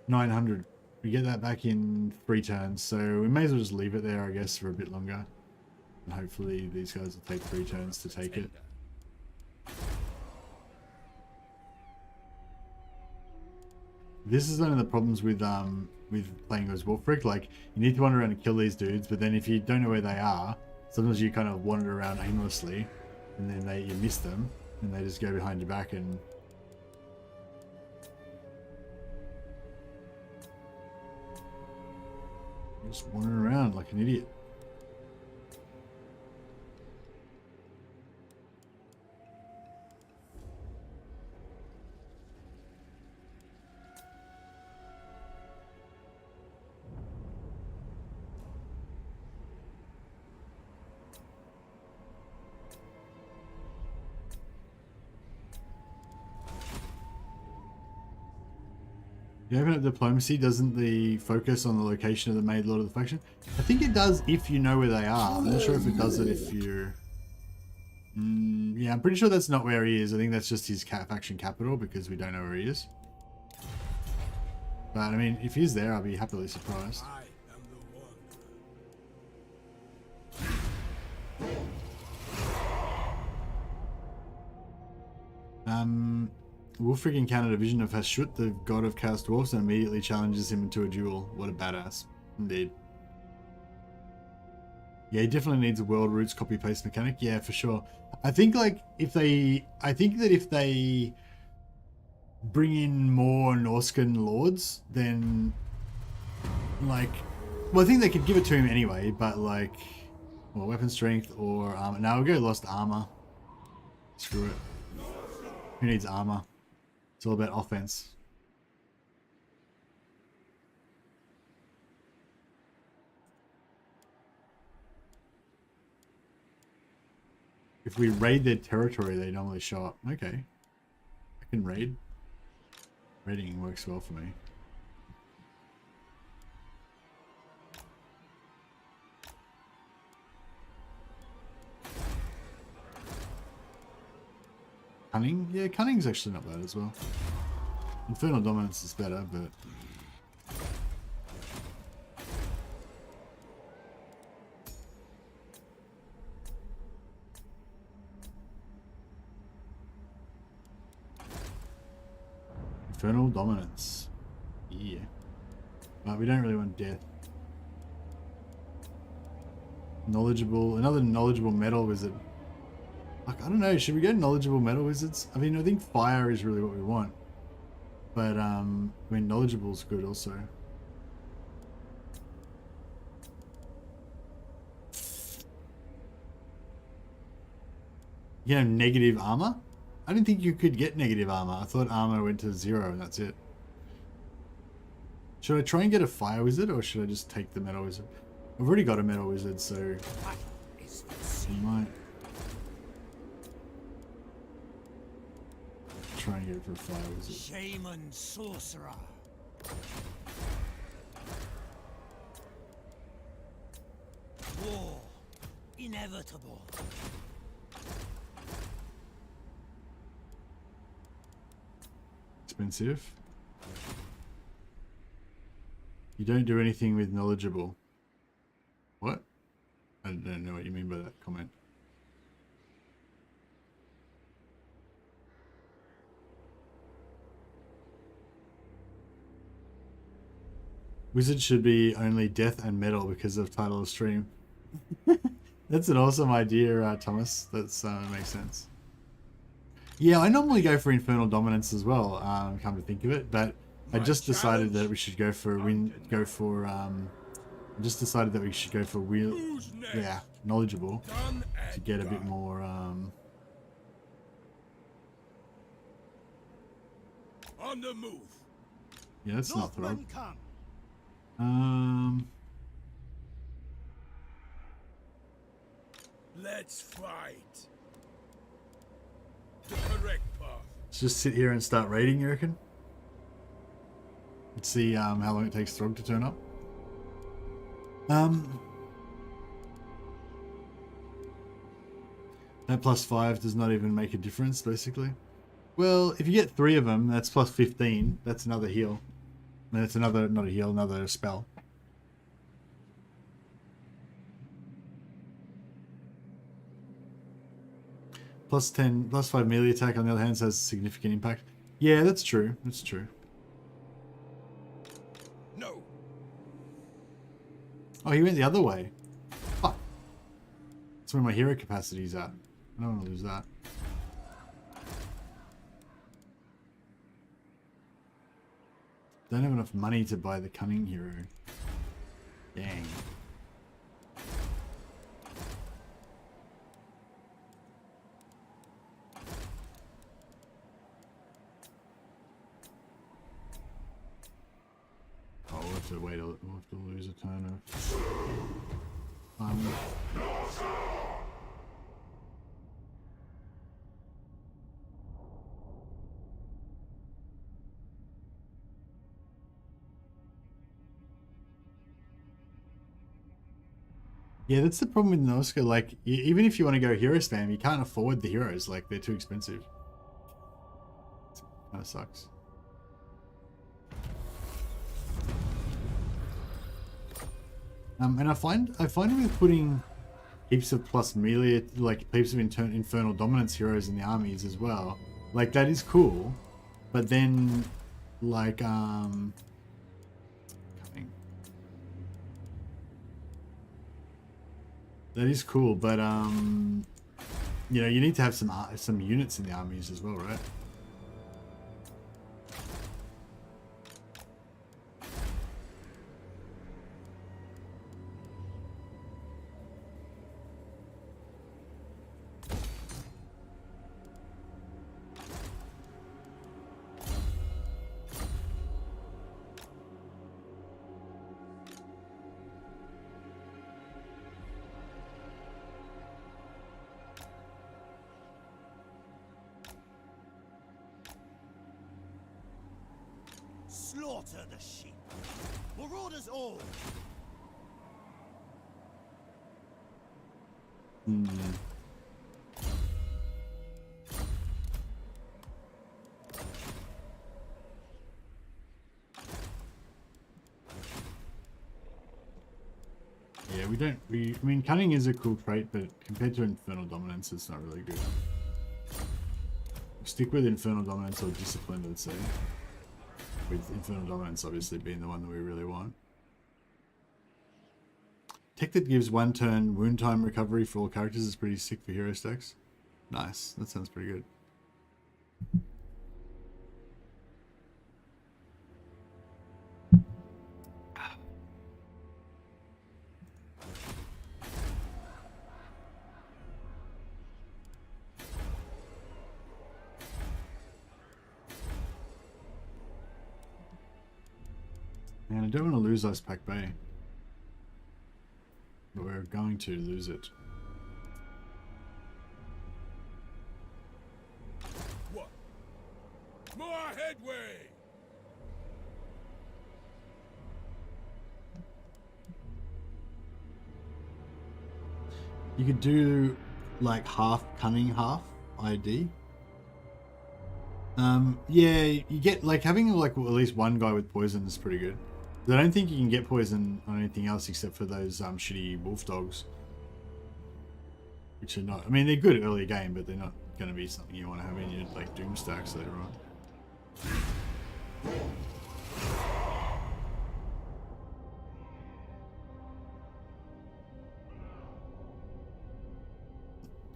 $900. We get that back in 3 turns, so we may as well just leave it there, I guess, for a bit longer. And hopefully these guys will take 3 turns to take it. This is one of the problems with playing as Wulfric. Like, you need to wander around and kill these dudes, but then if you don't know where they are, sometimes you kind of wander around aimlessly, and then you miss them, and they just go behind your back and... just wandering around like an idiot. You open up diplomacy, doesn't the focus on the location of the Maid Lord of the faction? I think it does if you know where they are. I'm not sure if it does it if you're... yeah, I'm pretty sure that's not where he is. I think that's just his faction capital, because we don't know where he is. But, I mean, if he's there, I'll be happily surprised. Wulfric encountered a vision of Hashut, the god of Chaos Dwarfs, and immediately challenges him into a duel. What a badass. Indeed. Yeah, he definitely needs a world roots copy paste mechanic. Yeah, for sure. I think like if they bring in more Norscan lords, then like, well, I think they could give it to him anyway, but like, well, weapon strength or armor. Now we'll go lost armor. Screw it. Who needs armor? It's all about offense. If we raid their territory, they normally show up. Okay. I can raid. Raiding works well for me. Cunning? Yeah, cunning's actually not bad as well. Infernal dominance is better, but... Infernal dominance. Yeah. But we don't really want death. Knowledgeable. Another knowledgeable metal wizard. Like, I don't know. Should we go knowledgeable metal wizards? I mean, I think fire is really what we want. But, I mean, knowledgeable is good also. You know, negative armor? I didn't think you could get negative armor. I thought armor went to 0 and that's it. Should I try and get a fire wizard or should I just take the metal wizard? I've already got a metal wizard, so I might try and get it for a fire wizard. Shaman sorcerer. War inevitable. Expensive. You don't do anything with knowledgeable. What? I don't know what you mean by that comment. Wizard should be only death and metal because of title of stream. That's an awesome idea, Thomas. That's makes sense. Yeah, I normally go for Infernal Dominance as well, come to think of it, but I just decided that we should go for yeah, knowledgeable to get a bit more on the move. yeah, that's not Throgg. Let's fight. The correct path. Let's just sit here and start raiding, you reckon? Let's see how long it takes Throgg to turn up. That +5 does not even make a difference, basically. Well, if you get 3 of them, that's +15. That's another heal. And it's another, not a heal, another spell. +10, +5 melee attack on the other hand has significant impact. Yeah, that's true. That's true. No. Oh, he went the other way. Fuck. That's where my hero capacity's at. I don't want to lose that. Don't have enough money to buy the cunning hero. Dang. Oh, we'll have to wait. We'll have to lose a turn of. Yeah, that's the problem with NORSCA. Like, even if you want to go hero spam, you can't afford the heroes. Like, they're too expensive. It kind of sucks. And I find with putting heaps of plus melee, like heaps of infernal dominance heroes in the armies as well, like that is cool. But then, like, That is cool, but you know, you need to have some units in the armies as well, right? Slaughter the sheep. Marauders all. Yeah, I mean, cunning is a cool trait, but compared to Infernal Dominance, it's not really good. Stick with Infernal Dominance or Discipline, let's say. With Infernal Dominance obviously being the one that we really want. Tech that gives 1 turn wound time recovery for all characters is pretty sick for hero stacks. Nice, that sounds pretty good. Man, I don't want to lose Ice Pack Bay. But we're going to lose it. What? More headway! You could do like half cunning, half ID. Yeah, you get like having like at least one guy with poison is pretty good. I don't think you can get poison on anything else except for those shitty wolf dogs, which are not. I mean, they're good early game, but they're not going to be something you want to have in your like doom stacks later on.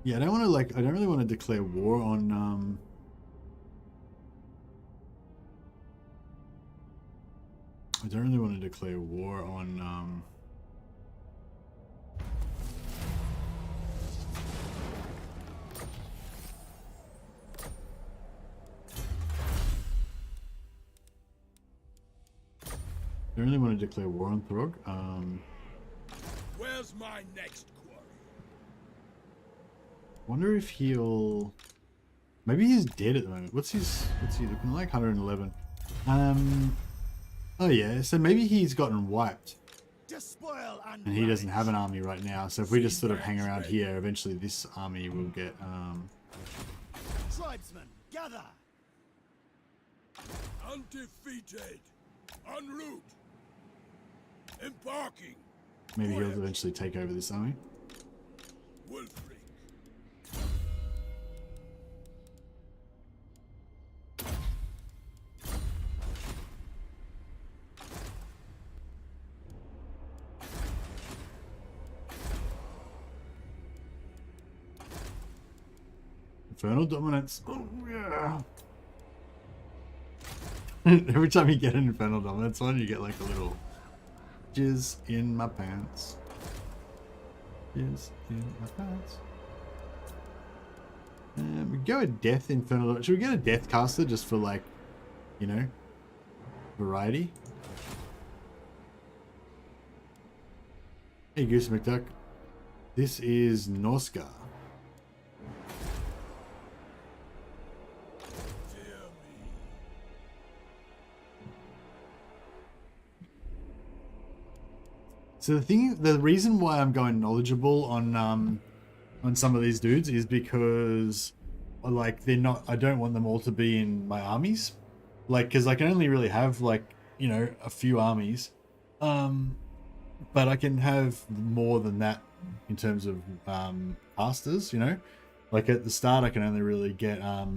Yeah, I don't want to like. I don't really want to declare war on. I don't really want to declare war on. I don't really want to declare war on Throgg. Where's my next quarry? Wonder if he'll. Maybe he's dead at the moment. What's he looking like? 111. Oh yeah, so maybe he's gotten wiped. And he doesn't have an army right now, so if we just sort of hang around here, eventually this army will get Tribesmen, gather! Undefeated! En route! Embarking! maybe he'll eventually take over this army. Wulfric! Infernal Dominance. Oh, yeah. Every time you get an Infernal Dominance one, you get like a little jizz in my pants. Jizz in my pants. We go a Death Infernal. Should we get a Death Caster just for like, you know, variety? Hey Goose McDuck. This is NORSCA. So the reason why I'm going knowledgeable on some of these dudes is because like they're not. I don't want them all to be in my armies, like because I can only really have like, you know, a few armies, but I can have more than that in terms of casters. You know, like at the start I can only really get I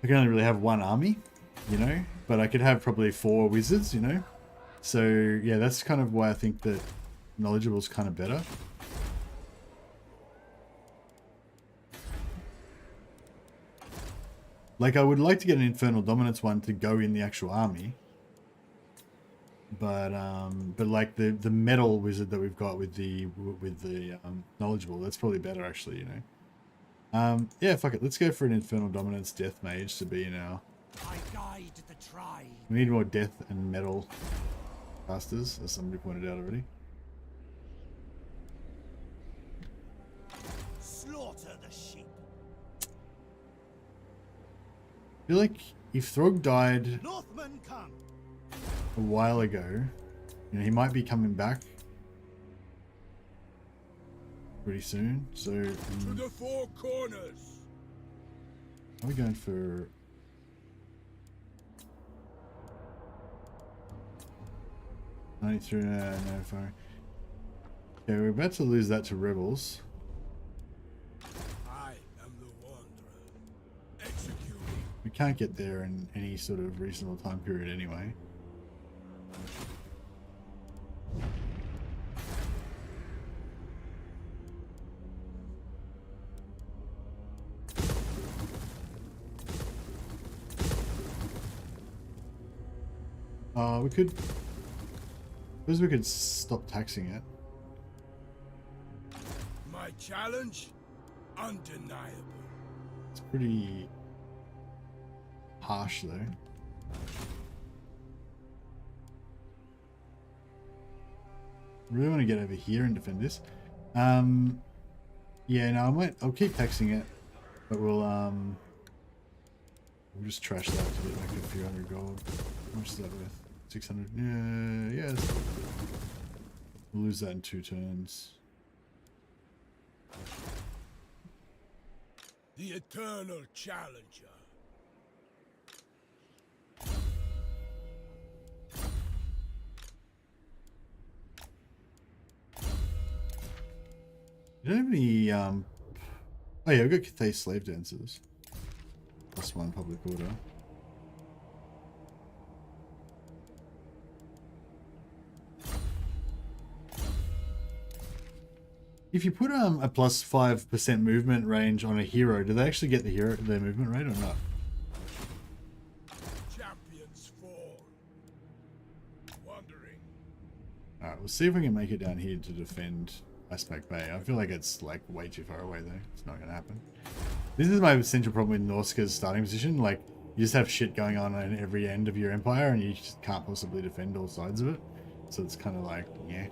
can only really have one army, you know, but I could have probably 4 wizards, you know. So yeah, that's kind of why I think that knowledgeable is kind of better. Like, I would like to get an Infernal Dominance one to go in the actual army. But like the metal wizard that we've got with the knowledgeable, that's probably better actually, you know. Yeah, fuck it. Let's go for an Infernal Dominance Death Mage to be in our... I guide the tribe. We need more death and metal casters, as somebody pointed out already. Slaughter the sheep. I feel like if Throgg died Northmen come. a while ago, you know, he might be coming back pretty soon. So To the four corners. are we going for... no, fire. Okay, we're about to lose that to rebels. I am the wanderer. Executing. We can't get there in any sort of reasonable time period anyway. We could... suppose we could stop taxing it. My challenge? Undeniable. It's pretty harsh though. Really want to get over here and defend this. Yeah, no, I'll keep taxing it, but we'll just trash that to get like a few hundred gold. How much is that worth? 600. Yeah, yes. We'll lose that in 2 turns. The eternal challenger. You don't have any, oh yeah, I've got Cathay Slave Dancers. +1 public order. If you put a +5% movement range on a hero, do they actually get their movement rate or not? Champions fall. Wandering. Alright, we'll see if we can make it down here to defend Aspect Bay. I feel like it's like way too far away though. It's not gonna happen. This is my essential problem with NORSCA's starting position. Like, you just have shit going on every end of your empire and you just can't possibly defend all sides of it. So it's kind of like, yeah.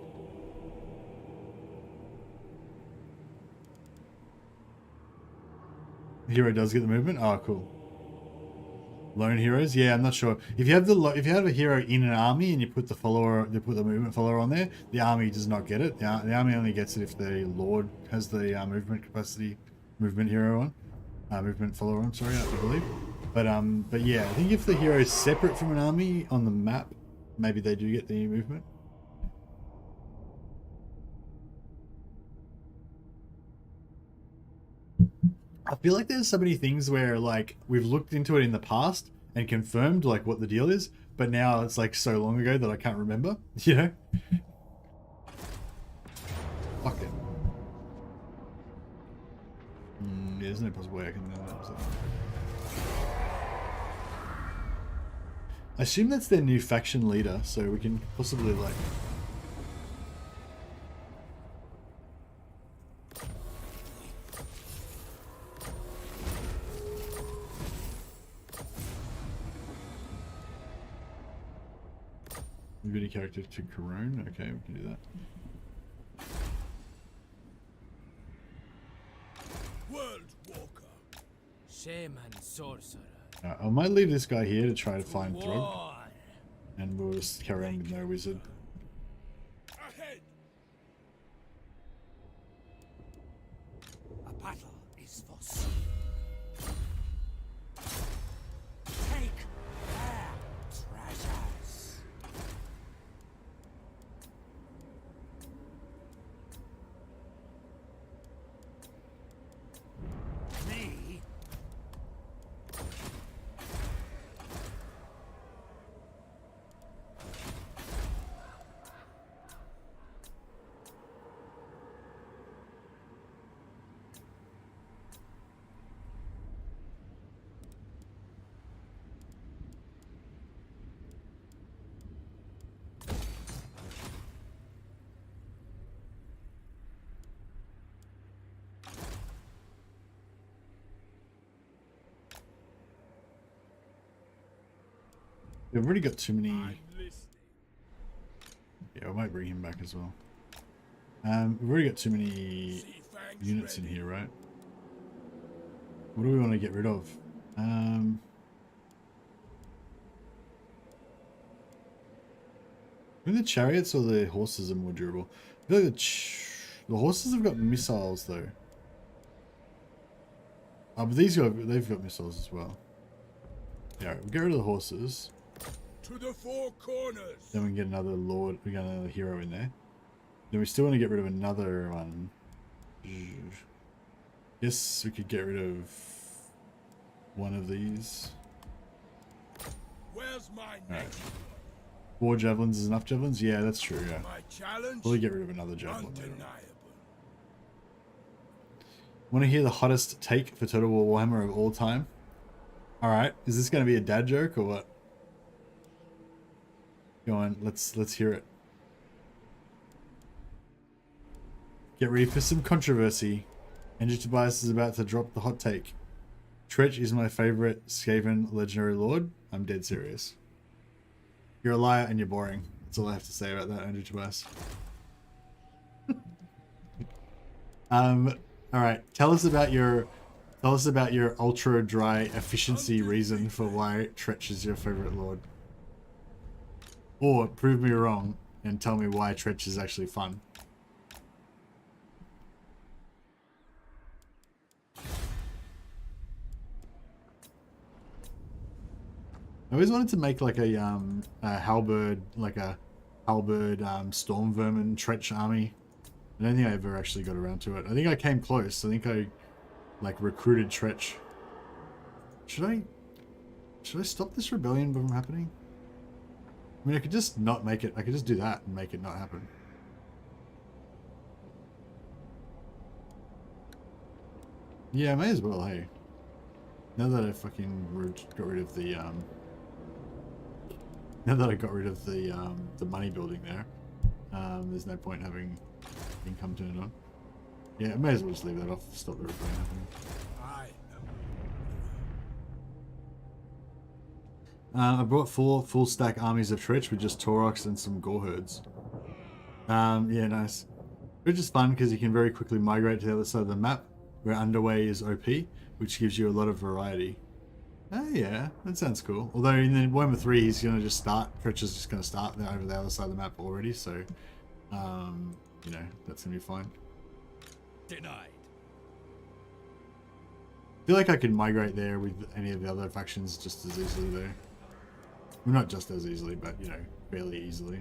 The hero does get the movement? Oh, cool. Lone heroes? Yeah, I'm not sure. If you have a hero in an army and you put the movement follower on there, the army does not get it. The army only gets it if the lord has the movement hero on, movement follower on. Sorry, I believe. But yeah, I think if the hero is separate from an army on the map, maybe they do get the movement. I feel like there's so many things where like we've looked into it in the past and confirmed like what the deal is, but now it's like so long ago that I can't remember, you know? Fuck it. Yeah, there's no possible way I can do that. So. I assume that's their new faction leader, so we can possibly like... Moving character to Corone. Okay, we can do that. World Walker. Shaman sorcerer. I might leave this guy here to try to find Throgg, War. and we'll just carry on with no wizard. Ahead. A battle is foreseen. Take their treasures. Me? We've already got too many. I'm listening. Yeah, I might bring him back as well. We've already got too many Sea fangs units in ready. here, right? What do we want to get rid of? I think the chariots or the horses are more durable. I feel like the horses have got missiles though. Oh, but they've got missiles as well. Yeah, we'll get rid of the horses. To the four corners. Then we can get another lord. We got another hero in there. Then we still want to get rid of another one. Yes, we could get rid of one of these. Where's my next? 4 javelins is enough javelins? Yeah, that's true, yeah. My challenge. Probably get rid of another javelin later on. Undeniable. Want to hear the hottest take for Total War Warhammer of all time? Alright, is this going to be a dad joke or what? Go on, let's hear it. Get ready for some controversy. Andrew Tobias is about to drop the hot take. Tretch is my favorite Skaven legendary lord. I'm dead serious. You're a liar and you're boring. That's all I have to say about that, Andrew Tobias. Alright, tell us about your ultra dry efficiency reason for why Tretch is your favorite lord. Or prove me wrong and tell me why Tretch is actually fun. I always wanted to make like a halberd, storm vermin Tretch army. I don't think I ever actually got around to it. I think I came close. I think I like recruited Tretch. Should I stop this rebellion from happening? I mean, I could just not make it. I could just do that and make it not happen. Yeah, I may as well, hey. Now that I fucking got rid of the now that I got rid of the money building there, there's no point having income turned on. Yeah, I may as well just leave that off. Stop the rebellion happening. I brought 4 full stack armies of Tretch with just Taurox and some Gore herds. Yeah, nice. Which is fun because you can very quickly migrate to the other side of the map where Underway is OP, which gives you a lot of variety. Oh yeah, that sounds cool. Although in the Warhammer 3 he's going to just start, Tretch is just going to start there over the other side of the map already, so you know, that's going to be fine. Denied. I feel like I could migrate there with any of the other factions just as easily though. Well, not just as easily, but you know, fairly easily.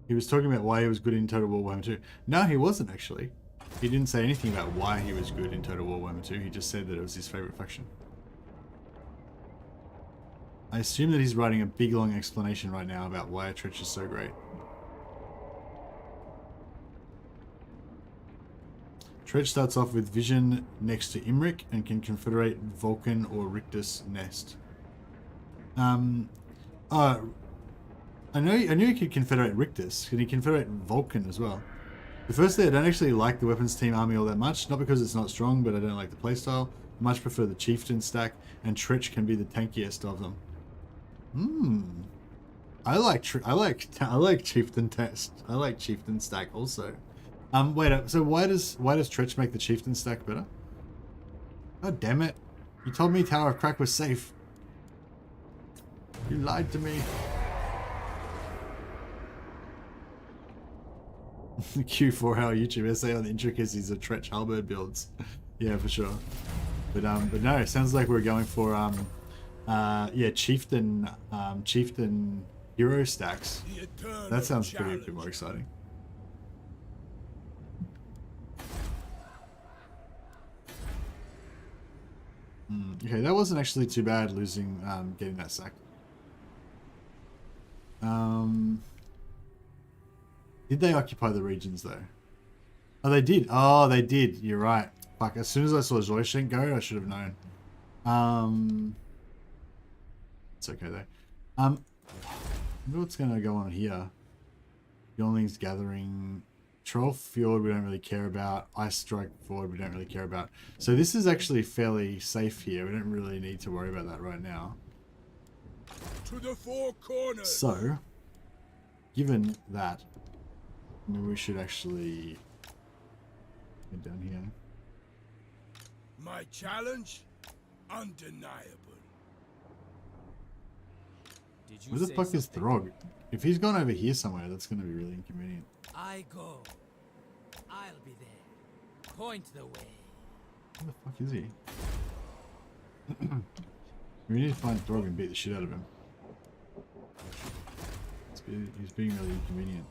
He was talking about why he was good in Total War Warhammer 2. No, he wasn't actually. He didn't say anything about why he was good in Total War Warhammer 2. He just said that it was his favorite faction. I assume that he's writing a big long explanation right now about why Tretch is so great. Tretch starts off with Vision next to Imric and can confederate Vulcan or Rictus Nest. I knew he could confederate Rictus. Can he confederate Vulcan as well? But firstly, I don't actually like the weapons team army all that much. Not because it's not strong, but I don't like the playstyle. I much prefer the Chieftain stack, and Tretch can be the tankiest of them. I like Chieftain test. I like Chieftain stack also. Wait up. So why does Tretch make the Chieftain stack better? God damn it! You told me Tower of Crack was safe. You lied to me. The Q4-hour YouTube essay on the intricacies of Tretch halberd builds. Yeah, for sure. But no, it sounds like we're going for yeah, Chieftain hero stacks. That sounds pretty a bit more exciting. Okay, that wasn't actually too bad losing getting that sack. Did they occupy the regions though? Oh, they did. Oh, they did. You're right. Fuck, as soon as I saw Zoyshink go, I should have known. It's okay though. I wonder what's gonna go on here. Younglings Gathering. Troll Fjord we don't really care about. Ice Strike Fjord we don't really care about. So this is actually fairly safe here. We don't really need to worry about that right now. To the four corners. So, given that, maybe we should actually get down here. My challenge? Undeniable. Did you Where the say fuck is something? Throgg? If he's gone over here somewhere, that's going to be really inconvenient. I go. I'll be there. Point the way. Where the fuck is he? We need to find Throgg and beat the shit out of him. He's being really inconvenient.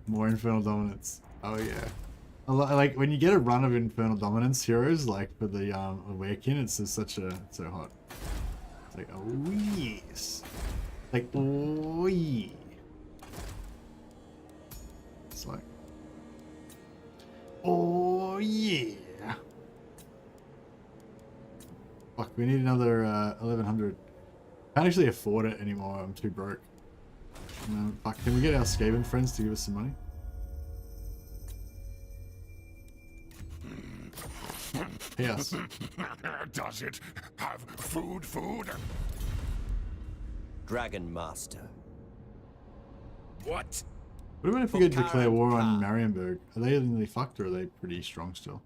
More Infernal Dominance. Oh yeah. Like when you get a run of Infernal Dominance heroes, like for the Awaken, it's just so hot. It's like, oh yes. Like, oh yeah. It's like, oh yeah. Fuck, we need another 1100. Can't actually afford it anymore. I'm too broke. Fuck, can we get our Skaven friends to give us some money? Yes. Does it have food? Dragon Master. What? What about if we could declare war on Marienburg? Are they really fucked or are they pretty strong still?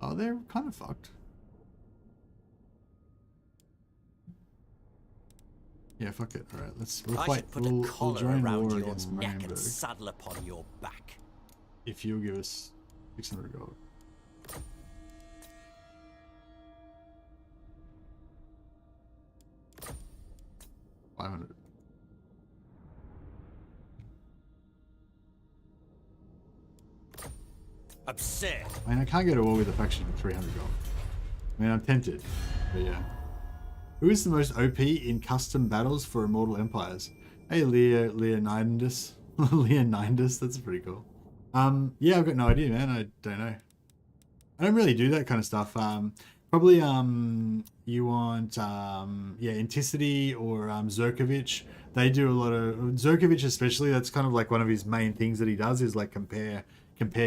Oh, they're kind of fucked. Yeah, fuck it. Alright, we'll I fight. should put We'll a collar join around war your against neck Marienburg and saddle upon your back. if you'll give us 600 gold. $500. Absurd. I mean, I can't go to war with a faction for 300 gold. I mean, I'm tempted, but yeah. Who is the most OP in custom battles for Immortal Empires? Hey, Leonidus. Leonidus, that's pretty cool. Yeah, I've got no idea, man. I don't know. I don't really do that kind of stuff. Probably, you want, yeah, Inticity or Zerkovich. They do a lot of Zerkovich, especially. That's kind of like one of his main things that he does is like compare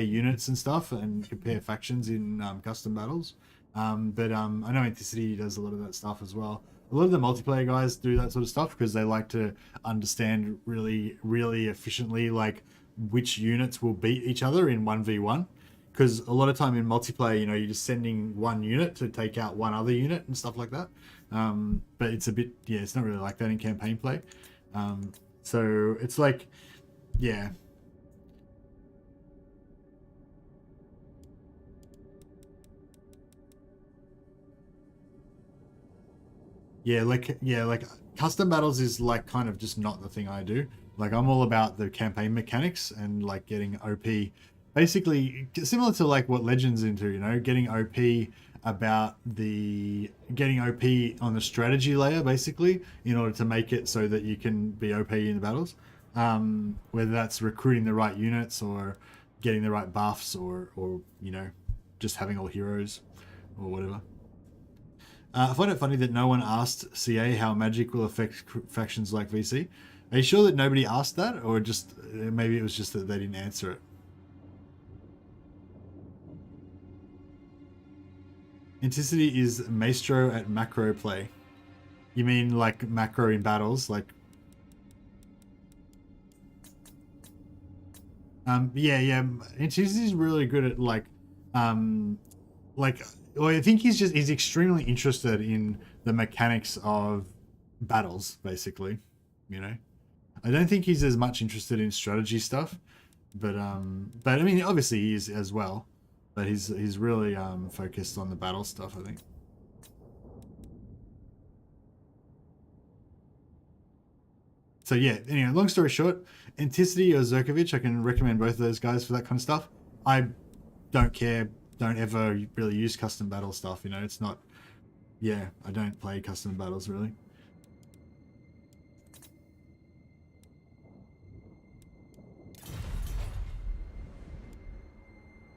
units and stuff and compare factions in custom battles. But I know Inticity does a lot of that stuff as well. A lot of the multiplayer guys do that sort of stuff because they like to understand really efficiently like which units will beat each other in 1v1. Because a lot of time in multiplayer, you know, you're just sending one unit to take out one other unit and stuff like that. But it's a bit, yeah, it's not really like that in campaign play. So it's like, yeah. Yeah, like custom battles is like kind of just not the thing I do. Like I'm all about the campaign mechanics and like getting OP, basically similar to like what Legends into, you know, getting OP on the strategy layer basically in order to make it so that you can be OP in the battles. Whether that's recruiting the right units or getting the right buffs or you know, just having all heroes or whatever. I find it funny that no one asked CA how magic will affect factions like VC. Are you sure that nobody asked that, or just maybe it was just that they didn't answer it? Inticity is maestro at macro play. You mean like macro in battles, like? Yeah. Inticity's really good at like. Well, I think he's extremely interested in the mechanics of battles, basically. You know, I don't think he's as much interested in strategy stuff, but I mean, obviously he is as well, but he's really focused on the battle stuff, I think. So yeah, anyway, long story short, Inticity or Zerkovich, I can recommend both of those guys for that kind of stuff. I don't care. Don't ever really use custom battle stuff, you know, it's not, yeah, I don't play custom battles really.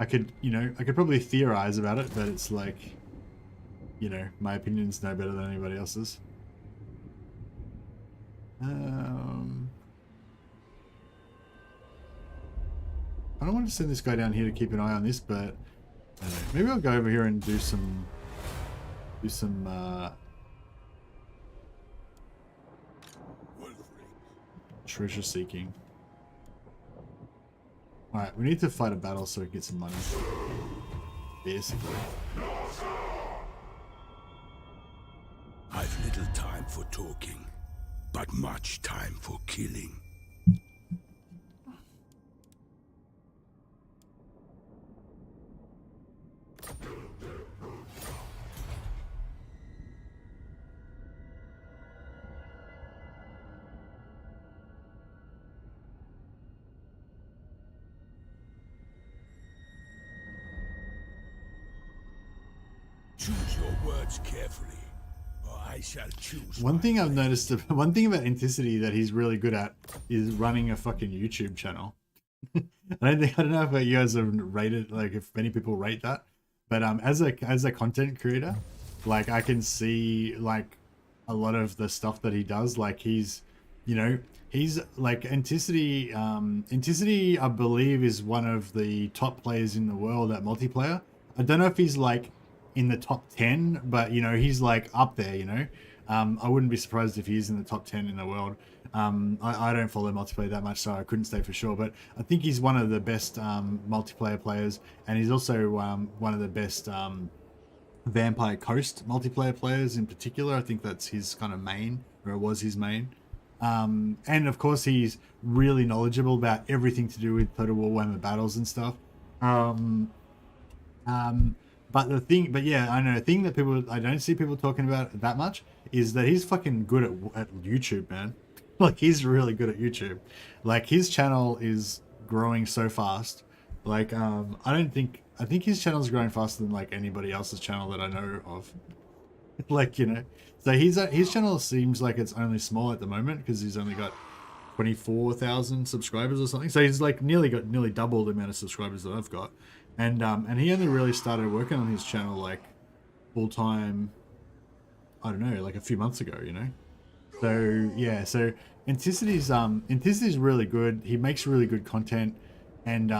I could, you know, I could probably theorize about it, but it's like, you know, my opinion's no better than anybody else's. I don't want to send this guy down here to keep an eye on this, but I don't know. Maybe I'll go over here and do some treasure seeking. Alright, we need to fight a battle so we can get some money. Basically. I've little time for talking, but much time for killing. Choose your words carefully, or I shall choose. One my thing I've blade. noticed, one thing about Anticity that he's really good at is running a fucking YouTube channel. I don't know if you guys have rated, like if many people rate that, but as a content creator, like I can see like a lot of the stuff that he does. Like he's, you know, he's like Anticity. Anticity, I believe, is one of the top players in the world at multiplayer. I don't know if he's like in the top 10, but you know, he's like up there, you know. I wouldn't be surprised if he's in the top 10 in the world. I don't follow multiplayer that much, so I couldn't say for sure, but I think he's one of the best multiplayer players, and he's also one of the best Vampire Coast multiplayer players in particular. I think that's his kind of main, or it was his main. And of course, he's really knowledgeable about everything to do with Total Warhammer battles and stuff. But yeah, I know the thing that I don't see people talking about that much is that he's fucking good at YouTube, man. Like he's really good at YouTube. Like his channel is growing so fast. Like I think his channel is growing faster than like anybody else's channel that I know of. Like, you know, so his channel seems like it's only small at the moment because he's only got 24,000 subscribers or something. So he's like nearly double the amount of subscribers that I've got. And he only really started working on his channel like full time, I don't know, like a few months ago, you know. So yeah, so Anticity's really good. He makes really good content, and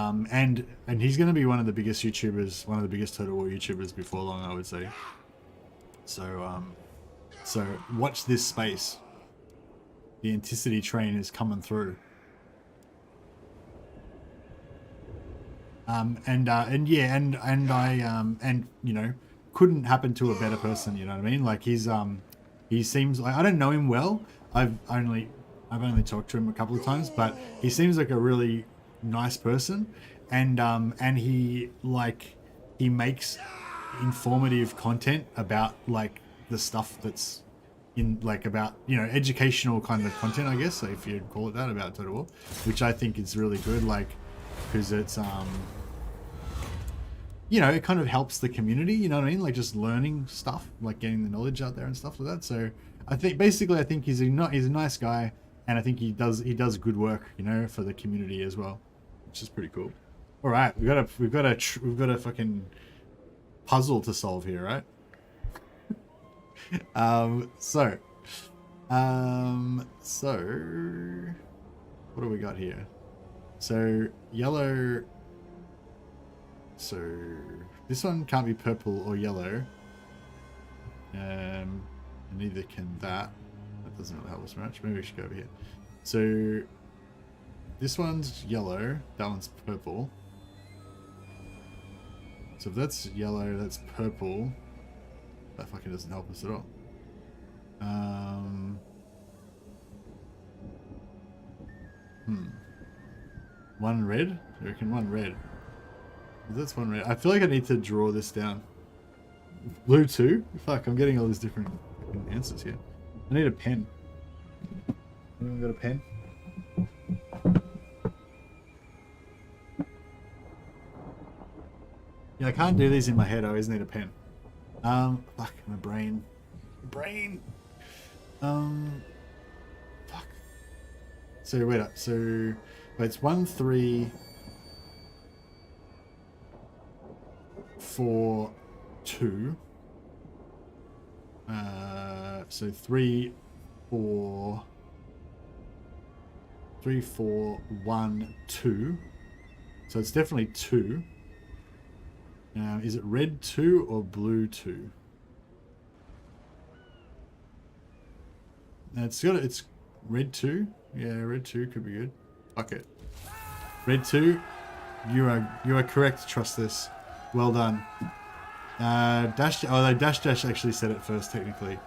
he's going to be one of the biggest YouTubers, one of the biggest Total War YouTubers before long, I would say. So so watch this space. The Anticity train is coming through. And you know, couldn't happen to a better person, you know what I mean? Like he seems like, I don't know him well. I've only talked to him a couple of times, but he seems like a really nice person, and he makes informative content about like the stuff that's in like about, you know, educational kind of content, I guess, so if you'd call it that, about Total War, which I think is really good, like because it's you know, it kind of helps the community, you know what I mean? Like just learning stuff, like getting the knowledge out there and stuff like that. So I think basically, I think he's a nice guy, and I think he does good work, you know, for the community as well, which is pretty cool. All right, we've got a fucking puzzle to solve here, right? So what do we got here? So yellow. So this one can't be purple or yellow. And neither can that. That doesn't really help us much. Maybe we should go over here. So this one's yellow. That one's purple. So if that's yellow, that's purple. That fucking doesn't help us at all. One red? I reckon one red. That's one red. I feel like I need to draw this down. Blue too? Fuck, I'm getting all these different answers here. I need a pen. Anyone got a pen? Yeah, I can't do these in my head. I always need a pen. Fuck, my brain. Fuck. So wait up. So wait, it's 1, 3. 4, 2. So 3, 4, 3, 4, 1, 2. So it's definitely 2. Now, is it red 2 or blue 2? Now it's red 2. Yeah, red 2 could be good. Fuck it. Red 2, you are correct to trust this. Well done. Dash actually said it first technically.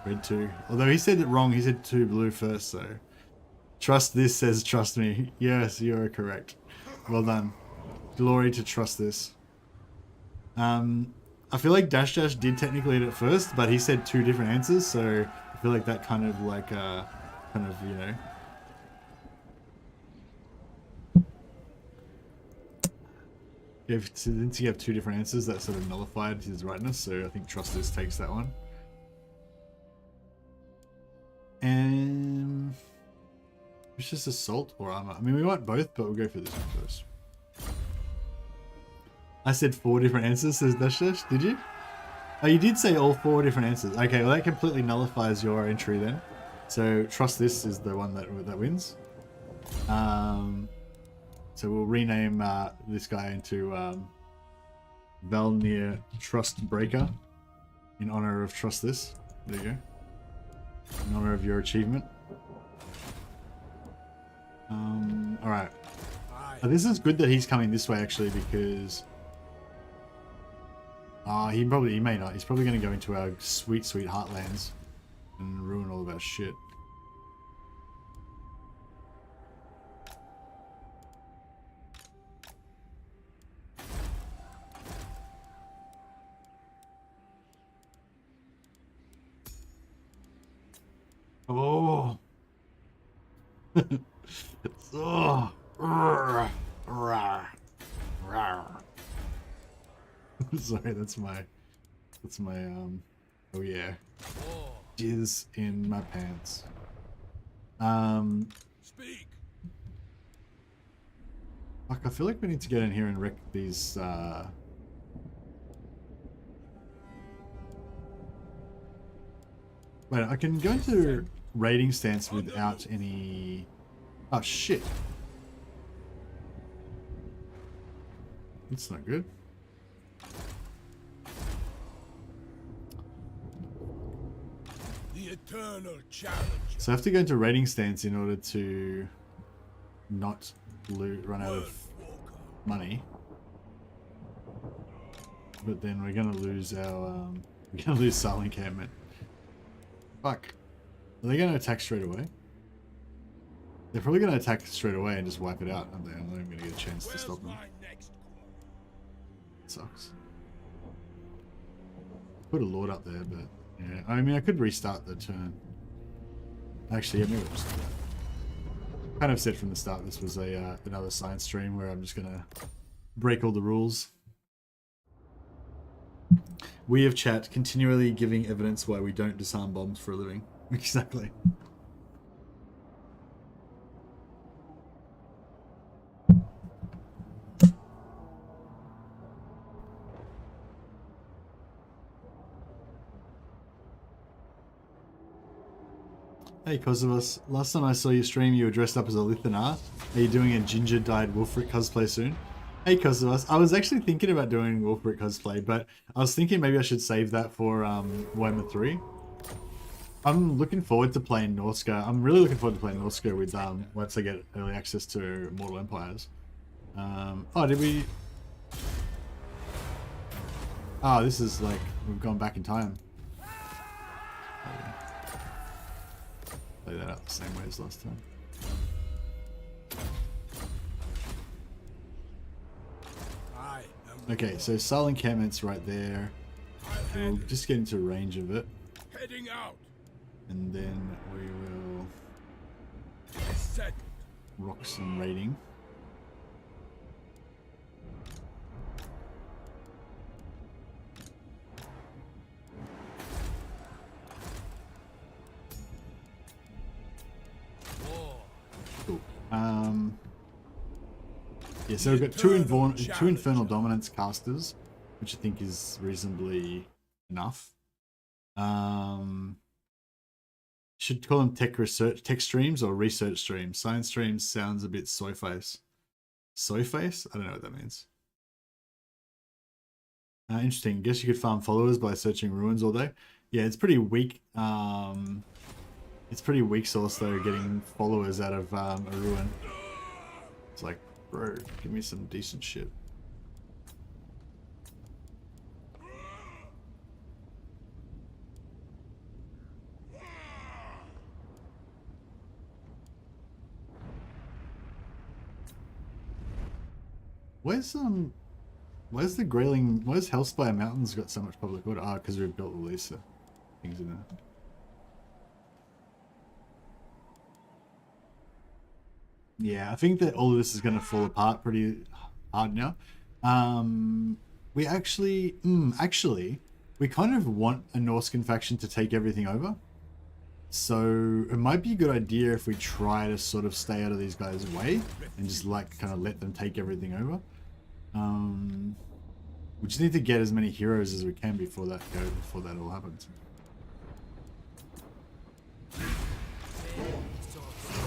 Red 2. Although he said it wrong, he said 2 blue first, so trust this says trust me. Yes, you are correct. Well done. Glory to trust this. I feel like Dash did technically it at first, but he said 2 different answers, so I feel like that kind of like you know, since you have 2 different answers, that sort of nullified his rightness, so I think trust this takes that one. And it's just assault or armor. I mean, we want both, but we'll go for this one first. I said 4 different answers, says Dash. Did you? Oh, you did say all 4 different answers. Okay, well that completely nullifies your entry then. So trust this is the one that wins. So we'll rename this guy into Valnir Trust Breaker in honor of trust this. There you go. In honor of your achievement. All right. This is good that he's coming this way actually because. He may not. He's probably going to go into our sweet heartlands and ruin all of our shit. Oh. Oh. Sorry, that's my oh yeah, jizz in my pants. Speak. Fuck, I feel like we need to get in here and wreck these wait, I can go into raiding stance without any. Oh shit, that's not good. Eternal challenge. So I have to go into raiding stance in order to not run out of money. But then we're gonna lose our we're gonna lose Silent Encampment. Fuck. Are they gonna attack straight away? They're probably gonna attack straight away and just wipe it out, aren't they? I'm not even gonna get a chance to stop them. Sucks. Put a lord up there, but yeah, I mean, I could restart the turn. Actually, yeah, maybe I'll just do that. Kind of said from the start this was a another science stream where I'm just gonna break all the rules. We of chat continually giving evidence why we don't disarm bombs for a living. Exactly. Hey Kosovus, last time I saw you stream you were dressed up as a Lithanar. Are you doing a ginger-dyed Wulfric cosplay soon? Hey Kosovus, I was actually thinking about doing Wulfric cosplay, but I was thinking maybe I should save that for Warhammer 3. I'm looking forward to playing NORSCA. I'm really looking forward to playing NORSCA with once I get early access to Mortal Empires. Oh, did we? Oh, this is like we've gone back in time. Play that out the same way as last time. Okay, so Silent Encampment's right there. We'll just get into range of it. Heading out. And then we will rock some raiding. Cool. Yeah, so we've got two Infernal Dominance casters. which I think is reasonably enough. Should call them tech streams or research streams. Science streams sounds a bit soy face. Soy face? I don't know what that means. Interesting. Guess you could farm followers by searching ruins all day. Yeah, it's pretty weak. It's pretty weak source though, getting followers out of a ruin. It's like, bro, give me some decent shit. Where's the Grayling? Where's Hellspire Mountains got so much public order? Ah, because we built all these things in there. Yeah, I think that all of this is going to fall apart pretty hard now. We actually, we kind of want a Norscan faction to take everything over. So it might be a good idea if we try to sort of stay out of these guys' way and just like kind of let them take everything over. We just need to get as many heroes as we can before that all happens.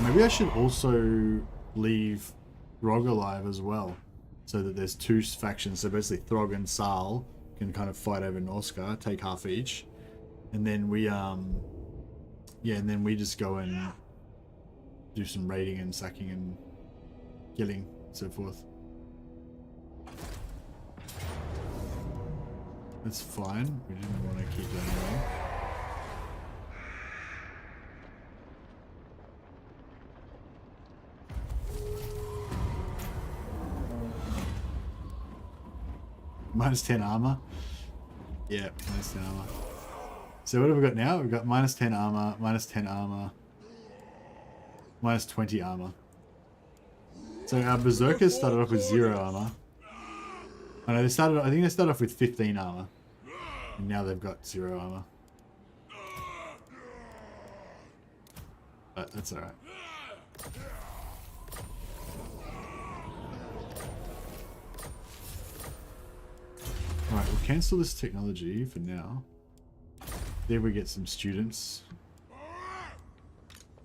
Maybe I should also leave Throgg alive as well, so that there's two factions. So basically Throgg and Sal can kind of fight over NORSCA, take half each, and then we and then we just go and do some raiding and sacking and killing, so forth. That's fine. We didn't want to keep that going. Minus 10 armor. Yeah, minus 10 armor. So what have we got now? We've got minus 10 armor, minus 10 armor, minus 20 armor. So our berserkers started off with 0 armor. Oh no, I think they started off with 15 armor. And now they've got 0 armor. But that's alright. Alright, we'll cancel this technology for now. Then we get some students.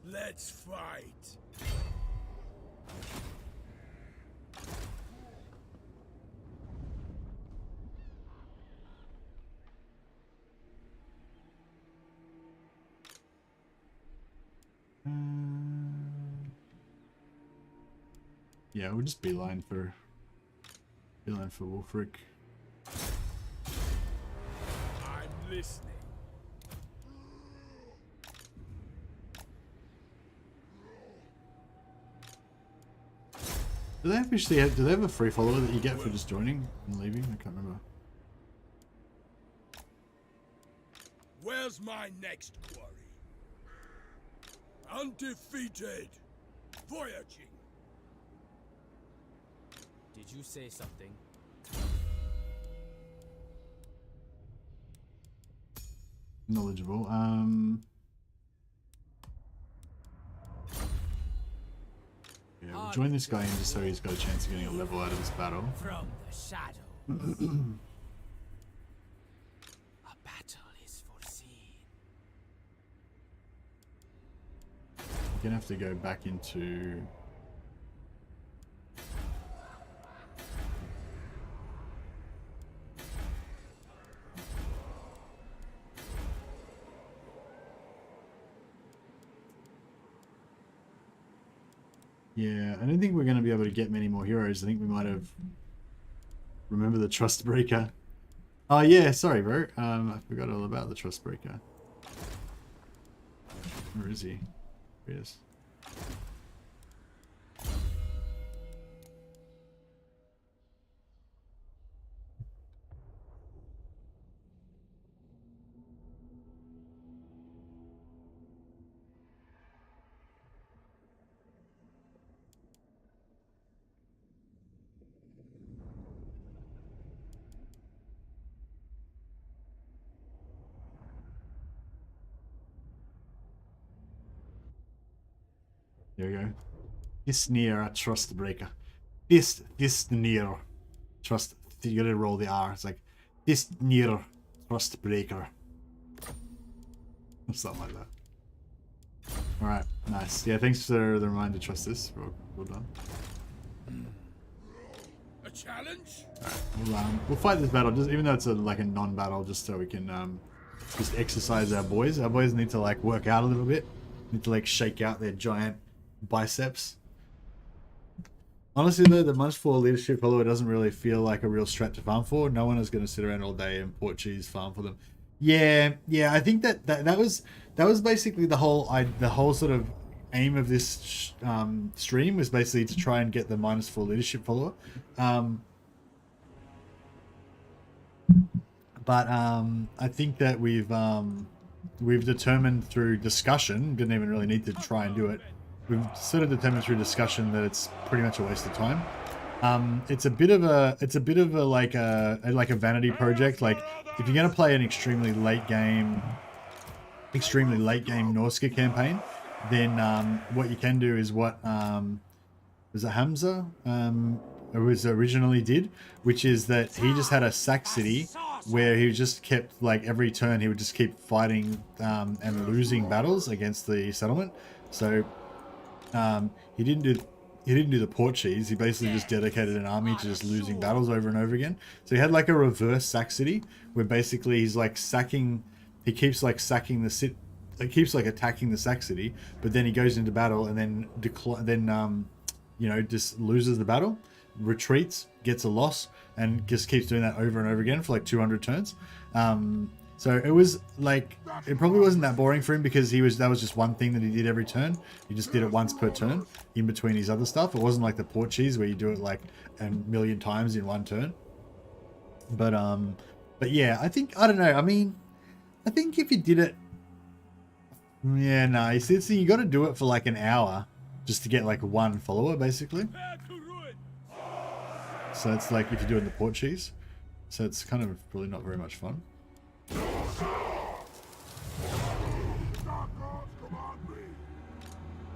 Let's fight. Yeah, we'll just beeline for Wulfric. I'm listening. Do they officially have? Do they have a free follower that you get for just joining and leaving? I can't remember. Where's my next quarry? Undefeated. Voyaging. Did you say something? Knowledgeable. Yeah, we'll join this guy in just so he's got a chance of getting a level out of this battle. From the shadows. A battle is foreseen. We're gonna have to go back into. Yeah, I don't think we're going to be able to get many more heroes. I think we might have... Remember the Trust Breaker? Oh yeah, sorry bro. I forgot all about the Trust Breaker. Where is he? Here he is. There we go. This near a Trust Breaker. This near Trust. You gotta roll the R. It's like This near Frostbreaker. Or something like that. Alright, nice. Yeah, thanks for the reminder, trust this. Well done. A challenge? We'll fight this battle, just even though it's like a non-battle, just so we can just exercise our boys. Our boys need to like work out a little bit. Need to like shake out their giant biceps. Honestly though, the Munch 4 leadership follower doesn't really feel like a real strat to farm for. No one is going to sit around all day and port cheese farm for them. Yeah, I think that was basically the whole sort of aim of this stream was basically to try and get the -4 leadership follower. But I think that we've determined through discussion, didn't even really need to try and do it. We've sort of determined through discussion that it's pretty much a waste of time. It's a bit of a like a vanity project. Like if you're gonna play an extremely late game NORSCA campaign, then what you can do is what was it Hamza was originally did, which is that he just had a sack city where he just kept like every turn he would just keep fighting and losing battles against the settlement. So he didn't do the port cheese. He basically just dedicated an army to just losing battles over and over again. So he had like a reverse sack city where basically he's like sacking. He keeps like sacking the sit. He keeps like attacking the sack city, but then he goes into battle and then just loses the battle, retreats, gets a loss, and just keeps doing that over and over again for like 200 turns. So it was like, it probably wasn't that boring for him because that was just one thing that he did every turn. He just did it once per turn in between his other stuff. It wasn't like the port cheese where you do it like a million times in one turn. But yeah, I don't know. I mean, I think if you did it, yeah, no, you see, you got to do it for like an hour just to get like one follower basically. So it's like if you're doing the port cheese. So it's kind of really not very much fun.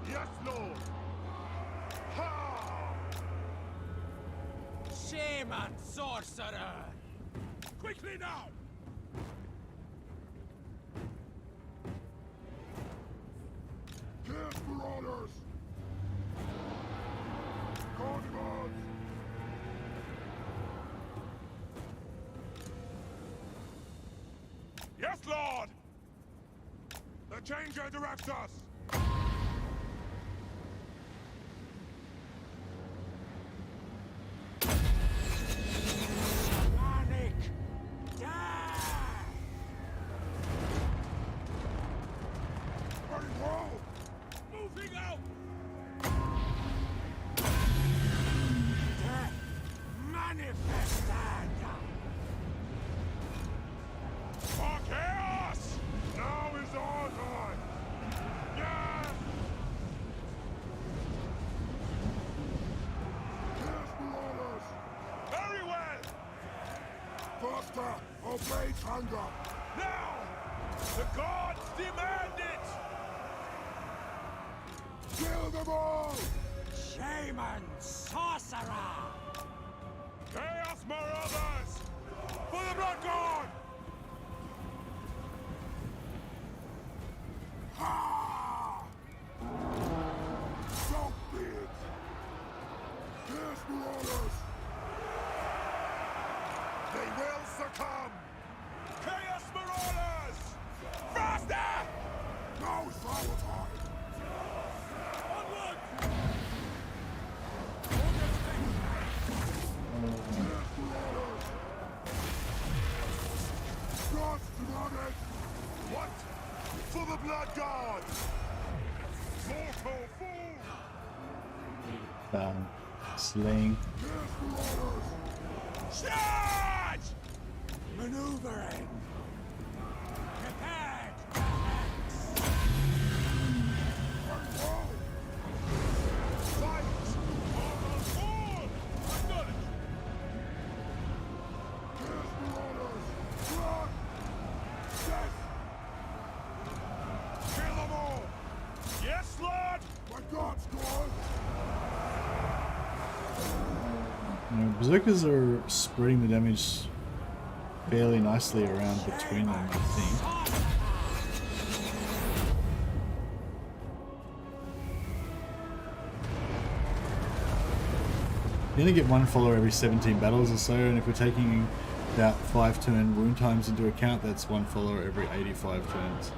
Yes, Lord. Ha! Shaman sorcerer! Quickly now! Yes, marauders! Carnivores! Yes, Lord! The Changer directs us! Panic! Die! Very well! Moving out! Death manifested! For chaos! Now is our time! Yes! Yes, marauders! Very well! Faster! Obey Tanga! Now! The gods demand it! Kill them all! Shaman sorcerer! Chaos marauders! For the Blood God! Ha! So be it! Yes, marauders! They will succumb! Chaos marauders! Faster! Now is our time! Onward! Yes, marauders! Cross to it! What? For the Blood God! Mortal fool! Slaying. Yes, marauders! Charge! Maneuvering! Prepared! Silence! Mortal fool! Acknowledge! Yes, marauders! Run! Death! Kill them all! Yes, Lord! My God's gone! Berserkers are spreading the damage fairly nicely around between them, I think. You only get one follower every 17 battles or so, and if we're taking about 5 turn wound times into account, that's one follower every 85 turns.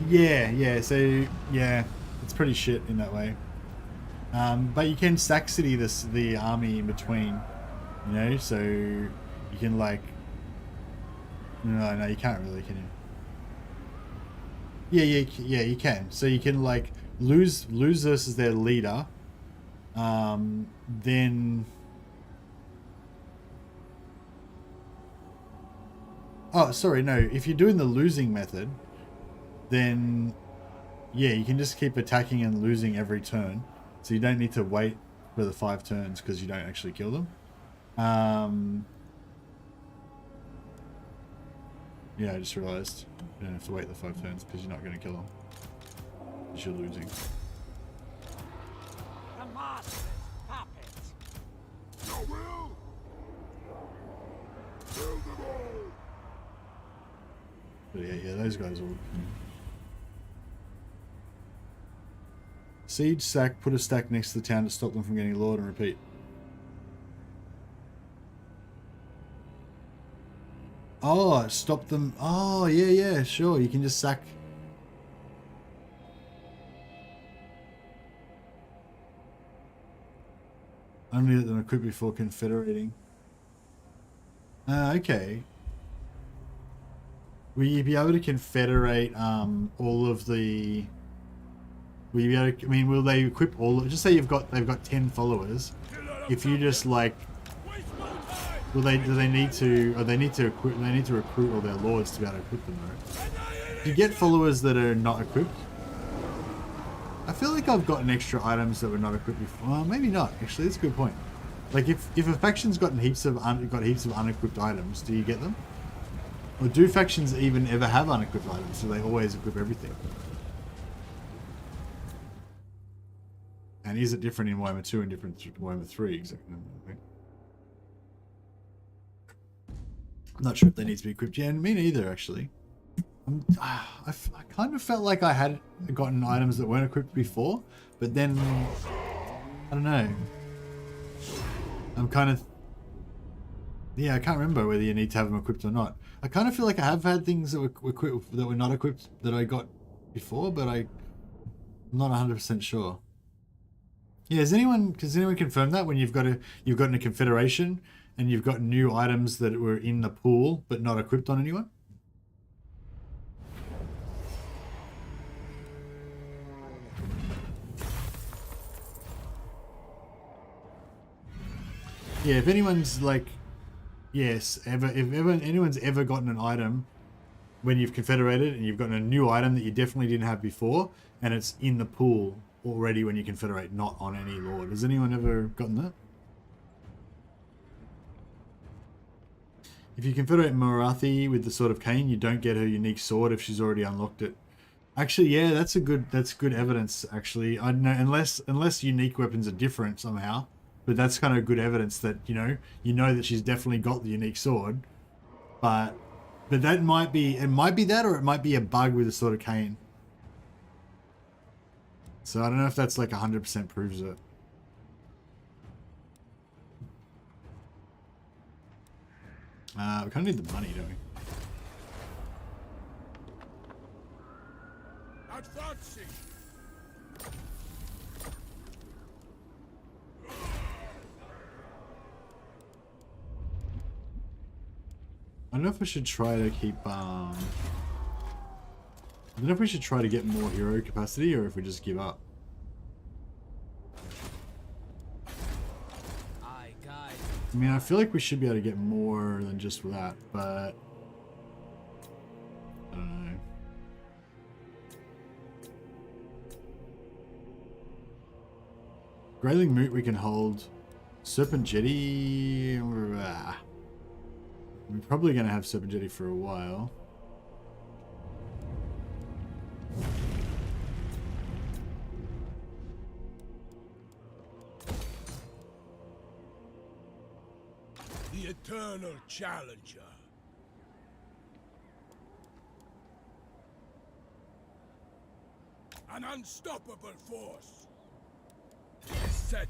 Yeah, so yeah, it's pretty shit in that way. But you can stack city the army in between, you know, so you can like, no, you can't really, can you? Yeah, you can. So you can like lose versus their leader, then. Oh, sorry, no. If you're doing the losing method, then yeah, you can just keep attacking and losing every turn. So you don't need to wait for the 5 turns because you don't actually kill them. Yeah, I just realized you don't have to wait the 5 turns because you're not going to kill them. Because you're losing. The master's puppet. Your will. Kill them all. But yeah, those guys all. Siege stack, put a stack next to the town to stop them from getting lured, and repeat. Oh, stop them. Oh, yeah, sure. You can just sack. Only let them equip before confederating. Okay. Will you be able to confederate all of the... Will you be able to, I mean, will they equip all of... Just say they've got 10 followers. If you just like... Do they need to... Or they need to recruit all their lords to be able to equip them though. Do you get followers that are not equipped? I feel like I've gotten extra items that were not equipped before. Well, maybe not. Actually, that's a good point. Like if a faction's got heaps of unequipped items, do you get them? Or do factions even ever have unequipped items? Do they always equip everything? And is it different in Warhammer 2 and different in Warhammer 3? Exactly. I'm not sure if they need to be equipped. Yeah, me neither, actually. I kind of felt like I had gotten items that weren't equipped before, but then I don't know. I'm kind of... Yeah, I can't remember whether you need to have them equipped or not. I kind of feel like I have had things that were equipped that were not equipped that I got before, but I'm not 100% sure. Yeah, does anyone confirm that when you've gotten a confederation and you've got new items that were in the pool but not equipped on anyone? Yeah, if anyone's like, yes, if anyone's ever gotten an item when you've confederated and you've gotten a new item that you definitely didn't have before and it's in the pool already when you confederate, not on any lord. Has anyone ever gotten that? If you confederate Marathi with the Sword of Cain, you don't get her unique sword if she's already unlocked it. Actually, yeah, that's good evidence. Actually, I don't know, unless unique weapons are different somehow. But that's kind of good evidence that, you know that she's definitely got the unique sword. But that might be that, or it might be a bug with the Sword of Cain. So I don't know if that's like 100% proves it. We kind of need the money, don't we? Advancing. I don't know if I should try to keep, I don't know if we should try to get more hero capacity or if we just give up. I mean, I feel like we should be able to get more than just that, but I don't know. Grayling Moot we can hold. Serpent Jetty... We're probably going to have Serpent Jetty for a while. eternal challenger. An unstoppable force. Settled.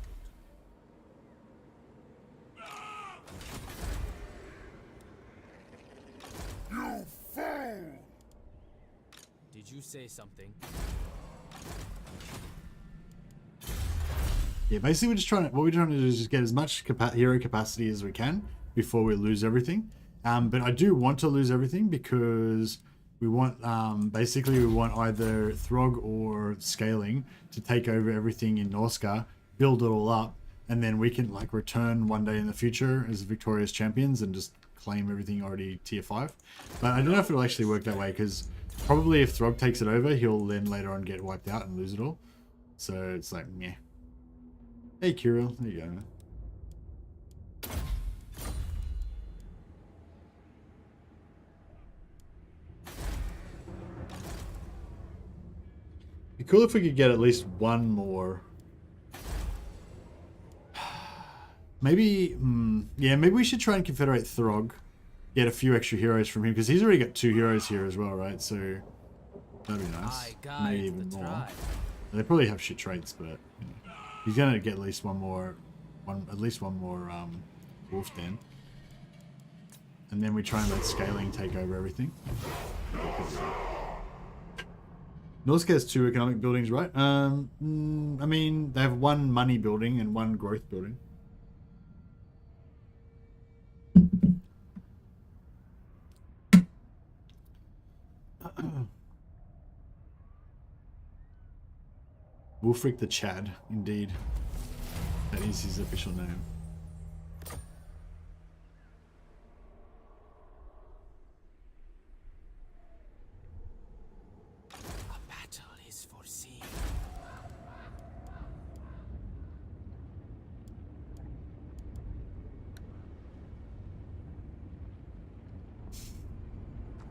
You fool! Did you say something? Yeah, basically we're just trying to, what we're trying to do is just get as much hero capacity as we can before we lose everything. But I do want to lose everything because we want, basically we want either Throgg or Scaling to take over everything in NORSCA, build it all up, and then we can like return one day in the future as victorious champions and just claim everything already tier 5. But I don't know if it'll actually work that way, because probably if Throgg takes it over, he'll then later on get wiped out and lose it all. So it's like, meh. Hey Kirill, there you go, man. Be cool if we could get at least one more. Maybe, yeah, maybe we should try and confederate Throgg. Get a few extra heroes from him, because he's already got 2 heroes here as well, right? So that'd be nice. Maybe even more. They probably have shit traits, but you know, he's gonna get at least one more wolf den. And then we try and let Scaling take over everything. NORSCA has 2 economic buildings, right? I mean, they have 1 money building and 1 growth building. Wulfric the Chad, indeed. That is his official name. A battle is foreseen.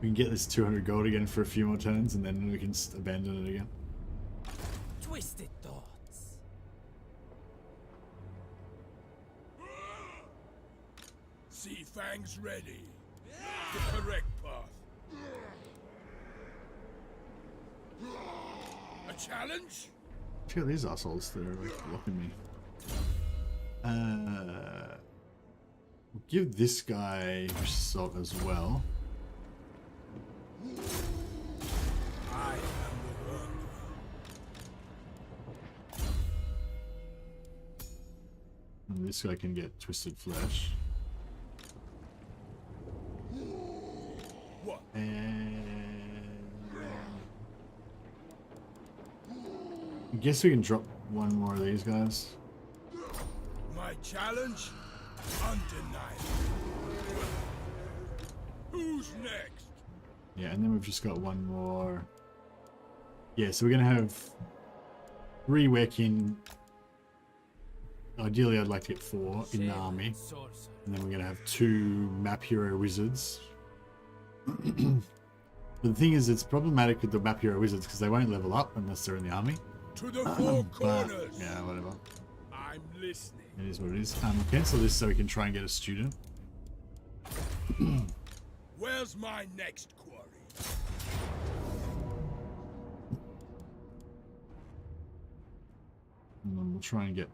We can get this 200 gold again for a few more turns, and then we can abandon it again. Twisted thoughts. See fangs ready. The correct path. A challenge? Check out these assholes that are like blocking me. We'll give this guy salt as well. I am the one. And this guy can get Twisted Flesh. What? And I guess we can drop one more of these guys. My challenge? Undeniable. Who's next? Yeah, and then we've just got one more. Yeah, so we're gonna have 3 Werekin. Ideally, I'd like to get 4 in the army, and then we're gonna have 2 map hero wizards. But the thing is, it's problematic with the map hero wizards because they won't level up unless they're in the army. To the 4 corners. Yeah, whatever. I'm listening. It is what it is. Cancel this so we can try and get a student. Where's my next quarry? And then we'll try and get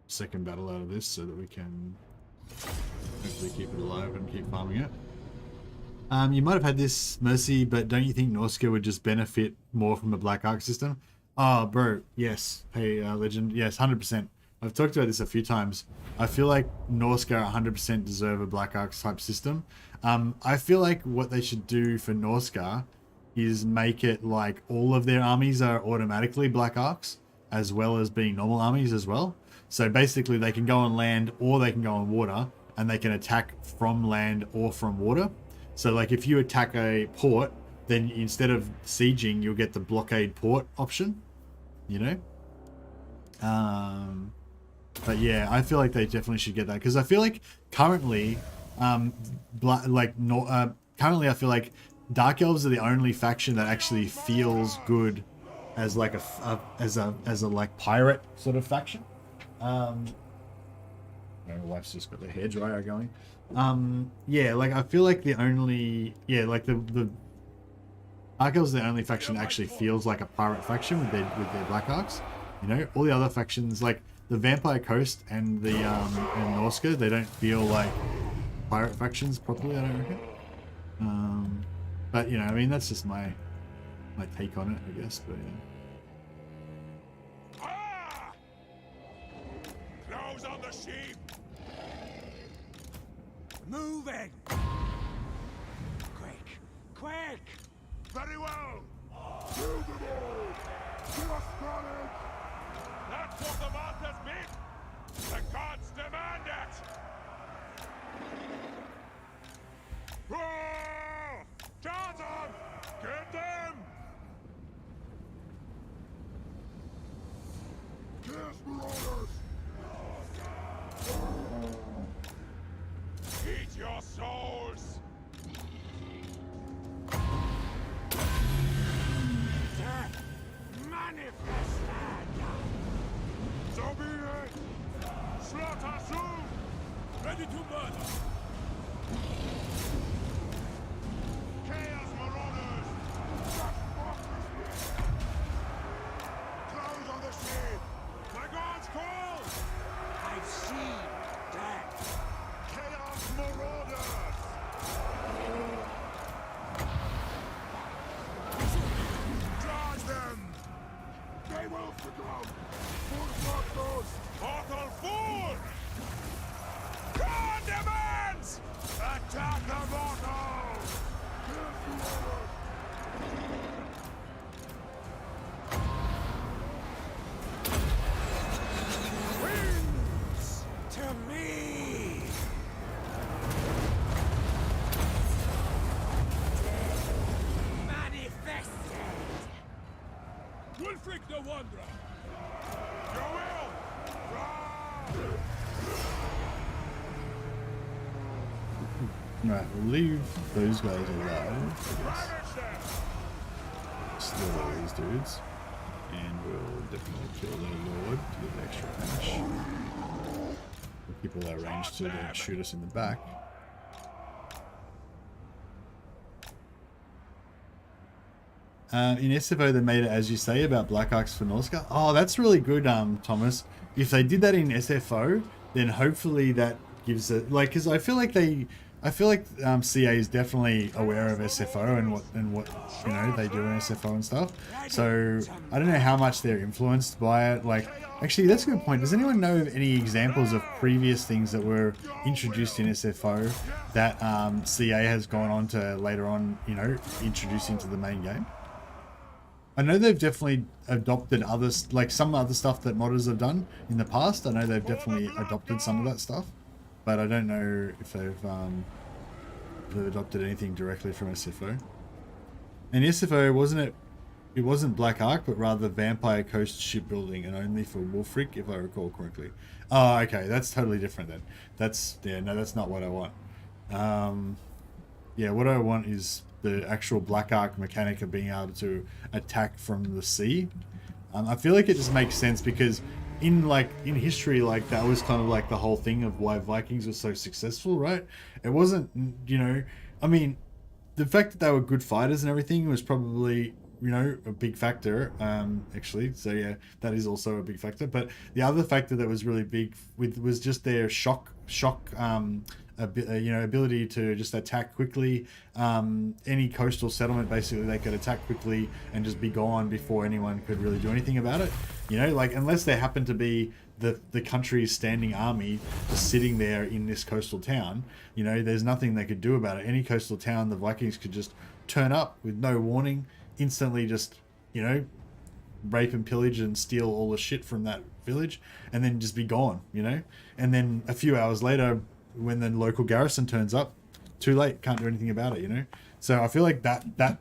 second battle out of this so that we can hopefully keep it alive and keep farming it. You might have had this, Mercy, but don't you think NORSCA would just benefit more from a Black Ark system? Oh, bro, yes. Hey, Legend, yes, 100%. I've talked about this a few times. I feel like NORSCA 100% deserve a Black Ark type system. I feel like what they should do for NORSCA is make it like all of their armies are automatically Black Arks, as well as being normal armies as well. So basically they can go on land or they can go on water, and they can attack from land or from water. So like if you attack a port, then instead of sieging, you'll get the blockade port option, you know? But yeah, I feel like they definitely should get that, because I feel like currently, currently I feel like Dark Elves are the only faction that actually feels good as like a like pirate sort of faction. My wife's just got the hairdryer going. Yeah, like I feel like the only like the Arkel's the only faction that actually feels like a pirate faction with their Black Arcs. You know, all the other factions like the Vampire Coast and the and NORSCA, they don't feel like pirate factions properly, I don't reckon. But you know, I mean that's just my take on it, I guess. But yeah. Ah! Close on the sheep. Moving! Quick! Quick! Very well. Kill them all. Give us courage. That's what the masters mean. The gods demand it. Ah! Johnson, get them. Kiss marauders. Eat your souls. Death! Manifested! So be it. Slaughter soon. Ready to murder. Chaos marauders. Just walk this way. Close on the ship. My gods call. I've seen death! Chaos marauders. Charge them. They will succumb. Full blood Mortal fool. God demands. Attack the mortals. Wings to me! Manifested! Wulfric the Wanderer. Your will. Right, we'll leave those guys alive, I guess. Ravage them. Still all these dudes. And we'll definitely kill their lord to get extra cash. We'll keep all our range to don't shoot us in the back. In SFO they made it, as you say, about Black Arcs for NORSCA. Oh, that's really good, Thomas. If they did that in SFO, then hopefully that gives it, like, because I feel like CA is definitely aware of SFO and what you know they do in SFO and stuff. So I don't know how much they're influenced by it. Like, actually, that's a good point. Does anyone know of any examples of previous things that were introduced in SFO that CA has gone on to later on, you know, introduce into the main game? I know they've definitely adopted others, like some other stuff that modders have done in the past. I know they've definitely adopted some of that stuff, but I don't know if they've adopted anything directly from SFO. And SFO, it wasn't Black Ark, but rather Vampire Coast shipbuilding, and only for Wulfric, if I recall correctly. Oh, okay, that's totally different then. That's not what I want. Yeah, what I want is the actual Black Ark mechanic of being able to attack from the sea. I feel like it just makes sense because in history, like that was kind of like the whole thing of why Vikings were so successful, right? It wasn't, you know, I mean, the fact that they were good fighters and everything was probably, you know, a big factor, actually. So yeah, that is also a big factor. But the other factor that was really big was just their shock ability to just attack quickly. Any coastal settlement, basically, they could attack quickly and just be gone before anyone could really do anything about it. You know, like, unless there happened to be the country's standing army just sitting there in this coastal town, you know, there's nothing they could do about it. Any coastal town, the Vikings could just turn up with no warning, instantly just, you know, rape and pillage and steal all the shit from that village, and then just be gone, you know? And then a few hours later, when the local garrison turns up, too late, can't do anything about it, you know? So I feel like that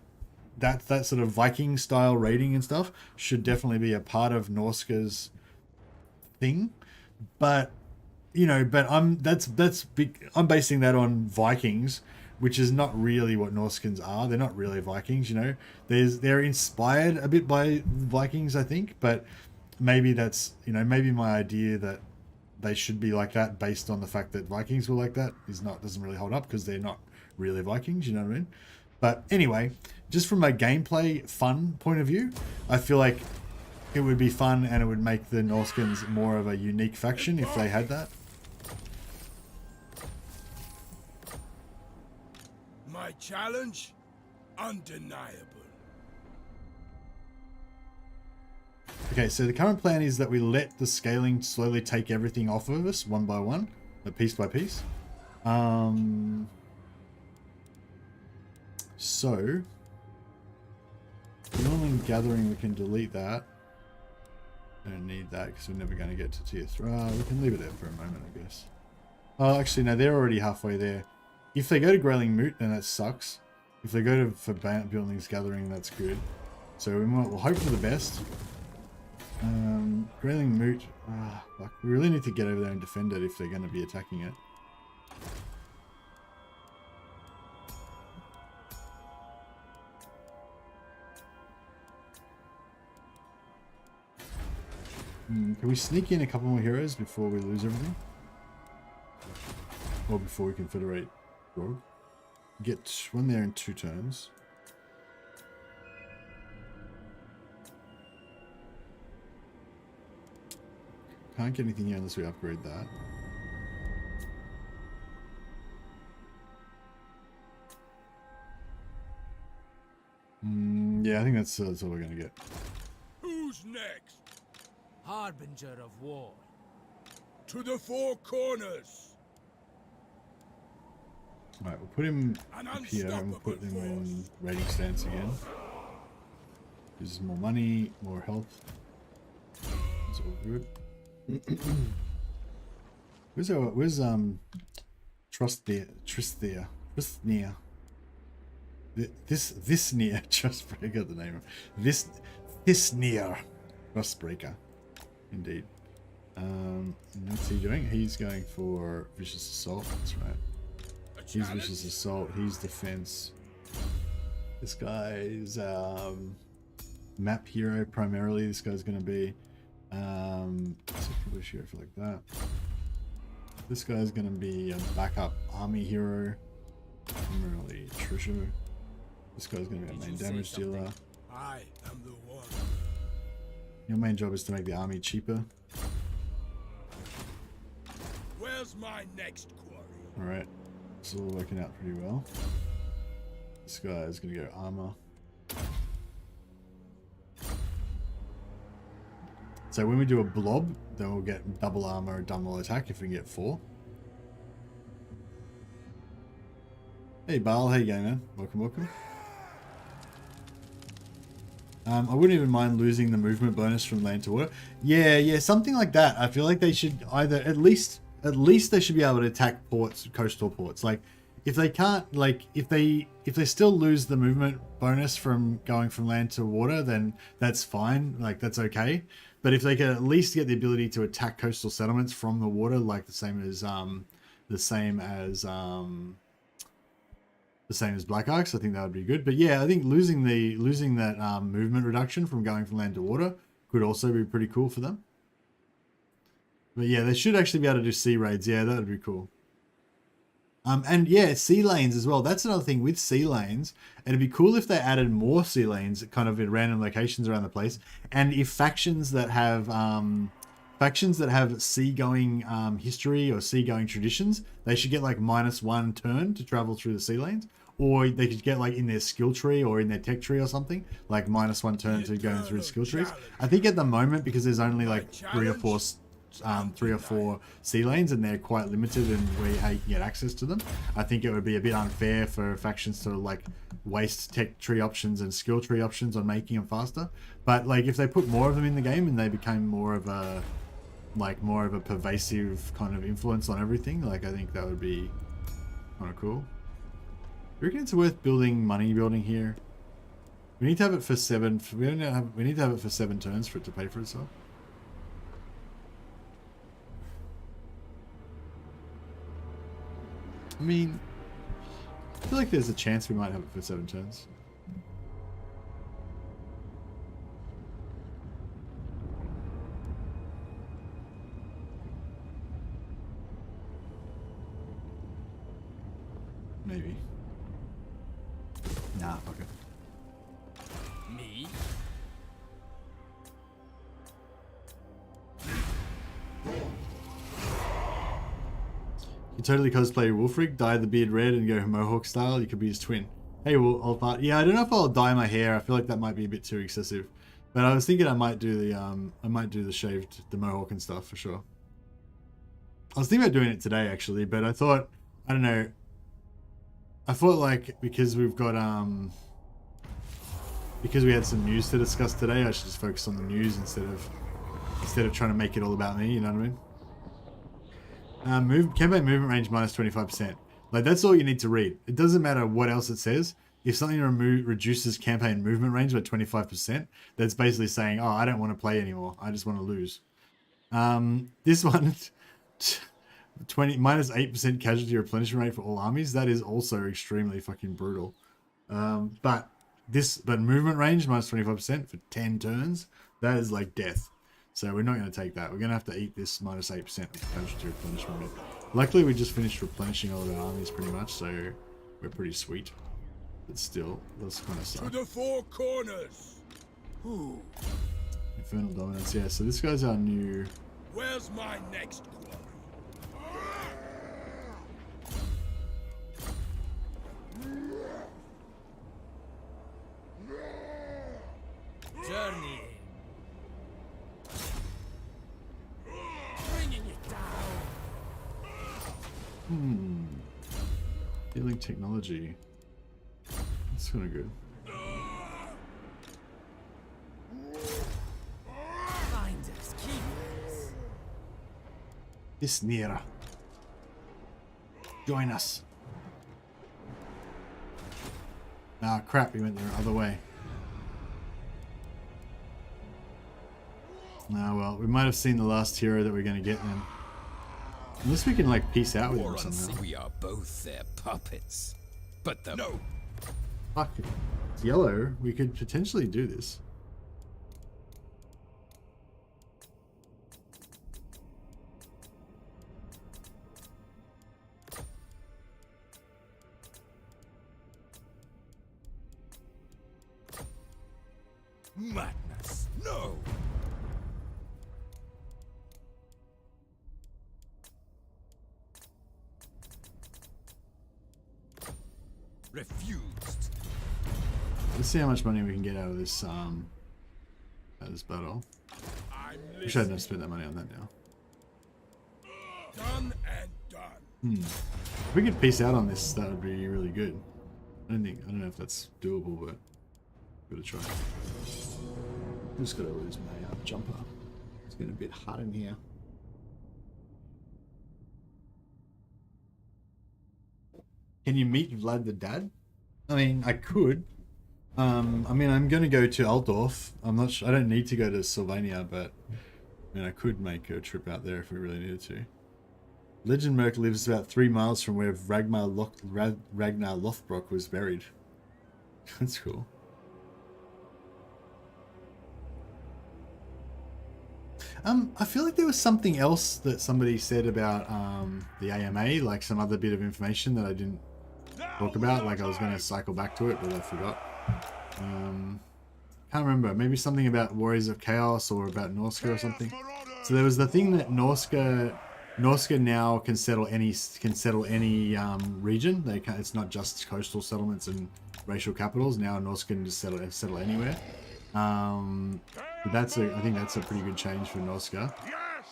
sort of Viking style raiding and stuff should definitely be a part of NORSCA's thing. But, you know, that's big. I'm basing that on Vikings, which is not really what NORSCAns are. They're not really Vikings, you know? They're inspired a bit by Vikings, I think, but maybe that's, you know, maybe my idea that they should be like that based on the fact that Vikings were like that doesn't really hold up because they're not really Vikings, you know what I mean? But anyway, just from a gameplay fun point of view, I feel like it would be fun and it would make the Norskins more of a unique faction if they had that. My challenge? Undeniable. Okay, so the current plan is that we let the scaling slowly take everything off of us one by one, piece by piece. So, building gathering, we can delete that. I don't need that because we're never going to get to tier 3. We can leave it there for a moment, I guess. Oh, actually, no, they're already halfway there. If they go to Grayling Moot, then that sucks. If they go to for buildings gathering, that's good. So we'll hope for the best. Grayling Moot, fuck, we really need to get over there and defend it if they're going to be attacking it. Can we sneak in a couple more heroes before we lose everything? Or before we confederate Throgg? Get one there in 2 turns. Can't get anything here unless we upgrade that. Yeah, I think that's all we're gonna get. Who's next? Harbinger of war. To the 4 corners. Alright, we'll put him up here and we'll put him in raiding stance again. Gives us more money, more health. It's all good. Where's Trustnir? This near Trustbreaker, the name of this near Trustbreaker. Indeed. What's he doing? He's going for Vicious Assault, that's right. He's Vicious Assault, he's Defense. This guy's map hero primarily. This guy's gonna be let's probably sheriff like that. This guy's gonna be a backup army hero, primarily treasure. This guy's gonna be a main damage dealer. I am the one. Your main job is to make the army cheaper. Where's my next quarry? Alright, it's all working out pretty well. This guy is gonna go armor. So when we do a blob, then we'll get double armor or double attack if we can get 4. Hey Baal, how you going, man? Welcome, welcome. I wouldn't even mind losing the movement bonus from land to water. Yeah, something like that. I feel like they should either at least they should be able to attack ports, coastal ports. Like if they can't, like if they still lose the movement bonus from going from land to water, then that's fine. Like that's okay. But if they can at least get the ability to attack coastal settlements from the water, like the same as Black Arcs, I think that would be good. But yeah, I think losing that movement reduction from going from land to water could also be pretty cool for them. But yeah, they should actually be able to do sea raids. Yeah, that would be cool. And yeah, sea lanes as well. That's another thing with sea lanes. It'd be cool if they added more sea lanes kind of in random locations around the place. And if factions that have seagoing history or seagoing traditions, they should get like -1 turn to travel through the sea lanes. Or they could get like in their skill tree or in their tech tree or something, like -1 turn to going through skill trees. I think at the moment, because there's only like 3 or 4 sea lanes and they're quite limited in where how you can get access to them, I think it would be a bit unfair for factions to like waste tech tree options and skill tree options on making them faster. But like if they put more of them in the game and they became more of a pervasive kind of influence on everything, like I think that would be kind of cool. I reckon it's worth money building here. We need to have it for 7. We need to have it for 7 turns for it to pay for itself. I mean, I feel like there's a chance we might have it for 7 turns. Maybe. Nah, fuck it. Me? You totally cosplay Wulfric, dye the beard red and go Mohawk style. You could be his twin. Hey, yeah, I don't know if I'll dye my hair. I feel like that might be a bit too excessive. But I was thinking I might do the shaved, the Mohawk and stuff for sure. I was thinking about doing it today actually, but I thought, I don't know. I thought like because we've got because we had some news to discuss today, I should just focus on the news instead of trying to make it all about me. You know what I mean? Campaign movement range minus 25%. Like that's all you need to read. It doesn't matter what else it says. If something reduces campaign movement range by 25%, that's basically saying, oh, I don't want to play anymore. I just want to lose. This one, minus 8% casualty replenishment rate for all armies. That is also extremely fucking brutal. But movement range minus 25% for 10 turns. That is like death. So we're not going to take that. We're going to have to eat this minus 8% of casualty replenishment rate. Luckily, we just finished replenishing all of our armies pretty much, so we're pretty sweet. But still, that's kind of suck. To the four corners. Ooh. Infernal Dominance, yeah. So this guy's our new... Where's my next quarry? Journey. Bringing it down. Healing technology. That's kind of good. Finders, keepers. Isnira. Join us. Ah, crap, we went the other way. Ah, well, we might have seen the last hero that we're going to get then. Unless we can, like, peace out with him somehow. We are both their puppets. But the... No. Fuck it. It's yellow. We could potentially do this. Madness. No. Refused. Let's see how much money we can get out of this battle. Wish I hadn't spent that money on that now. Done and done. If we could peace out on this, that would be really good. I don't know if that's doable, but gotta try. I'm just gotta lose my jumper. It's getting a bit hot in here. Can you meet Vlad the Dad? I mean, I could. I mean, I'm gonna go to Altdorf. I'm not sure. I don't need to go to Sylvania, but I mean, I could make a trip out there if we really needed to. Legend Merc lives about 3 miles from where Ragnar Lothbrok was buried. That's cool. I feel like there was something else that somebody said about the AMA, like some other bit of information that I didn't talk about. Like I was going to cycle back to it, but I forgot. Can't remember. Maybe something about Warriors of Chaos or about NORSCA or something. So there was the thing that NORSCA now can settle any region. They can, it's not just coastal settlements and racial capitals. Now NORSCA can just settle anywhere. But I think that's a pretty good change for NORSCA.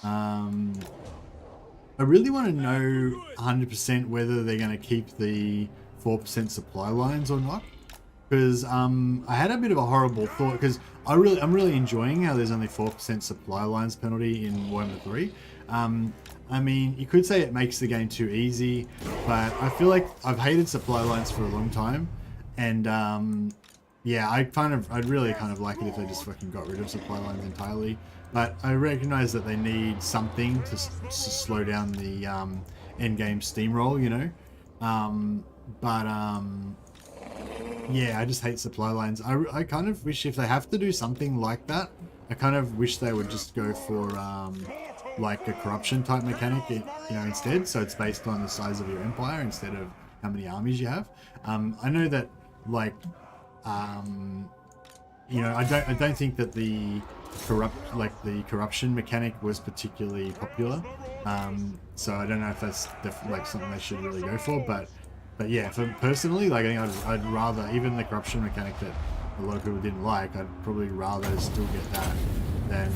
I really want to know 100% whether they're going to keep the 4% supply lines or not. Because I had a bit of a horrible thought, because I'm really enjoying how there's only 4% supply lines penalty in Warhammer 3. I mean, you could say it makes the game too easy, but I feel like I've hated supply lines for a long time, and yeah, I'd really kind of like it if they just fucking got rid of supply lines entirely. But I recognize that they need something to slow down the endgame steamroll, you know. Yeah, I just hate supply lines. I kind of wish if they have to do something like that, I kind of wish they would just go for like a corruption type mechanic, you know, instead. So it's based on the size of your empire instead of how many armies you have. I know that like you know, I don't think that the corruption mechanic was particularly popular. So I don't know if that's like something they should really go for, but yeah, for personally, like I think I'd rather, even the corruption mechanic that a lot of people didn't like, I'd probably rather still get that than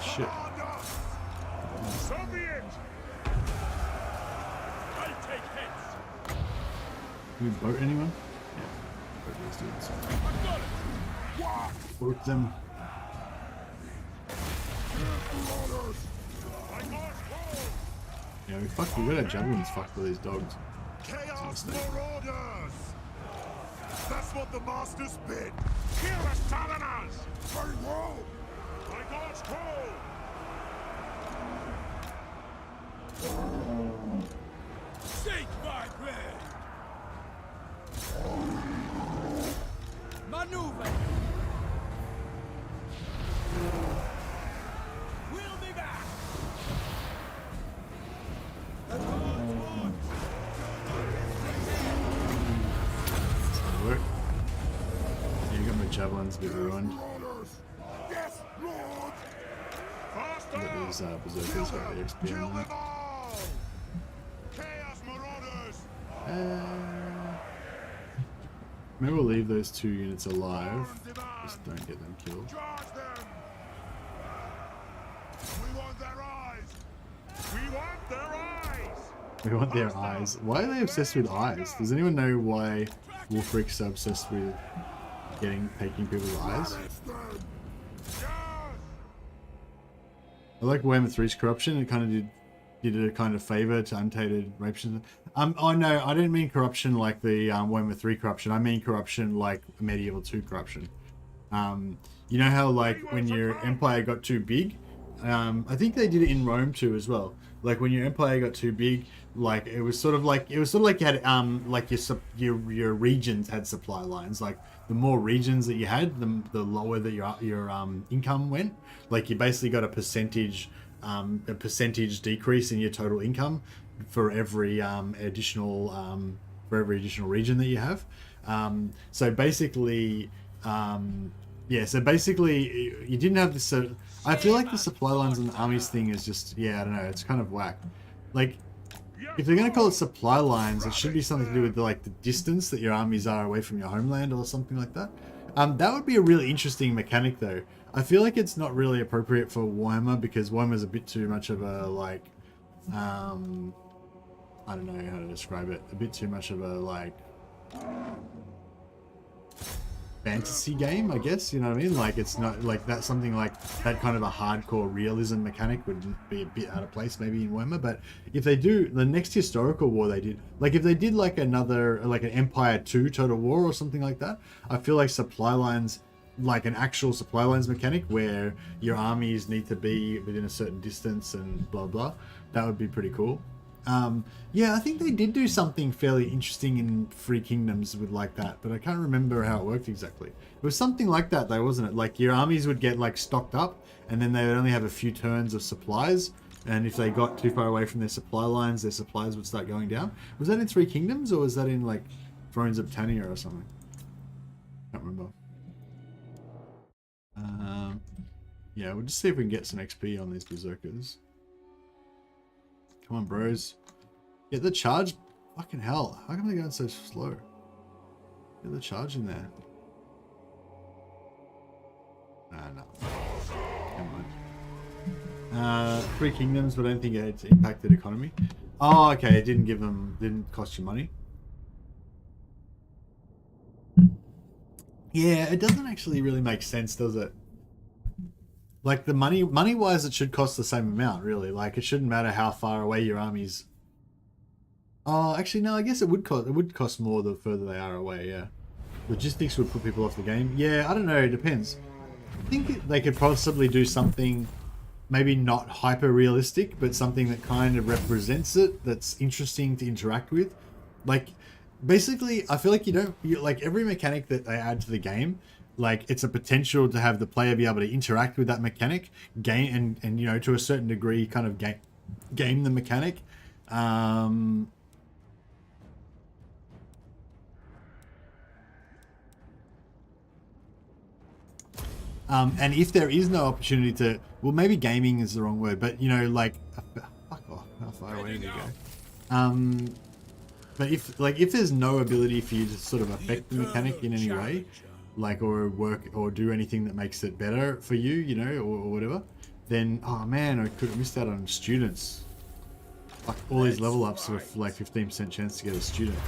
shit. So be it. I take hits. Can we boat anyone? Yeah. Boat these dudes. I've got it. Boat them. Yeah, we got our javelins fucked with these dogs. Chaos Marauders. That's what the masters bid. Kill us, Taloners. Very well. My God's call! Seek my blade! Maneuver! We'll be back! Work. Yeah, you got my javelins a bit ruined. Yes, Lord! Faster! Got these berserkers got the XP Kill on them them. all! Chaos Marauders! Maybe we'll leave those 2 units alive. Just don't get them killed. Charge them! We want their eyes! We want their eyes! We want their eyes. Why are they obsessed with eyes? Does anyone know why Wulfric's so obsessed with taking people's eyes? I like Warhammer 3's corruption. It kind of did a kind of favor to untainted rapes. Oh no, I didn't mean corruption like the Warhammer 3 corruption. I mean corruption like Medieval 2 corruption. You know how like when your empire got too big, I think they did it in Rome too as well. Like when your empire got too big, like it was sort of like you had like your regions had supply lines. Like the more regions that you had, the lower that your income went. Like you basically got a percentage decrease in your total income for every additional region that you have. So basically, you didn't have this. I feel like the supply lines and the armies thing is just, I don't know, it's kind of whack. Like, if they're going to call it supply lines, it should be something to do with the distance that your armies are away from your homeland or something like that. That would be a really interesting mechanic though. I feel like it's not really appropriate for Warhammer because Warhammer's a bit too much of a I don't know how to describe it. A bit too much of a fantasy game, I guess, you know what I mean? Like it's not like that, something like that kind of a hardcore realism mechanic would be a bit out of place maybe in Warhammer. But if they do the next historical war they did, like if they did like another, like an Empire 2 Total War or something like that, I feel like supply lines, like an actual supply lines mechanic where your armies need to be within a certain distance and blah blah, that would be pretty cool. Yeah, I think they did do something fairly interesting in Free Kingdoms with like that, but I can't remember how it worked exactly. It was something like that though, wasn't it? Like your armies would get like stocked up and then they would only have a few turns of supplies, and if they got too far away from their supply lines, their supplies would start going down. Was that in Three Kingdoms or was that in like Thrones of Tania or something? Can't remember. Yeah, we'll just see if we can get some XP on these berserkers. Come on, bros. Get the charge. Fucking hell. How come they're going so slow? Get the charge in there. No. Never mind. Three Kingdoms, but I don't think it impacted economy. Oh, okay. It didn't cost you money. Yeah, it doesn't actually really make sense, does it? Like the money-wise, it should cost the same amount, really. Like it shouldn't matter how far away your armies. Oh, actually, no. I guess it would cost. It would cost more the further they are away. Yeah, logistics would put people off the game. Yeah, I don't know. It depends. I think they could possibly do something, maybe not hyper realistic, but something that kind of represents it. That's interesting to interact with. like basically I feel like like every mechanic that they add to the game, like it's a potential to have the player be able to interact with that mechanic, gain and you know, to a certain degree kind of game the mechanic. And if there is no opportunity to, well, maybe gaming is the wrong word, but you know, like, fuck off, how far away did you go? But if there's no ability for you to sort of affect the mechanic in any way, like, or work or do anything that makes it better for you, you know, or whatever, then, oh man, I could have missed out on students. Like all these level ups with like 15% chance to get a student.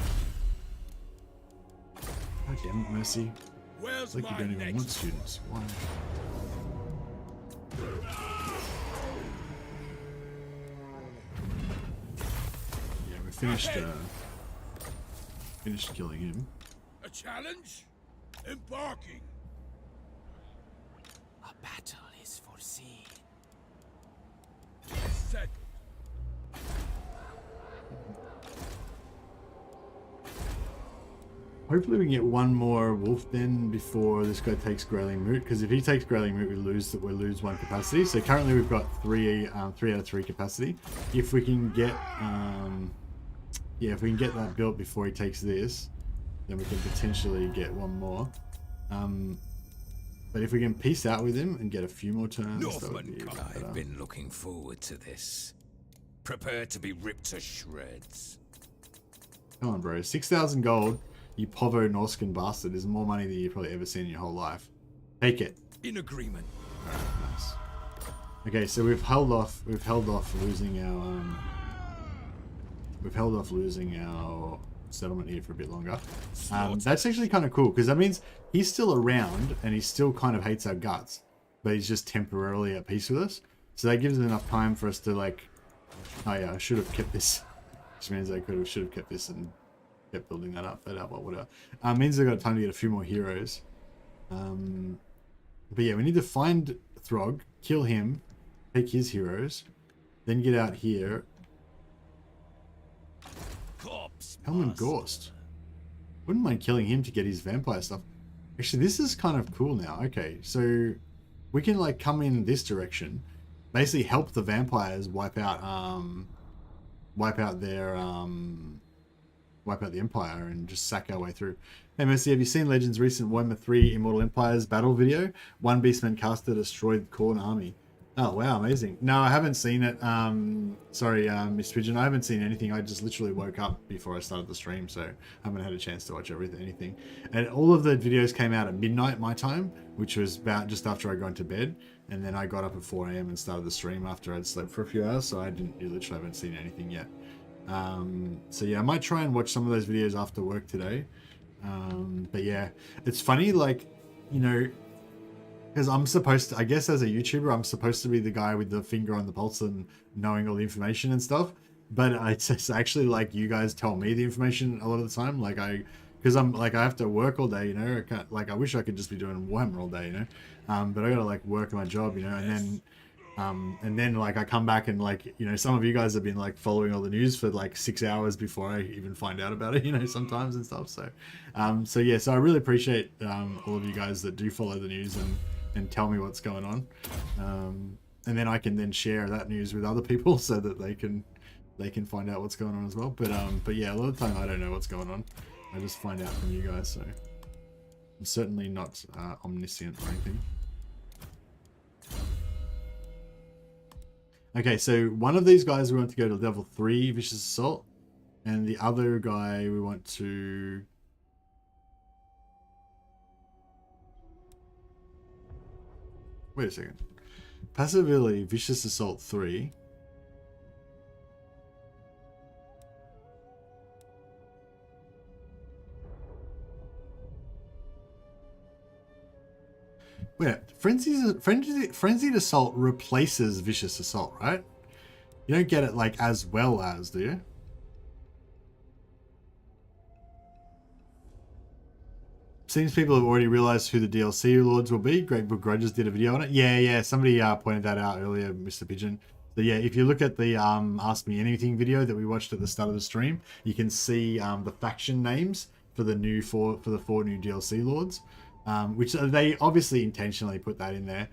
God damn it, Mercy. It's like you don't even want students. Why? Yeah, we finished killing him. A challenge? Embarking. A battle is foreseen. Settled. Hopefully we can get one more wolf then before this guy takes Grayling Moot, because if he takes Grayling Moot, we lose one capacity. So currently we've got 3 out of 3 capacity. If we can get if we can get that built before he takes this, then we can potentially get one more. But if we can peace out with him and get a few more turns, that would be better. I've been looking forward to this. Prepare to be ripped to shreds. Come on, bro. 6,000 gold. You povo Norscan bastard is more money than you've probably ever seen in your whole life. Take it. In agreement. Alright, nice. Okay, so we've held off losing our settlement here for a bit longer. That's actually kind of cool because that means he's still around and he still kind of hates our guts, but he's just temporarily at peace with us. So that gives us enough time for us to like, oh yeah, I should have kept this. Which means I should have kept this and kept building that up, but whatever. Means I've got time to get a few more heroes. But yeah, we need to find Throgg, kill him, take his heroes, then get out here. Helman Gorst. Wouldn't mind killing him to get his vampire stuff. Actually, this is kind of cool now. Okay, so we can like come in this direction, basically help the vampires wipe out the Empire and just sack our way through. Hey Mercy, have you seen Legends' recent Warhammer 3 Immortal Empires battle video? One beastman caster destroyed the Khorne army. Oh wow, amazing. No, I haven't seen it. Sorry, Miss Pigeon, I haven't seen anything. I just literally woke up before I started the stream, so I haven't had a chance to watch anything. And all of the videos came out at midnight my time, which was about just after I got into bed. And then I got up at 4 AM and started the stream after I'd slept for a few hours, so I literally haven't seen anything yet. So yeah, I might try and watch some of those videos after work today. But yeah, it's funny, like, you know, because I'm supposed to, I guess as a YouTuber, I'm supposed to be the guy with the finger on the pulse and knowing all the information and stuff. But it's actually like you guys tell me the information a lot of the time. Like because I'm like, I have to work all day, you know, I can't, like, I wish I could just be doing Warhammer all day, you know, but I gotta like work my job, you know, and then like I come back and like, you know, some of you guys have been like following all the news for like 6 hours before I even find out about it, you know, sometimes and stuff. So, so yeah, so I really appreciate all of you guys that do follow the news and tell me what's going on, and then I can then share that news with other people so that they can find out what's going on as well. But yeah, a lot of the time I don't know what's going on. I just find out from you guys. So I'm certainly not omniscient or anything. Okay, so one of these guys we want to go to level 3 Vicious Assault, and the other guy we want to... Wait a second. Passive ability, Vicious Assault 3. Wait, Frenzied Assault replaces Vicious Assault, right? You don't get it like as well as, do you? Seems people have already realized who the DLC lords will be. Great Book Grudges did a video on it. Yeah, somebody pointed that out earlier, Mr. Pigeon. So yeah, if you look at the Ask Me Anything video that we watched at the start of the stream, you can see the faction names for the four new DLC lords, which they obviously intentionally put that in there.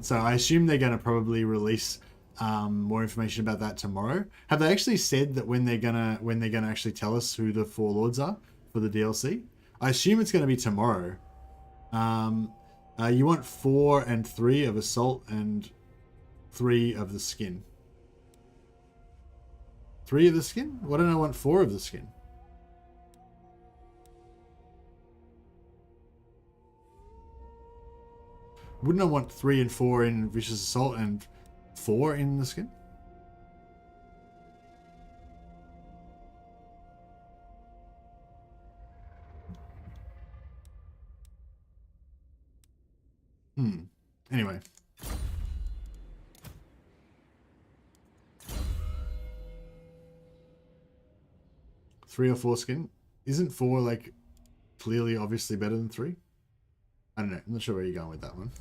So I assume they're going to probably release more information about that tomorrow. Have they actually said that when they're gonna actually tell us who the 4 lords are for the DLC? I assume it's going to be tomorrow. You want 4 and 3 of assault and 3 of the skin. 3 of the skin? Why don't I want 4 of the skin? Wouldn't I want 3 and 4 in vicious assault and 4 in the skin? Anyway. Three or 4 skin? Isn't 4 like clearly obviously better than 3? I don't know. I'm not sure where you're going with that one.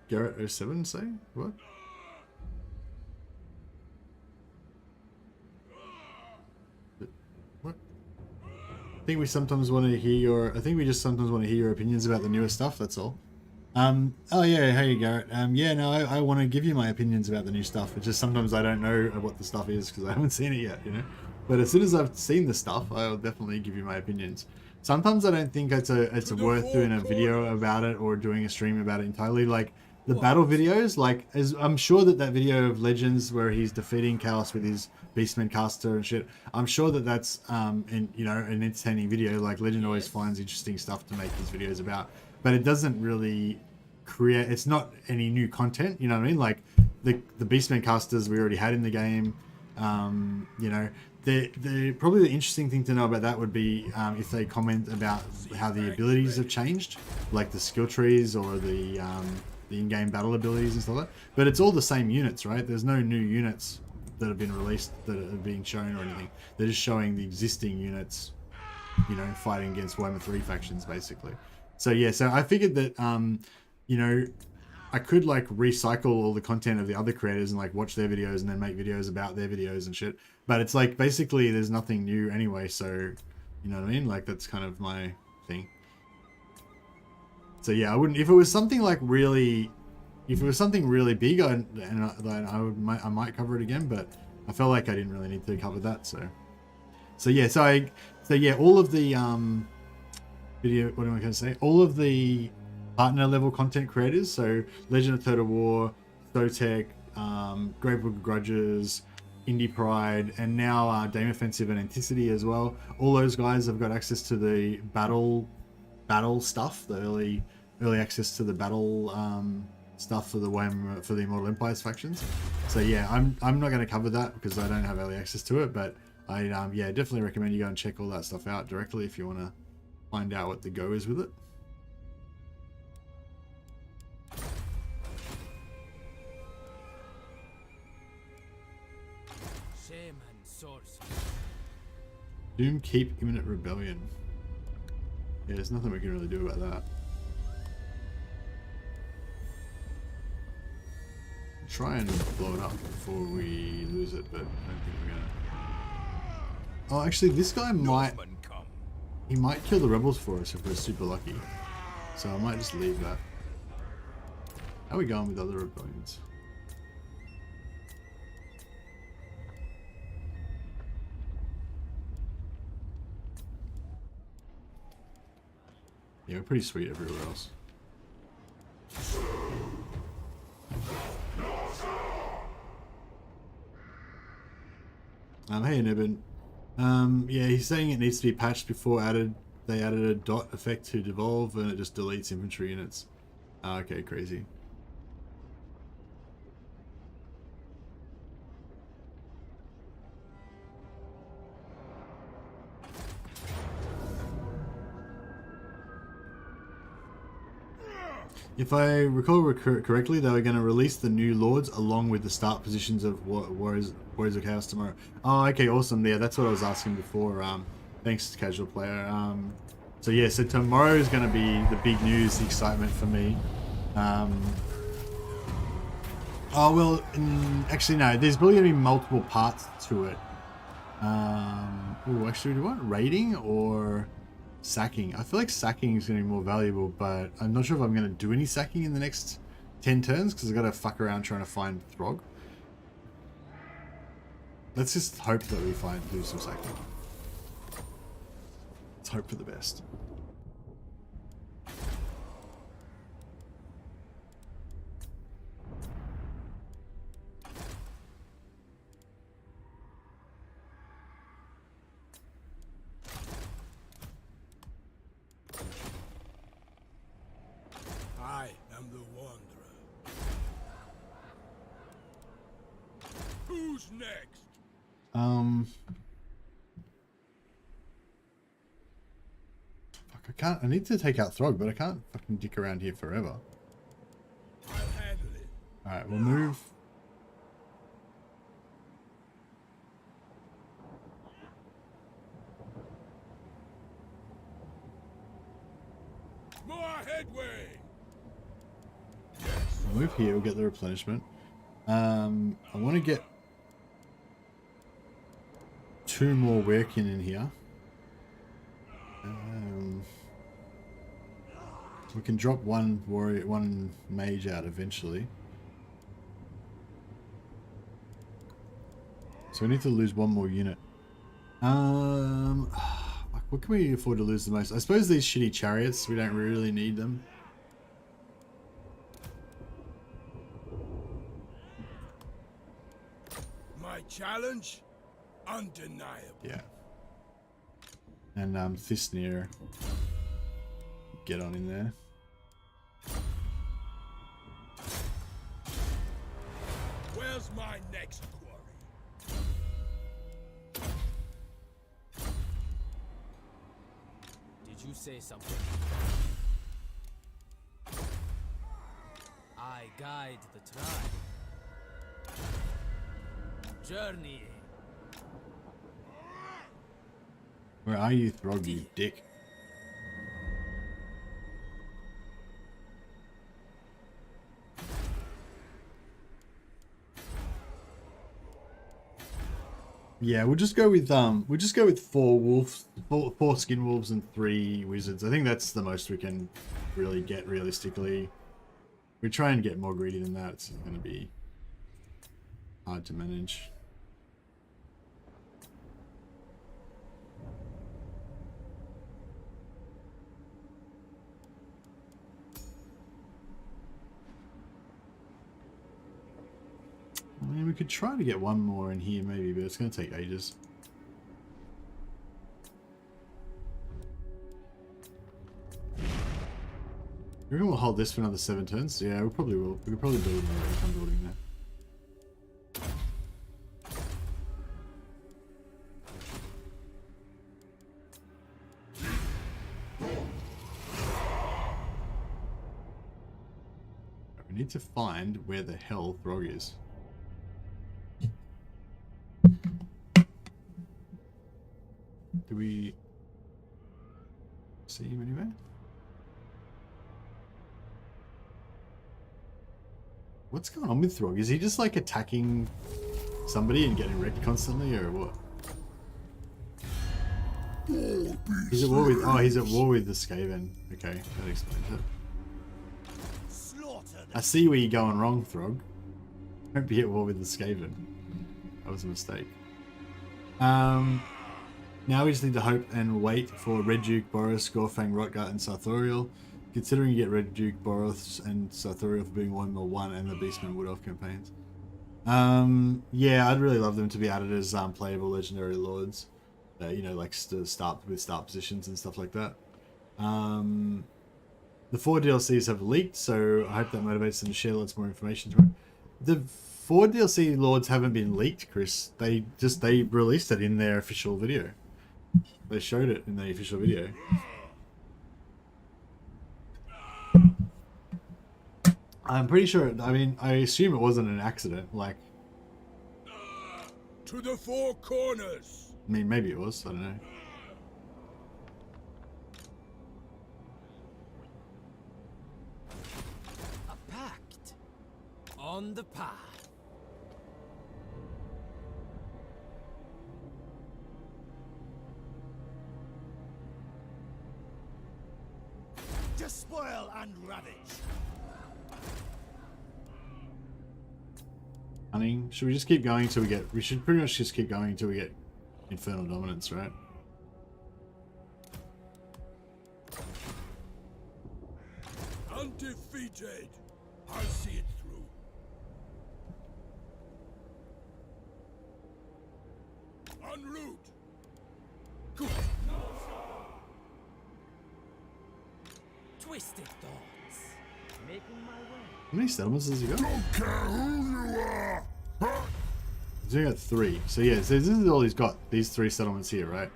Garrett 07 say? What? What? I think we sometimes want to hear your... I think we just sometimes want to hear your opinions about the newer stuff, that's all. Oh yeah, hey Garrett. Yeah, no, I want to give you my opinions about the new stuff. It's just sometimes I don't know what the stuff is because I haven't seen it yet, you know? But as soon as I've seen the stuff, I'll definitely give you my opinions. Sometimes I don't think it's worth doing a video about it or doing a stream about it entirely. Like, the battle videos, like, I'm sure that video of Legends where he's defeating Chaos with his Beastman caster and shit, I'm sure that that's, an entertaining video. Like, Legend always finds interesting stuff to make his videos about. But it doesn't really create, it's not any new content, you know what I mean? Like, the Beastman casters we already had in the game, you know, probably the interesting thing to know about that would be if they comment about how the abilities have changed, like the skill trees or the in-game battle abilities and stuff like that. But it's all the same units, right? There's no new units that have been released that are being shown or anything. They're just showing the existing units, you know, fighting against Warhammer 3 factions, basically. So yeah, so I figured that, you know, I could like recycle all the content of the other creators and like watch their videos and then make videos about their videos and shit. But it's like, basically there's nothing new anyway. So, you know what I mean? Like, that's kind of my thing. So yeah, I wouldn't, if it was something like really, if it was something really big, I might cover it again, but I felt like I didn't really need to cover that. So yeah, all of the, video, what am I going to say? All of the partner level content creators, so Legend of Total War, Stotech, Great Book of Grudges, Indie Pride, and now Dame Offensive and Anticity as well. All those guys have got access to the battle stuff, the early access to the battle stuff for the Immortal Empires factions. So yeah, I'm not going to cover that because I don't have early access to it, but I yeah, definitely recommend you go and check all that stuff out directly if you want to find out what the go is with it. Shame and source. Doom Keep Imminent Rebellion. Yeah, there's nothing we can really do about that. Try and blow it up before we lose it, but I don't think we're gonna. Oh, actually, this guy might. He might kill the rebels for us if we're super lucky. So I might just leave that. How are we going with other rebellions? Yeah, we're pretty sweet everywhere else. Hey Nibbin. Yeah, he's saying it needs to be patched before they added a dot effect to devolve and it just deletes infantry units. Okay, crazy. If I recall correctly, they were going to release the new lords along with the start positions of Warriors of Chaos tomorrow. Oh, okay, awesome. Yeah, that's what I was asking before. Thanks, casual player. So yeah, so tomorrow is going to be the big news, the excitement for me. Oh well, actually no. There's probably going to be multiple parts to it. Oh, actually, do you want raiding or sacking? I feel like sacking is going to be more valuable, but I'm not sure if I'm going to do any sacking in the next 10 turns because I've got to fuck around trying to find Throgg. Let's just hope that we do some sacking. Let's hope for the best. I am the Wanderer. Who's next? Fuck, I need to take out Throgg, but I can't fucking dick around here forever. I'll handle it. Alright, we'll move. More headway. We'll move here, we'll get the replenishment. I want to get 2 more working in here. We can drop one mage out eventually. So we need to lose 1 more unit. What can we afford to lose the most? I suppose these shitty chariots, we don't really need them. My challenge? Undeniable. Yeah. And Thisnir, get on in there. Where's my next quarry? Did you say something? I guide the tribe. Journeying. Where are you, Throgg, you dick? Yeah, we'll just go with 4 wolves, 4 skin wolves and 3 wizards. I think that's the most we can really get realistically. We try and get more greedy than that. It's going to be hard to manage. I mean, we could try to get 1 more in here maybe, but it's going to take ages. You reckon we'll hold this for another 7 turns? Yeah, we probably will. We could probably build another income building there. We need to find where the hell Throgg is. Do we see him anywhere? What's going on with Throgg? Is he just like attacking somebody and getting wrecked constantly, or what? He's at war with. Oh, he's at war with the Skaven. Okay, that explains it. I see where you're going wrong, Throgg. Don't be at war with the Skaven. That was a mistake. Now we just need to hope and wait for Red Duke, Boris, Gorfang, Rotgut, and Sarthoriel. Considering you get Red Duke, Boris, and Sarthoriel for being 1/1 and the Beastman Wood Elf campaigns. Yeah, I'd really love them to be added as playable legendary lords. You know, like to start with start positions and stuff like that. The 4 DLCs have leaked, so I hope that motivates them to share lots more information to it. The 4 DLC lords haven't been leaked, Chris. They released it in their official video. They showed it in the official video. I'm pretty sure. I mean, I assume it wasn't an accident. Like, To the four corners! I mean, maybe it was. I don't know. A pact. On the path. Despoil and ravage. Hunting. Should we just keep going till we get? We should pretty much just keep going until we get Infernal Dominance, right? Undefeated! I'll see it through. En route! Good. Twisted thoughts. Making my way. How many settlements has he got? Don't care who you are. He's only got 3. So yeah, so this is all he's got. These 3 settlements here, right?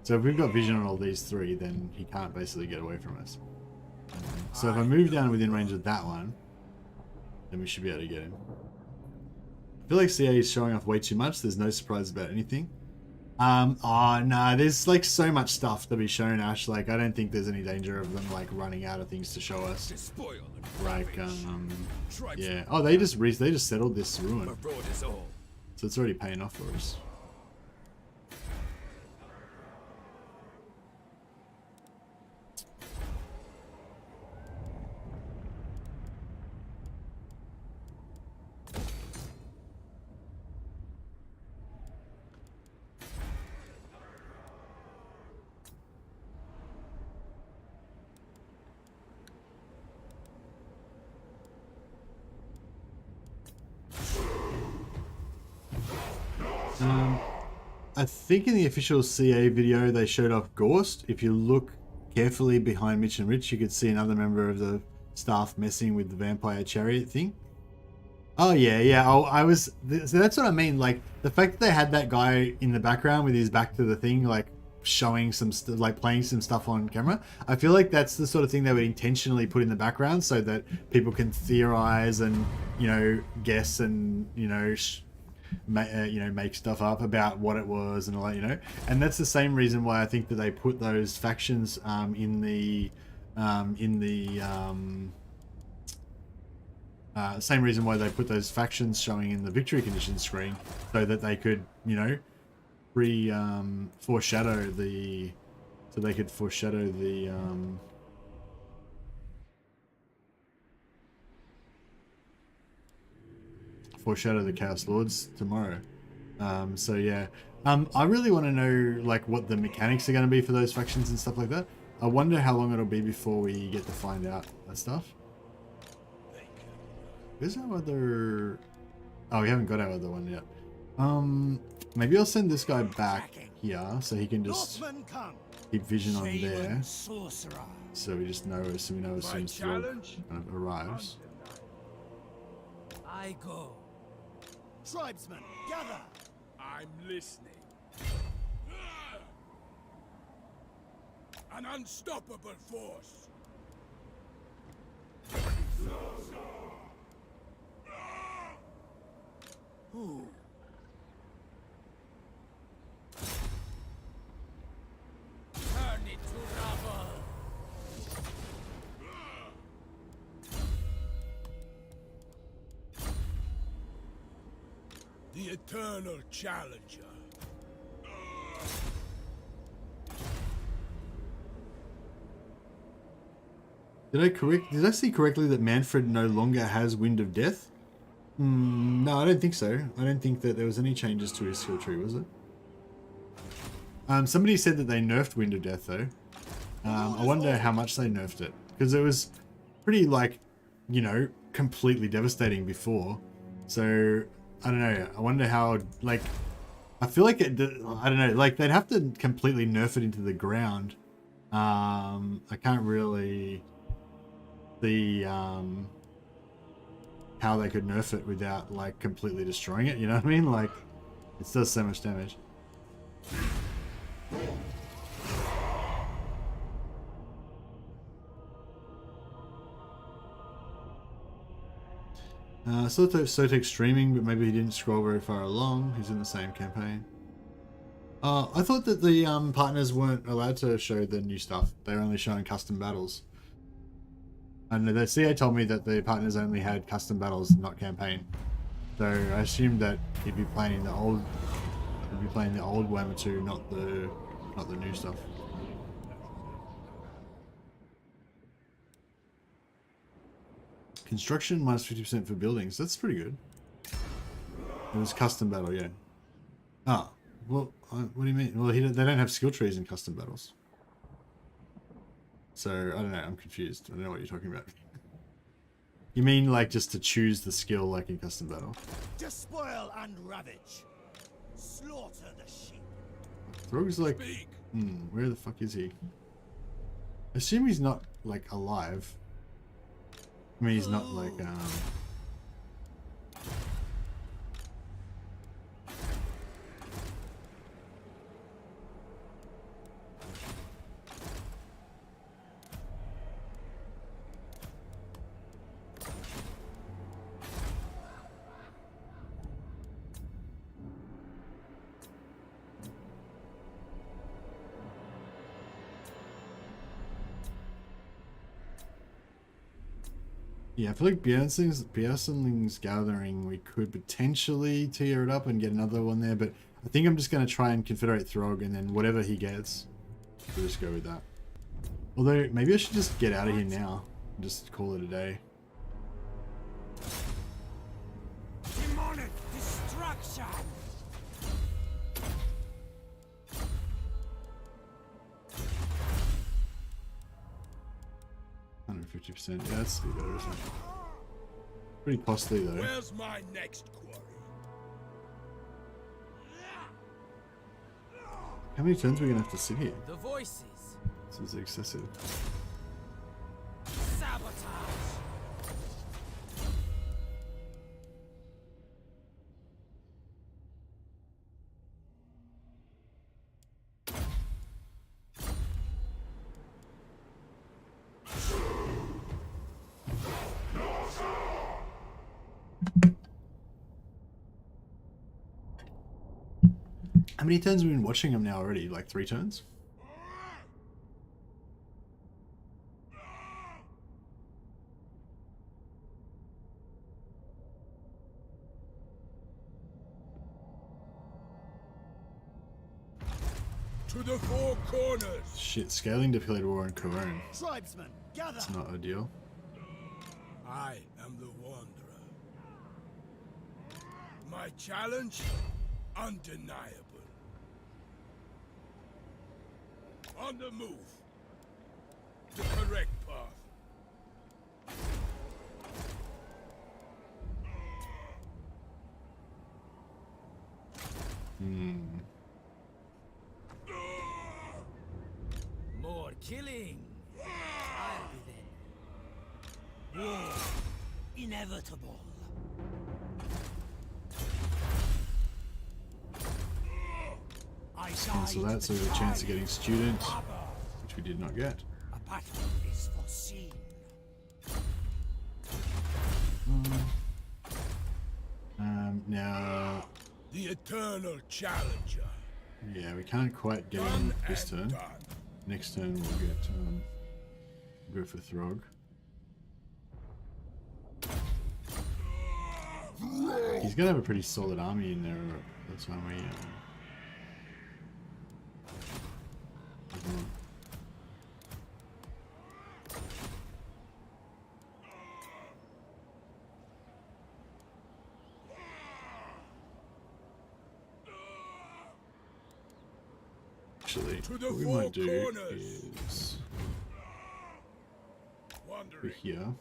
So if we've got vision on all these 3, then he can't basically get away from us. So if I move down within range of that one, then we should be able to get him. I feel like CA is showing off way too much. There's no surprise about anything. Oh no, there's like so much stuff to be shown, Ash. Like I don't think there's any danger of them like running out of things to show us. Despoil and Like ravage. yeah. Oh, they just settled this ruin, Maraud is all. so it's already paying off for us. I think in the official CA video they showed off Gorst. If you look carefully behind Mitch and Rich, you could see another member of the staff messing with the vampire chariot thing. Oh yeah, yeah. Oh, so that's what I mean. Like the fact that they had that guy in the background with his back to the thing, like showing some like playing some stuff on camera. I feel like that's the sort of thing they would intentionally put in the background so that people can theorize and guess and make stuff up about what it was and all that, and that's the same reason why I think that they put those factions same reason why they put those factions showing in the victory conditions screen, so that they could foreshadow the Chaos Lords tomorrow. So yeah, I really want to know like what the mechanics are going to be for those factions and stuff like that. I wonder how long it'll be before we get to find out that stuff. Where's our other? Oh, we haven't got our other one yet. Maybe I'll send this guy back here so he can just keep vision on there. So we just know as soon as Throgg kind of arrives. I go. Tribesmen, gather! I'm listening. An unstoppable force. Who? Turn it to rubble. The eternal challenger. Did I see correctly that Manfred no longer has Wind of Death? No, I don't think so. I don't think that there was any changes to his skill tree, was it? Somebody said that they nerfed Wind of Death though. I wonder how much they nerfed it, because it was pretty like, completely devastating before. So I don't know. I wonder how, like, I feel like I don't know, like they'd have to completely nerf it into the ground. I can't really see how they could nerf it without like completely destroying it, you know what I mean? Like it does so much damage. I saw Sotek streaming, but maybe he didn't scroll very far along. He's in the same campaign. I thought that the partners weren't allowed to show the new stuff. They're only showing custom battles. I don't know, the CA told me that the partners only had custom battles, not campaign. So I assumed that he'd be playing the old Warhammer 2, not the new stuff. Construction minus 50% for buildings. That's pretty good. It was custom battle, yeah. Ah, well, what do you mean? Well, they don't have skill trees in custom battles. So, I don't know, I'm confused. I don't know what you're talking about. You mean, like, just to choose the skill, like in custom battle? Despoil and ravage. Slaughter the sheep. Throgg's like, Speak. where the fuck is he? I assume he's not, like, alive. I mean, he's not, like, yeah, I feel like Björnsling's Gathering, we could potentially tear it up and get another one there, but I think I'm just going to try and confederate Throgg, and then whatever he gets, we'll just go with that. Although, maybe I should just get out of here now and just call it a day. Demonic destruction. 150%. Yeah, that's better, isn't it? Pretty costly though. Where's my next quarry? How many turns are we gonna have to sit here? The voices. This is excessive. Sabotage. How many turns have we been watching him now already? Like 3 turns? To the 4 corners. Shit, scaling declared war in Corone. Tribesmen, gather. That's not ideal. I am the Wanderer. My challenge? Undeniable. On the move. The correct path. More killing. I'll be there. War. Inevitable. Cancel that so we have a chance of getting student, which we did not get. A battle is foreseen. Now, The eternal challenger. yeah, we can't quite get him Done this and turn. done. Next turn we'll get, we'll go for Throgg. He's gonna have a pretty solid army in there. That's why we. Actually, To the what we 4 might do corners. is over Wandering. here.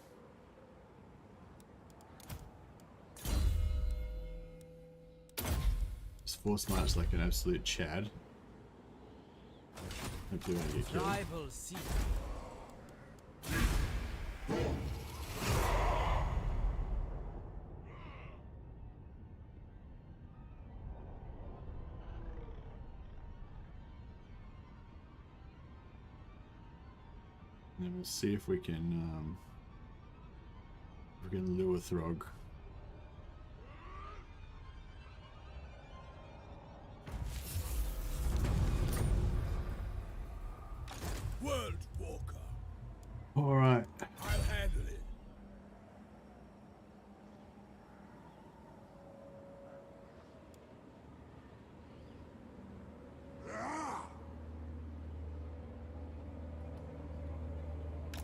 Just force march like an absolute Chad. Hopefully, we won't get killed. Tribal seat. And then we'll see if we can lure Throgg.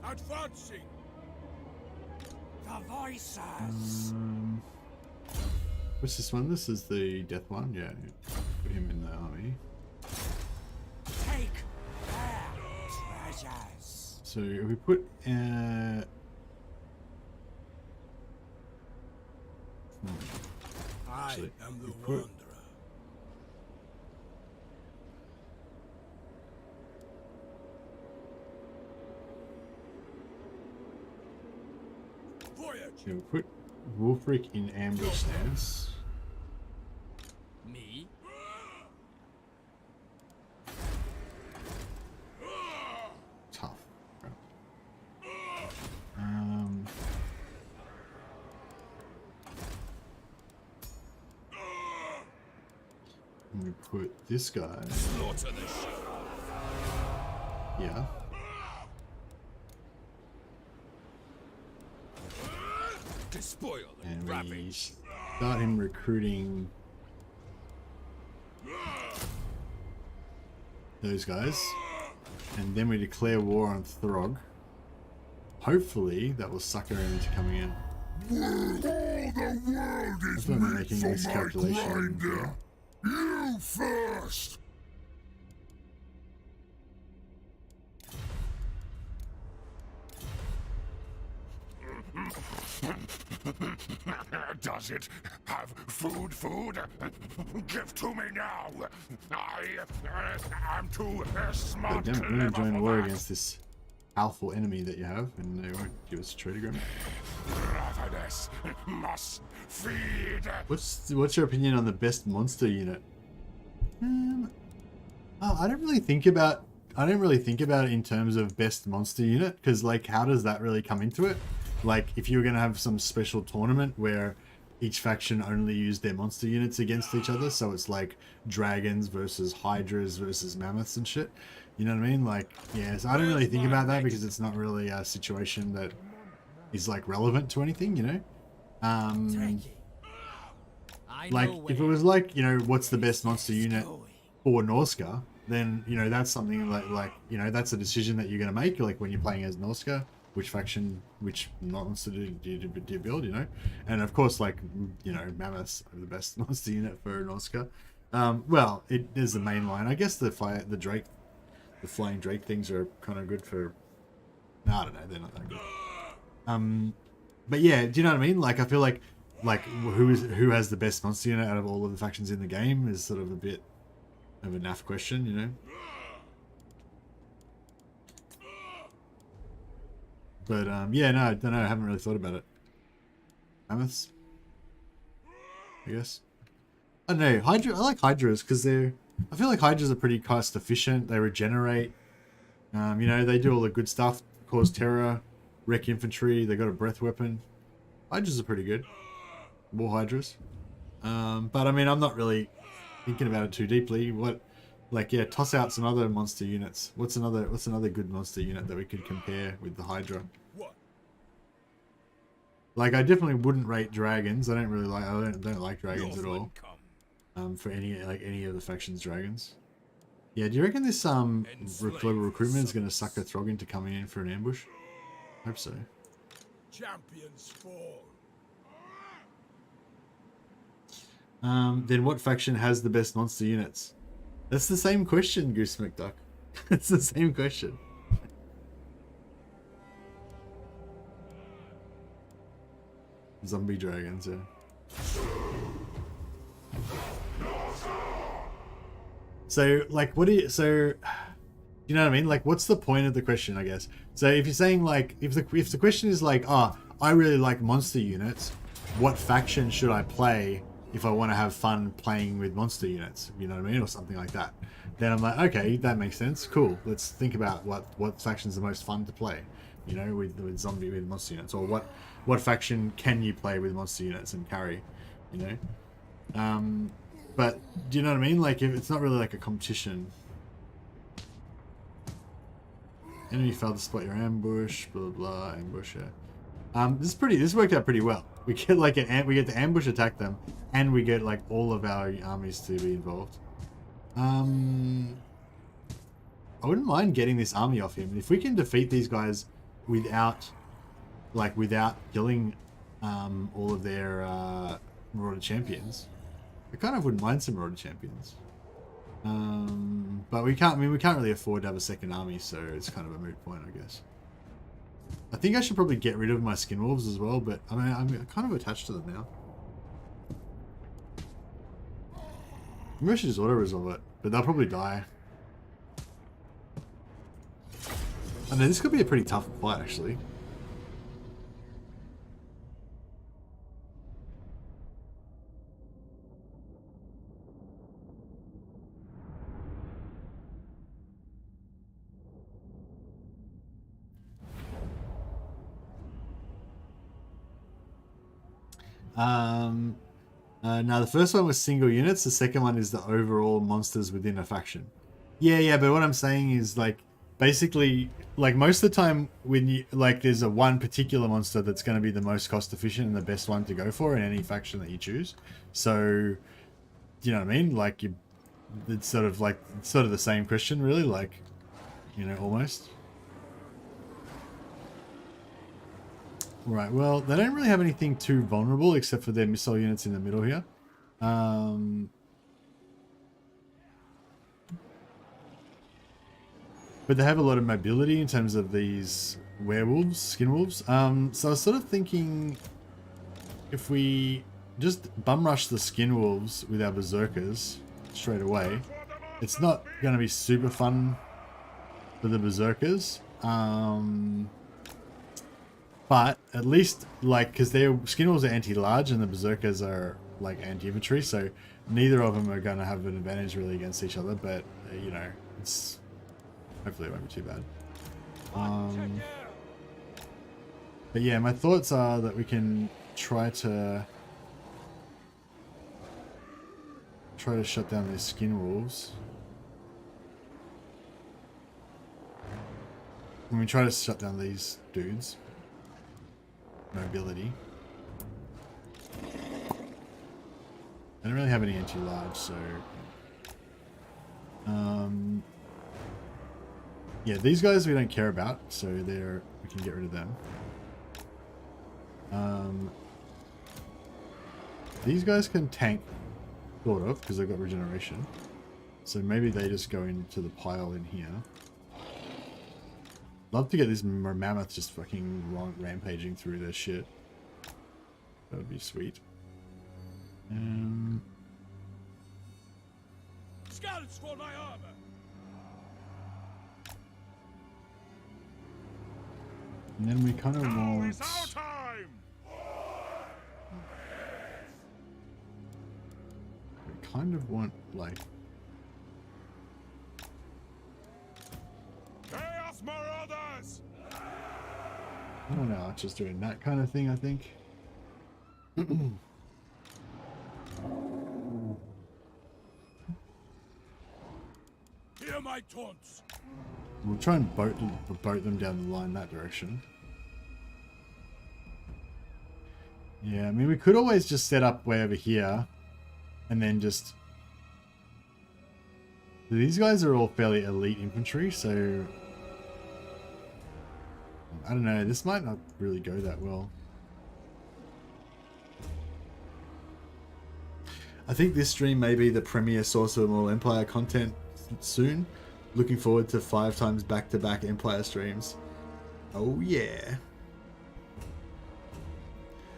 Advancing. The voices. What's this one? This is the death one. Yeah, put him in the army. Take their treasures. So if we put actually, I am the we put wanderer. Voyage. yeah, we put Wulfric in ambush stance. Me? Tough. And we put this guy. Slaughter the sheep. Yeah. Despoil and And we ravage. start him recruiting those guys. And then we declare war on Throgg. Hopefully that will sucker him into coming in. That's why I'm making this calculation. Yeah. You first! Does it have food? Give to me now! I'm too smart But to don't really live join off war of against this powerful enemy that you have, and they won't give us a trade agreement. that. Ravenous must feed. What's your opinion on the best monster unit? I don't really think about it in terms of best monster unit, because like, how does that really come into it? Like, if you were gonna have some special tournament where each faction only used their monster units against each other, so it's like dragons versus hydras versus mammoths and shit. You know what I mean? Like, yeah, so I don't really think about that because it's not really a situation that is like relevant to anything, you know? Like, if it was like, you know, what's the best monster unit for NORSCA, then, you know, that's something like, you know, that's a decision that you're going to make, like when you're playing as NORSCA, which faction, which monster do you build, you know? And of course, like, you know, mammoths are the best monster unit for NORSCA. Well, it is the main line. I guess the flying drake things are kind of good for, no, I don't know, they're not that good. But yeah, do you know what I mean? Like, I feel like who has the best monster unit out of all of the factions in the game is sort of a bit of a naff question, you know? But yeah, no, I don't know. I haven't really thought about it. Mammoths, I guess. I don't know. Hydra. I like hydras because they're. I feel like hydras are pretty cost efficient. They regenerate. You know, they do all the good stuff. Cause terror, wreck infantry. They got a breath weapon. Hydras are pretty good. War hydras. But I mean, I'm not really thinking about it too deeply. What, like, yeah, toss out some other monster units. What's another good monster unit that we could compare with the Hydra? What? Like, I definitely wouldn't rate dragons. I don't like dragons at all. Northland come. For any of the factions dragons. Yeah, do you reckon this global recruitment is going to sucker Throgg into coming in for an ambush? Hope so. Champions fall. Then what faction has the best monster units? That's the same question, Goose McDuck. It's the same question. Zombie dragons, yeah. So, like, you know what I mean? Like, what's the point of the question, I guess? So if you're saying, like, if the question is like, oh, I really like monster units, what faction should I play if I want to have fun playing with monster units? You know what I mean? Or something like that. Then I'm like, okay, that makes sense. Cool. Let's think about what faction's the most fun to play, you know, with monster units. Or what faction can you play with monster units and carry, you know? But do you know what I mean? Like, if it's not really like a competition. Enemy failed to spot your ambush, blah blah blah, ambush, yeah. This worked out pretty well. We get like we get to ambush attack them, and we get like all of our armies to be involved. I wouldn't mind getting this army off him. If we can defeat these guys without killing all of their Marauder champions. I kind of wouldn't mind some Marauder champions. But we can't really afford to have a second army, so it's kind of a moot point, I guess. I think I should probably get rid of my skin wolves as well, but I mean, I'm kind of attached to them now. Maybe I should just auto-resolve it, but they'll probably die. I mean, this could be a pretty tough fight, actually. Now the first one was single units, the second one is the overall monsters within a faction. Yeah, but what I'm saying is, like, basically, like, most of the time when you, like, there's a one particular monster that's going to be the most cost efficient and the best one to go for in any faction that you choose. So, you know what I mean? Like, it's sort of the same question, really, like, you know, almost. Right, well, they don't really have anything too vulnerable except for their missile units in the middle here. But they have a lot of mobility in terms of these werewolves, skin wolves. So I was sort of thinking if we just bum rush the skin wolves with our berserkers straight away, it's not going to be super fun for the berserkers. But at least, like, because their skin wolves are anti-large and the berserkers are like anti-infantry, so neither of them are going to have an advantage really against each other. But you know, it's hopefully it won't be too bad. But yeah, my thoughts are that we can try to shut down these skin wolves. And we try to shut down these dudes. Mobility. I don't really have any anti-large, so yeah, these guys we don't care about, so we can get rid of them. These guys can tank, sort of, because they've got regeneration. So maybe they just go into the pile in here. Love to get this mammoth just fucking rampaging through their shit. That would be sweet. Scouts for my armor. And then we kind of Now want... is our time. We kind of want, like... Chaos Marauders. I don't know, just doing that kind of thing, I think. Hear my taunts. We'll try and boat them down the line that direction. Yeah, I mean, we could always just set up way over here and then just... These guys are all fairly elite infantry, so... I don't know, this might not really go that well. I think this stream may be the premier source of more Empire content soon. Looking forward to 5 times back-to-back Empire streams. Oh yeah.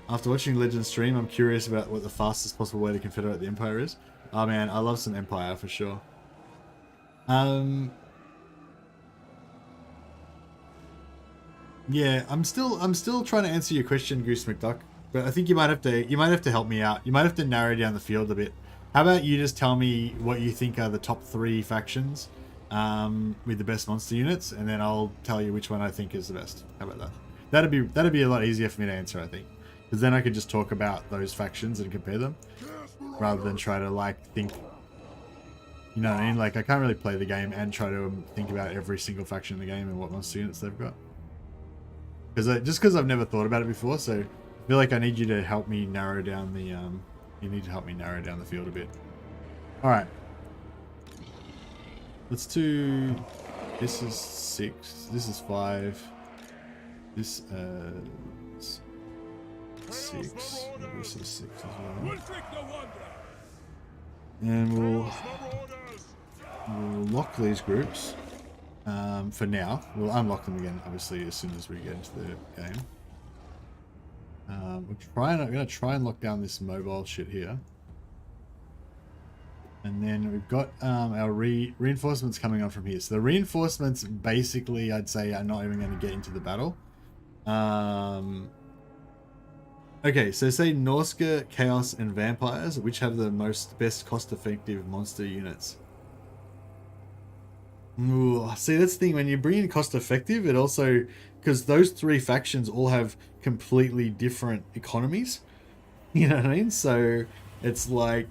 After watching Legends stream, I'm curious about what the fastest possible way to confederate the Empire is. Oh man, I love some Empire for sure. Yeah, I'm still trying to answer your question, Goose McDuck. But I think you might have to help me out. You might have to narrow down the field a bit. How about you just tell me what you think are the top 3 factions with the best monster units, and then I'll tell you which one I think is the best. How about that? That'd be a lot easier for me to answer, I think, because then I could just talk about those factions and compare them, rather than try to like think. You know what I mean? Like, I can't really play the game and try to think about every single faction in the game and what monster units they've got. Because I've never thought about it before, so I feel like I need you to help me narrow down the you need to help me narrow down the field a bit. All right. Let's do. This is 6. This is 5. This six. This is 6 as well. Wulfric the Wanderer. And we'll Marauders. lock these groups for now. We'll unlock them again, obviously, as soon as we get into the game. I'm going to try and lock down this mobile shit here. And then we've got our reinforcements coming on from here. So the reinforcements, basically, I'd say, are not even going to get into the battle. Okay, so say NORSCA, Chaos, and Vampires, which have the best cost-effective monster units. Ooh, see, that's the thing. When you bring in cost-effective, it also... Because those 3 factions all have completely different economies. You know what I mean? So it's like...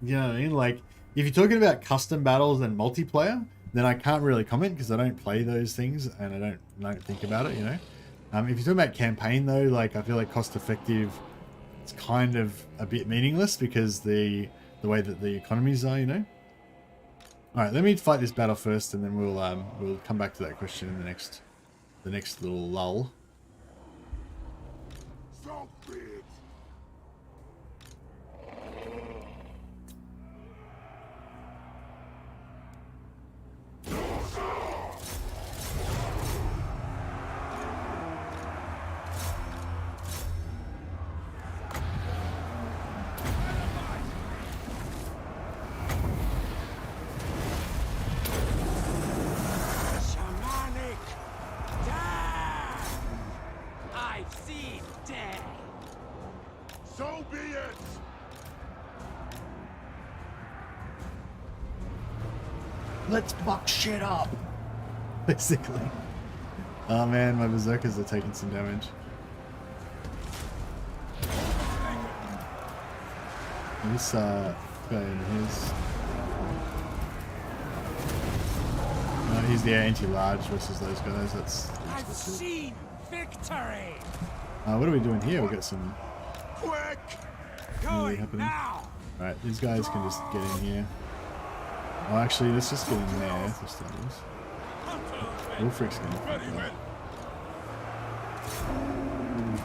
You know what I mean? Like, if you're talking about custom battles and multiplayer, then I can't really comment because I don't play those things and I don't think about it, you know? If you're talking about campaign though, like, I feel like cost effective, it's kind of a bit meaningless because the way that the economies are, you know? Alright, let me fight this battle first and then we'll come back to that question in the next little lull. So be it. Shamanic death! I've seen death! So be it. Let's fuck shit up! Basically. Oh man, my berserkers are taking some damage. This guy in his... No, he's the anti-large versus those guys. That's I've seen victory! what are we doing here? We've got some Quick. Going happening. now! Right, these guys can just get in here. Oh, actually, let's just get in there for starters. Wulfric's gonna fuck up.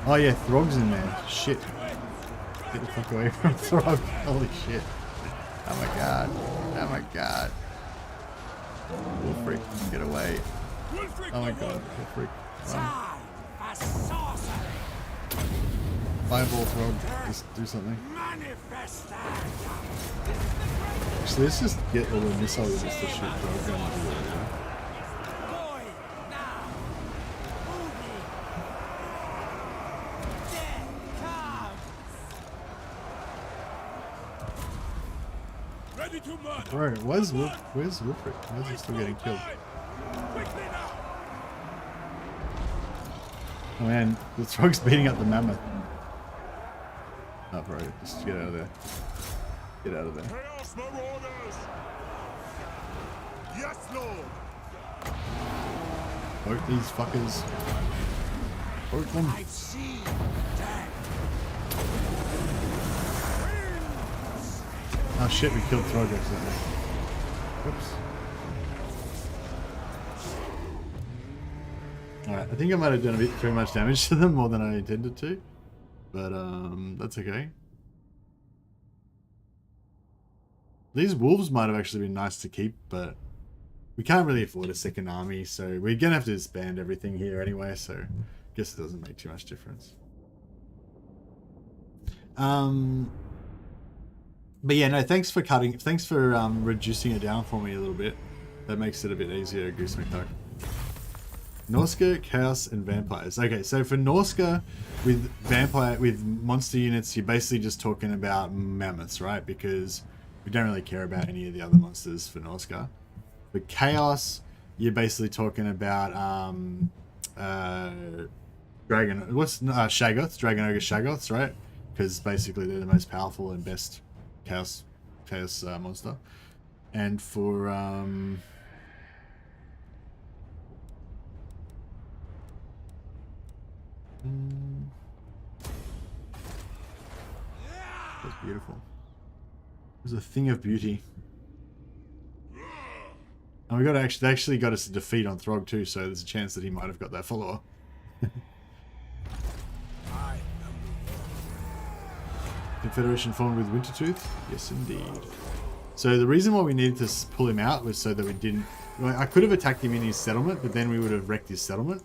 Oh yeah, Throgg's in there. Shit. Get the fuck away from Throgg. Holy shit. Oh my god. Oh my god. Wulfric, get away. Oh my god, Wulfric. Run. Time for sorcery! Fireball Throgg, just do something. Manifest! Actually, let's just get all the missile units to shoot Throgg down the wall. Going now! Moving! Death comes! Ready to murder. Bro, where's Wulfric? Why is he still getting killed? Quickly now. Oh man, the Throgg's beating up the mammoth. Oh bro, just get out of there. Get out of there. Chaos Marauders. Yes, Lord. Vote these fuckers. Vote them. I've seen death! Oh shit, we killed Throgg accidentally. Whoops. Alright, I think I might have done a bit too much damage to them, more than I intended to. But that's okay. These wolves might have actually been nice to keep, but we can't really afford a second army, so we're gonna have to disband everything here anyway, so I guess it doesn't make too much difference. But yeah, no, thanks for reducing it down for me a little bit. That makes it a bit easier, Goose McDuck. NORSCA, Chaos, and Vampires. Okay, so for NORSCA, with monster units, you're basically just talking about mammoths, right? Because we don't really care about any of the other monsters for NORSCA. For Chaos, you're basically talking about Shaggoths, Dragon Ogre Shaggoths, right? Because basically they're the most powerful and best chaos monster. And for that's beautiful. There's a thing of beauty. And we got they actually got us a defeat on Throgg too, so there's a chance that he might have got that follower. I am Confederation formed with Wintertooth? Yes, indeed. So the reason why we needed to pull him out was so that we didn't... Well, I could have attacked him in his settlement, but then we would have wrecked his settlement.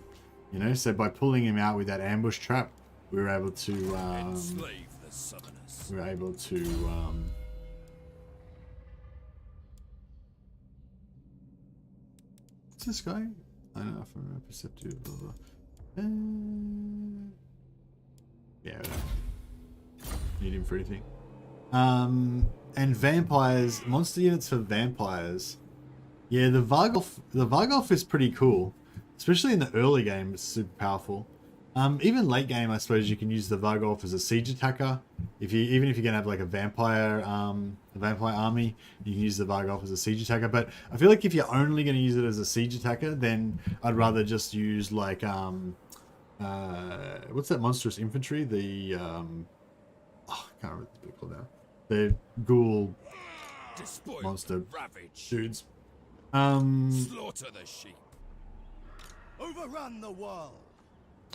You know, so by pulling him out with that ambush trap, we were able to... enslave the summoners. we were able to... what's this guy? I don't know if I'm perceptive. Blah, blah. Yeah, whatever. Need him for anything. And vampires, monster units for vampires. Yeah, the Vargolf is pretty cool, especially in the early game. It's super powerful. Even late game, I suppose you can use the Vargolf as a siege attacker. Even if you're gonna have like a vampire army, you can use the Vargolf as a siege attacker. But I feel like if you're only gonna use it as a siege attacker, then I'd rather just use like what's that monstrous infantry? The I can't remember what they're called now. The ghoul Despoil, monster ravage, dudes. slaughter the sheep. Overrun the world.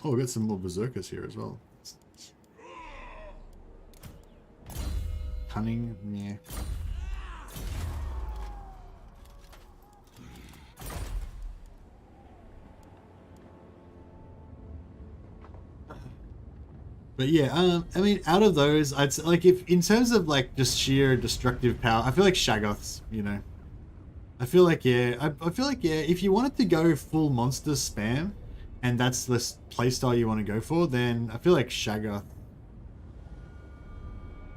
Oh, we got some more berserkers here as well. Cunning, yeah. But yeah, I mean, out of those, I'd say, like, if in terms of like just sheer destructive power, I feel like Shaggoths, you know. I feel like I feel like if you wanted to go full monster spam, and that's the playstyle you want to go for, then I feel like Shaggoth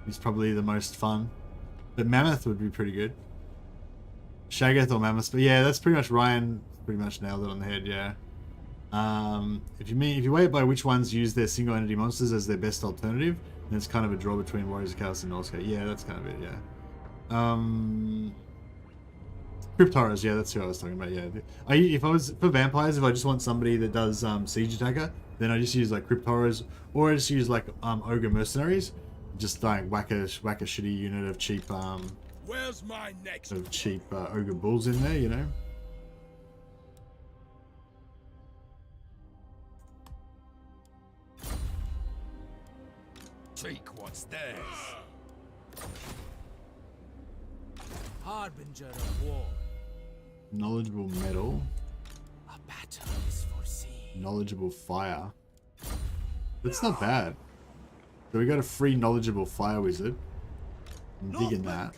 is probably the most fun. But Mammoth would be pretty good. Shaggoth or Mammoth, but yeah, that's pretty much Ryan. Pretty much nailed it on the head, yeah. If you weigh it by which ones use their single entity monsters as their best alternative, then it's kind of a draw between Warriors of Chaos and NORSCA. Yeah, that's kind of it, yeah. Crypt Horrors, yeah, that's who I was talking about, yeah. If I was, for vampires, if I just want somebody that does Siege Attacker, then I just use like Crypt Horrors, or I just use like Ogre Mercenaries, just like whack a shitty unit of cheap, Where's my next? Ogre Bulls in there, you know? Take what's theirs. Harbinger of war. Knowledgeable Metal, A battle is foreseen. Knowledgeable Fire. That's not bad. So we got a free Knowledgeable Fire Wizard. I'm digging that.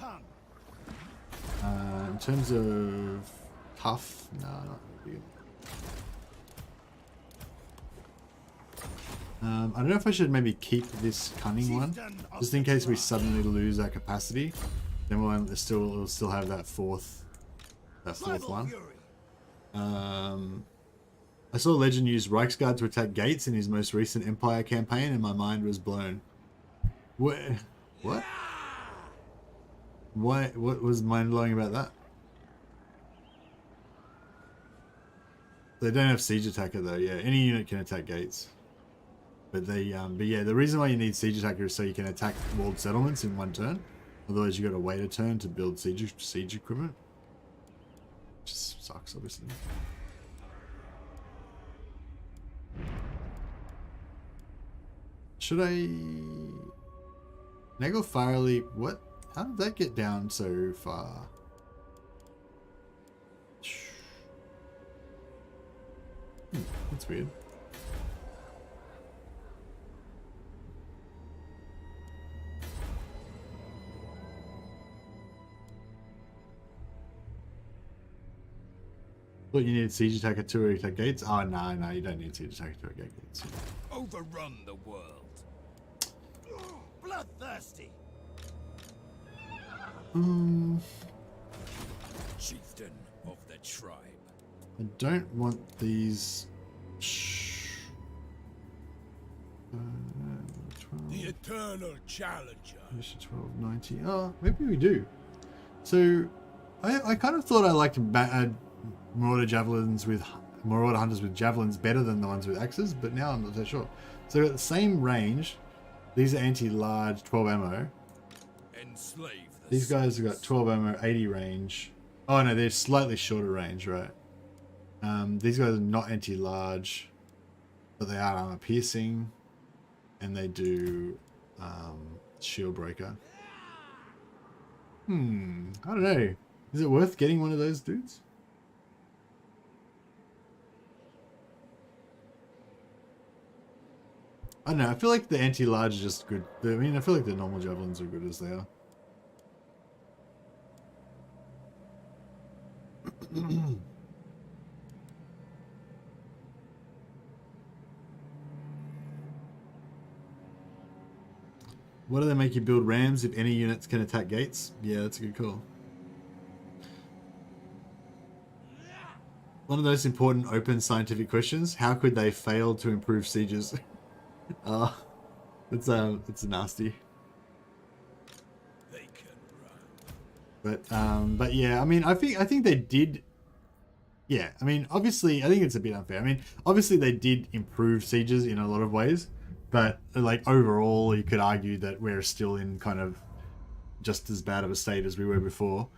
In terms of tough, no, not digging. I don't know if I should maybe keep this cunning one, just in case we suddenly lose our capacity. Then we'll still have that fourth one. I saw Legend use Reichsguard to attack gates in his most recent Empire campaign, and my mind was blown. What? Why? What was mind blowing about that? They don't have siege attacker though. Yeah, any unit can attack gates. But yeah, the reason why you need siege attacker is so you can attack walled settlements in one turn. Otherwise, you got to wait a turn to build siege equipment. Just sucks, obviously. Should I? Nagel Fire Leap. What? How did that get down so far? That's weird. Thought you needed siege attacker to attack gates. Oh no, you don't need siege attacker to attack gates. Overrun the world. Bloodthirsty. Chieftain of the tribe. I don't want these. 12, The eternal challenger. 1290. Oh, maybe we do. So, I kind of thought I liked Marauder Hunters with javelins better than the ones with axes, but now I'm not so sure. So at the same range, these are anti-large, 12 ammo. Enslave the These guys have got 12 ammo, 80 range. Oh no, they're slightly shorter range, right? These guys are not anti-large. but they are armor piercing, and they do shield breaker. I don't know. Is it worth getting one of those dudes? I don't know. I feel like the anti-large are just good. I mean, I feel like the normal javelins are good as they are. What do they make you build rams if any units can attack gates? Yeah, that's a good call. One of those important open scientific questions: how could they fail to improve sieges? It's nasty. They can run. But yeah, I mean, I think they did. Yeah, I mean, obviously, I think it's a bit unfair. I mean, obviously they did improve sieges in a lot of ways, but like overall, you could argue that we're still in kind of just as bad of a state as we were before.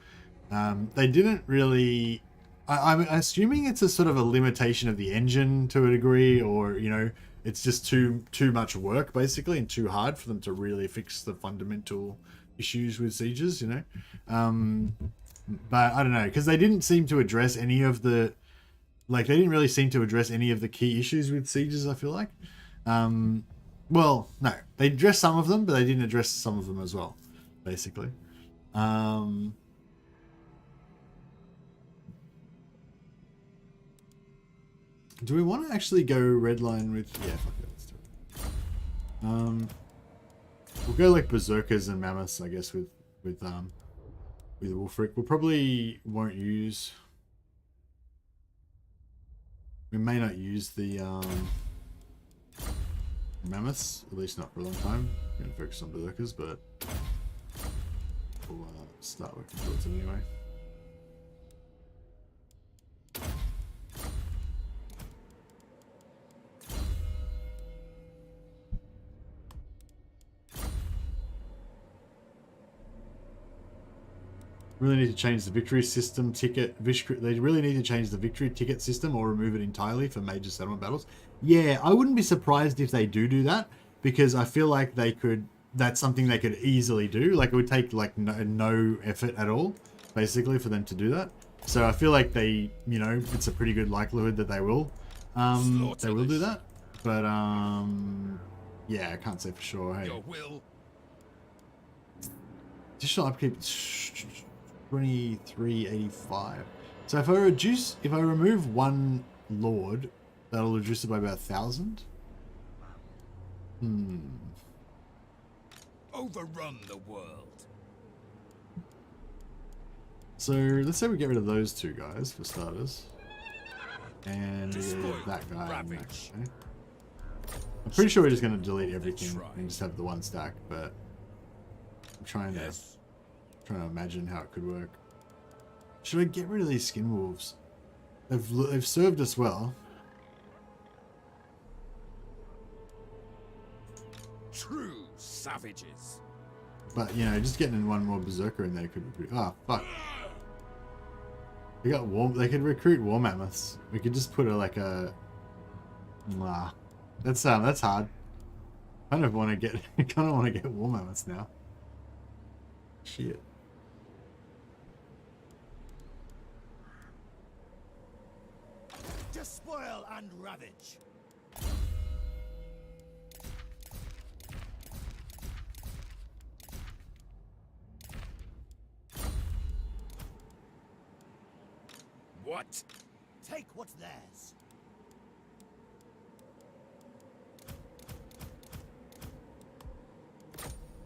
They didn't really. I'm assuming it's a sort of a limitation of the engine to a degree, or you know, it's just too much work basically and too hard for them to really fix the fundamental issues with sieges, you know. But I don't know, because they didn't seem to address any of the, like, they didn't really seem to address any of the key issues with sieges, I feel like. Well, no, they addressed some of them, but they didn't address some of them as well, basically. Do we want to actually go redline with... Yeah, fuck it, let's do it. We'll go like berserkers and mammoths, I guess, with Wulfric. We'll probably won't use... We may not use the mammoths, at least not for a long time. I'm going to focus on berserkers, but we'll start working towards it anyway. Really need to change the victory system ticket. They really need to change the victory ticket system or remove it entirely for major settlement battles. Yeah, I wouldn't be surprised if they do that, because I feel like they could. That's something they could easily do. Like, it would take like no effort at all, basically, for them to do that. So I feel like they, you know, it's a pretty good likelihood that they will. They will do that. But yeah, I can't say for sure. Hey, Your will. additional upkeep. 2385. So if I remove one lord, that'll reduce it by about 1,000. Overrun the world. So let's say we get rid of those two guys for starters, and Despoil, that guy. ravage. Okay. I'm pretty sure we're just going to delete everything and just have the one stack, but I'm trying to imagine how it could work. Should I get rid of these skin wolves? They've served us well. True savages. But you know, just getting one more berserker in there could be. Oh fuck! They got war. They could recruit war mammoths. We could just put Nah, that's hard. I kind of want to get war mammoths now. Shit. Despoil and ravage. What? Take what's theirs.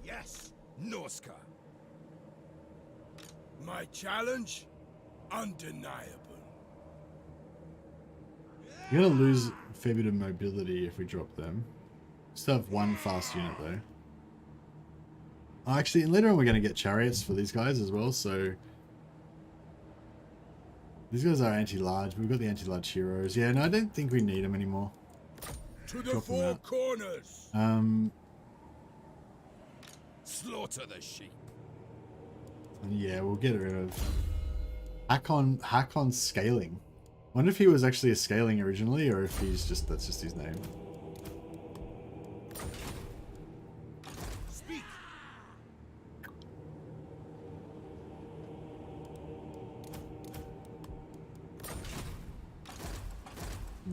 Yes, NORSCA. My challenge? Undeniable. You're gonna lose a fair bit of mobility if we drop them. Still have one fast unit though. Actually, and later on we're gonna get chariots for these guys as well, so these guys are anti-large. We've got the anti-large heroes. Yeah, no, I don't think we need them anymore. To the Drop them four out. corners. Slaughter the sheep. And yeah, we'll get rid of Hakon scaling. Wonder if he was actually a scaling originally, or if that's just his name.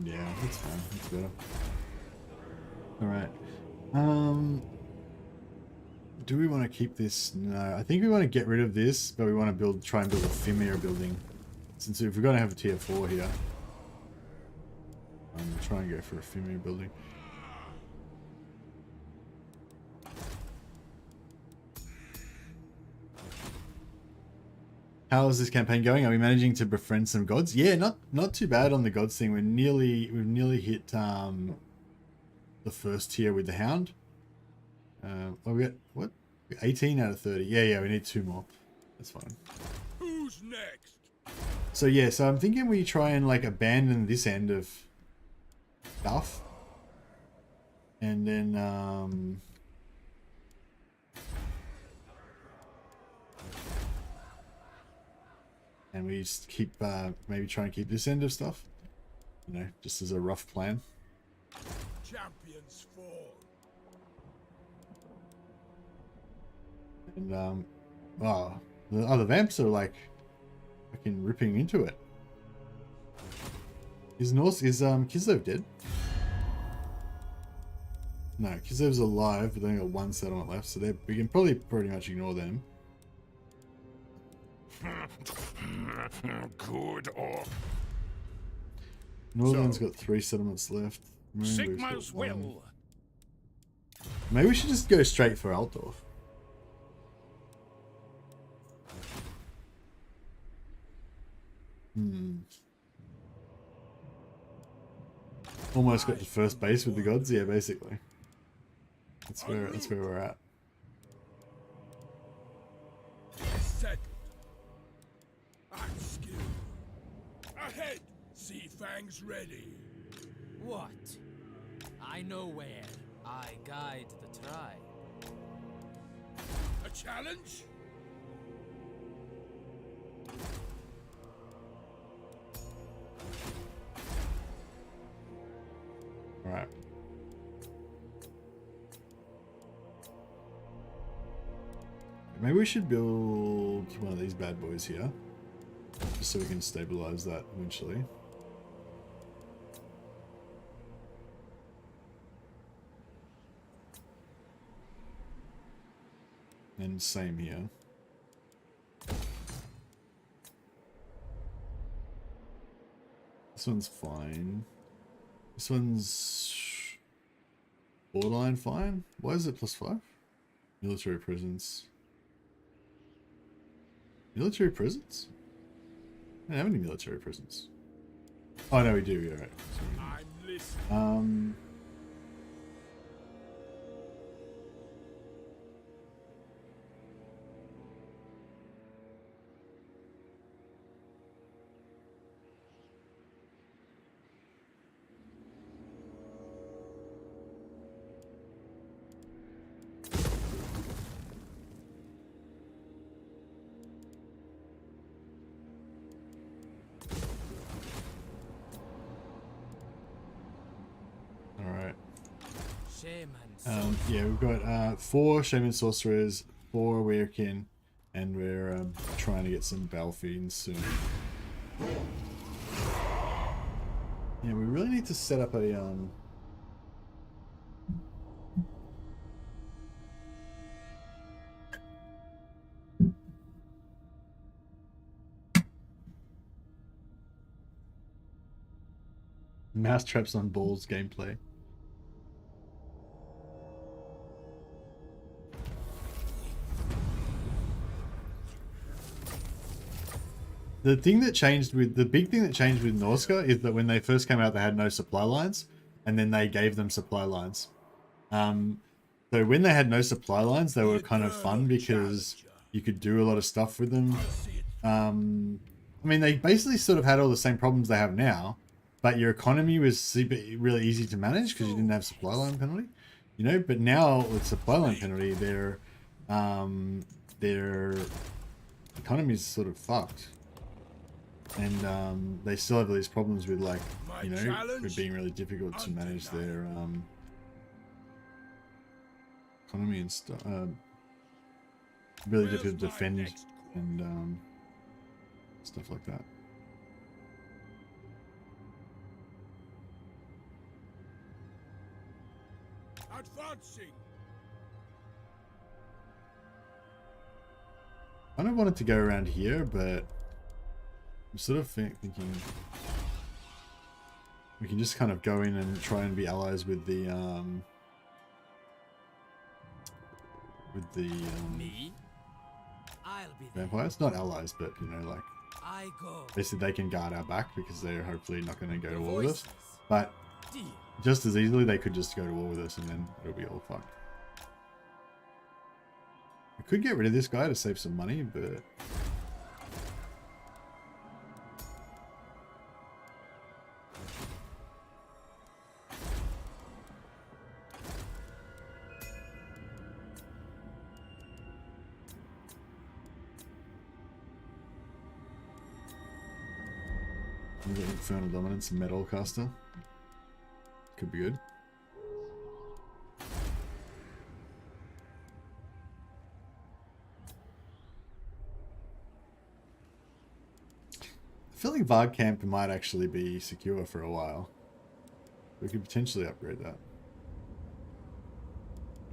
Yeah, that's fine. That's better. Alright. Do we want to keep this? No, I think we want to get rid of this, but we want to try and build a Fimir building. Since if we're going to have a tier 4 here, I'm going to try and go for a Fimir building. How is this campaign going? Are we managing to befriend some gods? Yeah, not too bad on the gods thing. We've nearly hit the first tier with the Hound. Oh, we got what? 18 out of 30. Yeah, we need 2 more. That's fine. Who's next? So yeah, so I'm thinking we try and like abandon this end of stuff, and then and we just keep maybe try and keep this end of stuff, you know, just as a rough plan. Champions fall. And oh, the other vamps are like fucking ripping into it. Is Kislev dead? No, Kislev's alive, but they only got 1 settlement left, so we can probably pretty much ignore them. Good or Northern's got 3 settlements left. Sigma's will. Maybe we should just go straight for Altdorf. Almost got to first base with the gods, yeah, basically. That's where we're at. Settled. I'm skilled. Ahead! Sea Fangs ready. What? I know where. I guide the tribe. A challenge? Alright. Maybe we should build one of these bad boys here, just so we can stabilize that eventually. And same here. This one's fine. This one's borderline fine. Why is it +5? Military presence. Military presence? I don't have any military presence. Oh no, we do. Yeah, right. I'm listening. Yeah, we've got 4 Shaman Sorcerers, 4 Weirkin, and we're trying to get some Balfiends soon. Yeah, we really need to set up a Mousetraps on Balls gameplay. The big thing that changed with NORSCA is that when they first came out, they had no supply lines, and then they gave them supply lines. So when they had no supply lines, they were kind of fun because you could do a lot of stuff with them. I mean, they basically sort of had all the same problems they have now, but your economy was really easy to manage because you didn't have supply line penalty, you know. But now with supply line penalty, their economy's sort of fucked. And they still have these problems with, like, you know, it being really difficult to manage their economy and stuff. Really difficult to defend and stuff like that. Advancing. I don't want it to go around here, but I'm sort of thinking we can just kind of go in and try and be allies with the Me? I'll be there. vampires. Not allies, but you know, like I go. basically they can guard our back because they're hopefully not going to go to war with us. Voices. But Deal. just as easily they could just go to war with us and then it'll be all fucked. We could get rid of this guy to save some money, but we got Infernal Dominance, Metal Caster. Could be good. I feel like Varg Camp might actually be secure for a while. We could potentially upgrade that.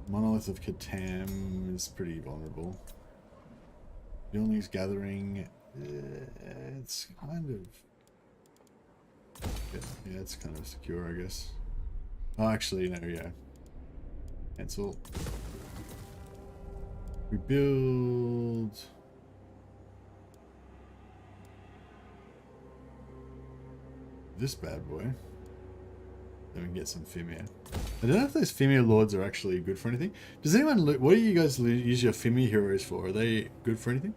Monolith of Catan is pretty vulnerable. Yonling's Gathering, it's kind of... Yeah, it's kind of secure, I guess. Oh, actually, no, yeah. Cancel. We build... this bad boy. Then we can get some Fimir. I don't know if those Fimir Lords are actually good for anything. Does anyone... what do you guys use your Fimir heroes for? Are they good for anything?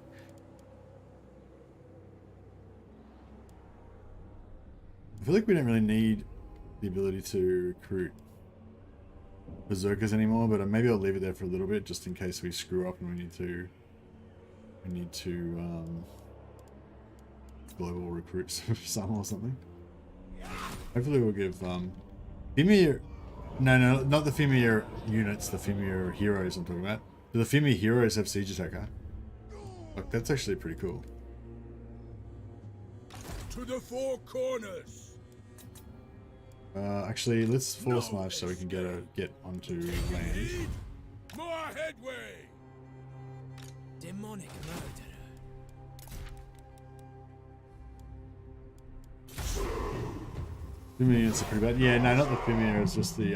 I feel like we don't really need the ability to recruit Berserkers anymore, but maybe I'll leave it there for a little bit just in case we screw up and we need to global recruit some or something. Hopefully we'll give Fimir... No, not the Fimir units, the Fimir heroes I'm talking about. Do the Fimir heroes have siege attacker? Look, that's actually pretty cool. To the four corners. Actually, let's force march so we can get onto land. More headway. Demonic murderer. Fimir units are pretty bad. Yeah, no, not the Fimir. It's just the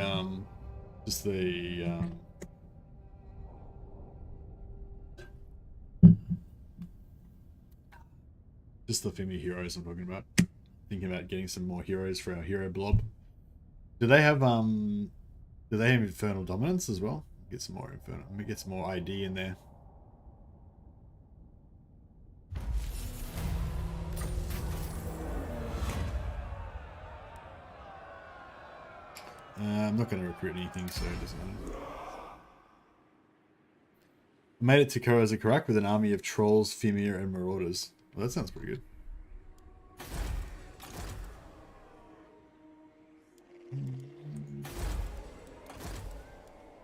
just the Fimir heroes I'm talking about. Thinking about getting some more heroes for our hero blob. Do they have Infernal Dominance as well? Get some more Infernal. Let me get some more ID in there. I'm not going to recruit anything, so it doesn't matter. Made it to Karak with an army of trolls, Fimir, and marauders. Well, that sounds pretty good.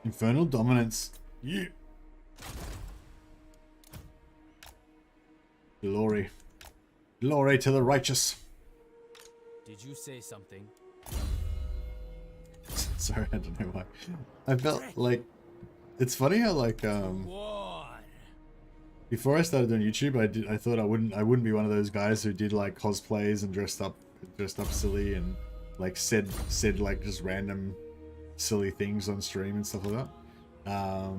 Infernal Dominance. Yeah. Glory. Glory to the righteous. Did you say something? Sorry, I don't know why. I felt like... It's funny how like War. before I started doing YouTube, I thought I wouldn't be one of those guys who did like cosplays and dressed up silly and like said like just random silly things on stream and stuff like that.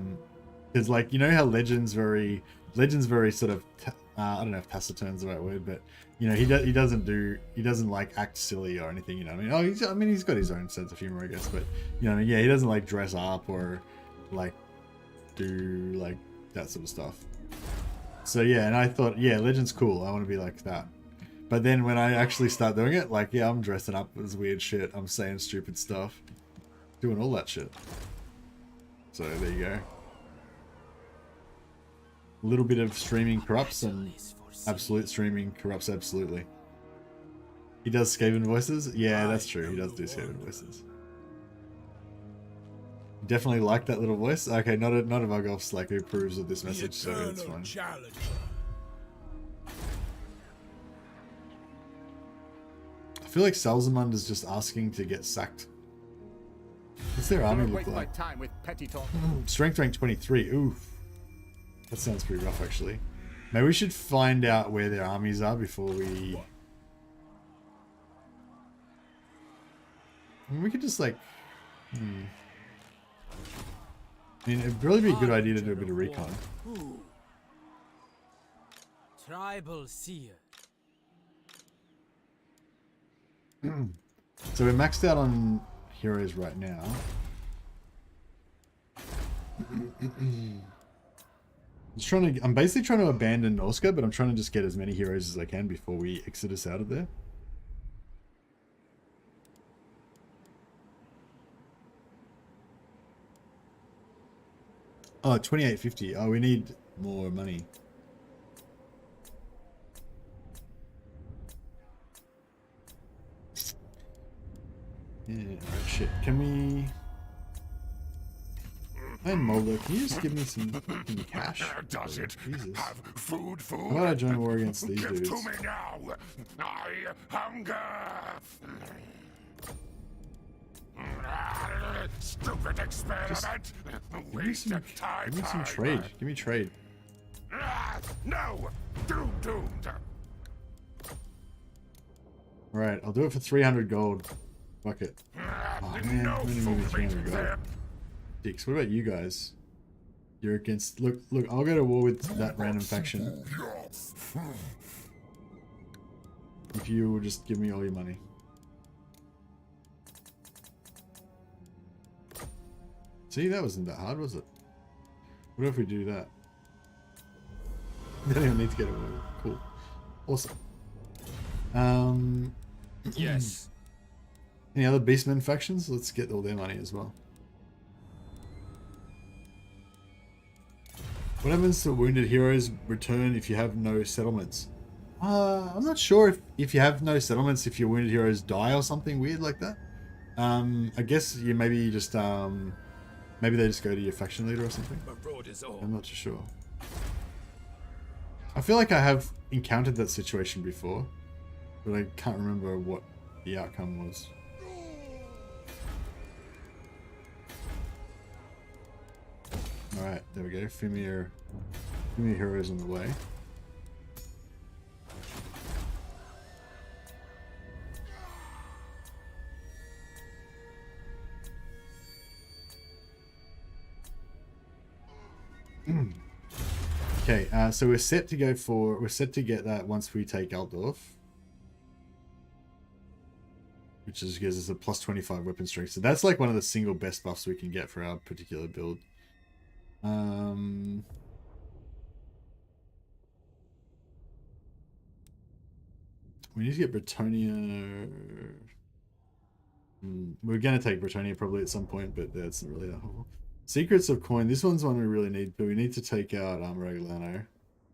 It's like, you know how Legend's very sort of I don't know if taciturn's the right word, but you know, he doesn't like act silly or anything, you know what I mean? Oh, he's got his own sense of humor, I guess, but you know, yeah, he doesn't like dress up or like do like that sort of stuff. So yeah, and I thought, yeah, Legend's cool, I want to be like that. But then when I actually start doing it, like, yeah, I'm dressing up as weird shit, I'm saying stupid stuff, doing all that shit. So there you go. A little bit of streaming corrupts and absolute streaming corrupts absolutely. He does Skaven voices? Yeah, that's true. He does do Skaven voices. Definitely like that little voice. Okay, not a Vargoff's like who approves of this message, so it's fine. Challenger. I feel like Salzamund is just asking to get sacked. What's their army Don't look waste my like? time with petty talk. Strength rank 23. Oof. That sounds pretty rough, actually. Maybe we should find out where their armies are before we... I mean, we could just, like... I mean, it'd really be a good idea to do a bit of recon. Tribal seer. So we're maxed out on heroes right now. I'm basically trying to abandon NORSCA, but I'm trying to just get as many heroes as I can before we exodus out of there. Oh, 2850. Oh, we need more money. Yeah, alright, shit. Can we... And Mulder, can you just give me some fucking cash? Does it Jesus. have food? How about I join war against these Give dudes? to me now. I hunger. Stupid experiment. Waste of time. Give me some trade. Give me trade. No. Doomed. Alright, I'll do it for 300 gold. Fuck it. Oh man, No I'm only moving fooling 300 gold. there. Dicks, what about you guys? You're against... Look, I'll go to war with that random faction. If you will just give me all your money. See, that wasn't that hard, was it? What if we do that? They don't even need to get a war. Cool. Awesome. Yes. Any other Beastmen factions? Let's get all their money as well. What happens to wounded heroes return if you have no settlements? I'm not sure if you have no settlements, if your wounded heroes die or something weird like that. I guess maybe they just go to your faction leader or something. I'm not too sure. I feel like I have encountered that situation before, but I can't remember what the outcome was. Alright, there we go. Fimir heroes on the way. Okay, so we're set to get that once we take Altdorf. Which just gives us a plus 25 weapon strength. So that's like one of the single best buffs we can get for our particular build. We need to get Bretonia. We're going to take Bretonia probably at some point, but that's not really that whole. Secrets of Coin. This one's one we really need, but we need to take out Regolano.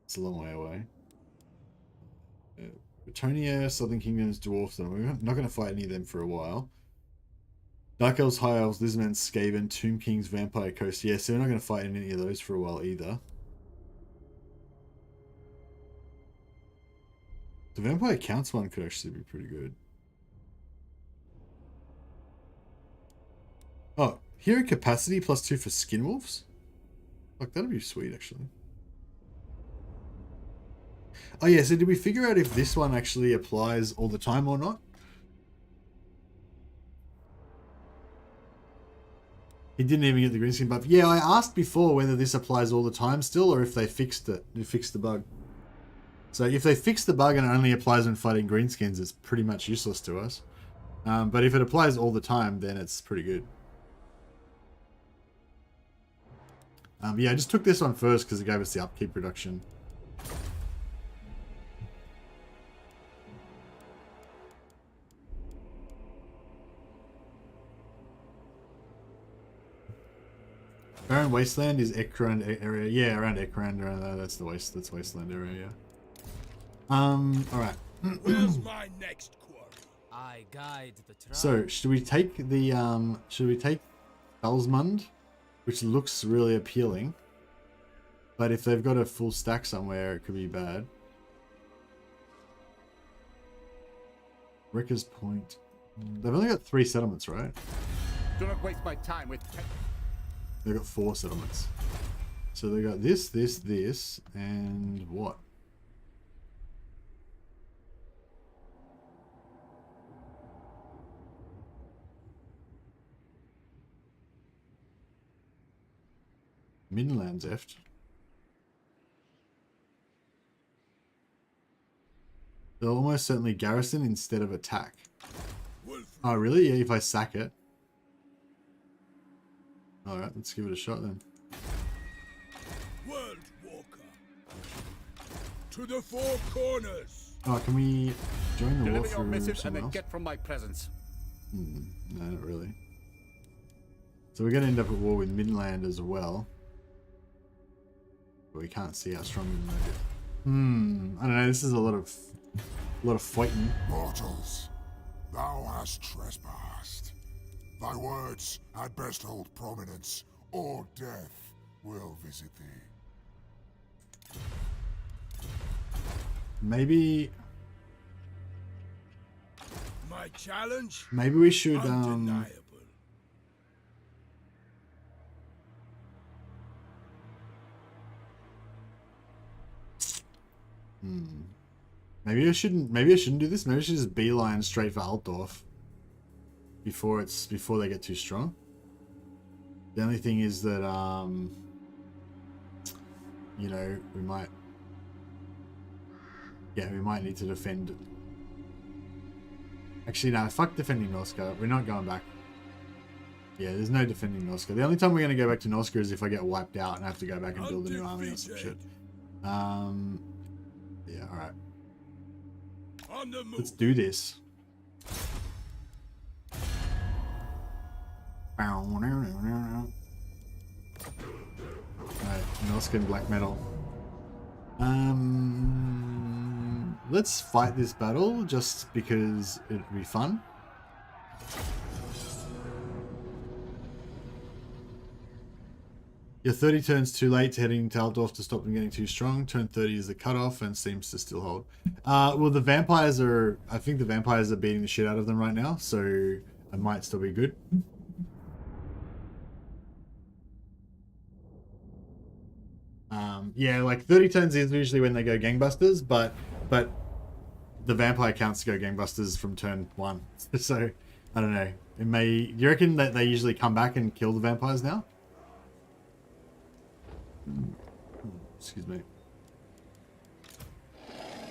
It's a long way away. Bretonia, Southern Kingdoms, Dwarfs. We're not going to fight any of them for a while. Dark Elves, High Elves, Lizmen, Skaven, Tomb Kings, Vampire Coast. Yeah, so we're not going to fight in any of those for a while either. The Vampire Counts one could actually be pretty good. Oh, hero capacity +2 for Skinwolves? Like, that'd be sweet, actually. Oh yeah, so did we figure out if this one actually applies all the time or not? He didn't even get the green skin buff. Yeah, I asked before whether this applies all the time still, or if they fixed it. They fixed the bug. So if they fix the bug and it only applies when fighting greenskins, it's pretty much useless to us. But if it applies all the time, then it's pretty good. Yeah, I just took this one first because it gave us the upkeep reduction. Barren Wasteland is Ekrand area. Yeah, around Ekrand. That's Wasteland area. Yeah. All right. Where's my next quarry? I guide the tribe. So should we take the Felsmund, which looks really appealing, but if they've got a full stack somewhere, it could be bad. Wrecker's Point. They've only got 3 settlements, right? Do not waste my time with... They've got 4 settlements. So they got this, this, this, and what? Midlands Eft. They'll almost certainly garrison instead of attack. Oh, really? Yeah, if I sack it. Alright, let's give it a shot then. World Walker. To the 4 corners. Oh, can we join the war Deliver your through missive and someone then else? get from my presence. No, not really. So we're going to end up at war with Midland as well. But we can't see how strong Midland is. I don't know, this is a lot of fighting. Mortals, thou hast trespassed. Thy words at best hold prominence, or death will visit thee. Maybe My challenge? we should Undeniable. maybe I shouldn't do this. Maybe I should just beeline straight for Altdorf before they get too strong. The only thing is that you know, we might need to defend. Actually, no, fuck defending NORSCA. We're not going back. Yeah, there's no defending NORSCA. The only time we're going to go back to NORSCA is if I get wiped out and I have to go back and build a new army or some shit. Yeah, alright. On the move. Let's do this. Alright, NORSCA black metal. Let's fight this battle just because it'd be fun. You're 30 turns too late heading to Altdorf to stop them getting too strong. Turn 30 is the cutoff and seems to still hold. Well, the vampires are... I think the vampires are beating the shit out of them right now, so I might still be good. Yeah, like 30 turns is usually when they go gangbusters, but the vampire counts to go gangbusters from turn 1. So, I don't know. It may... Do you reckon that they usually come back and kill the vampires now? Excuse me.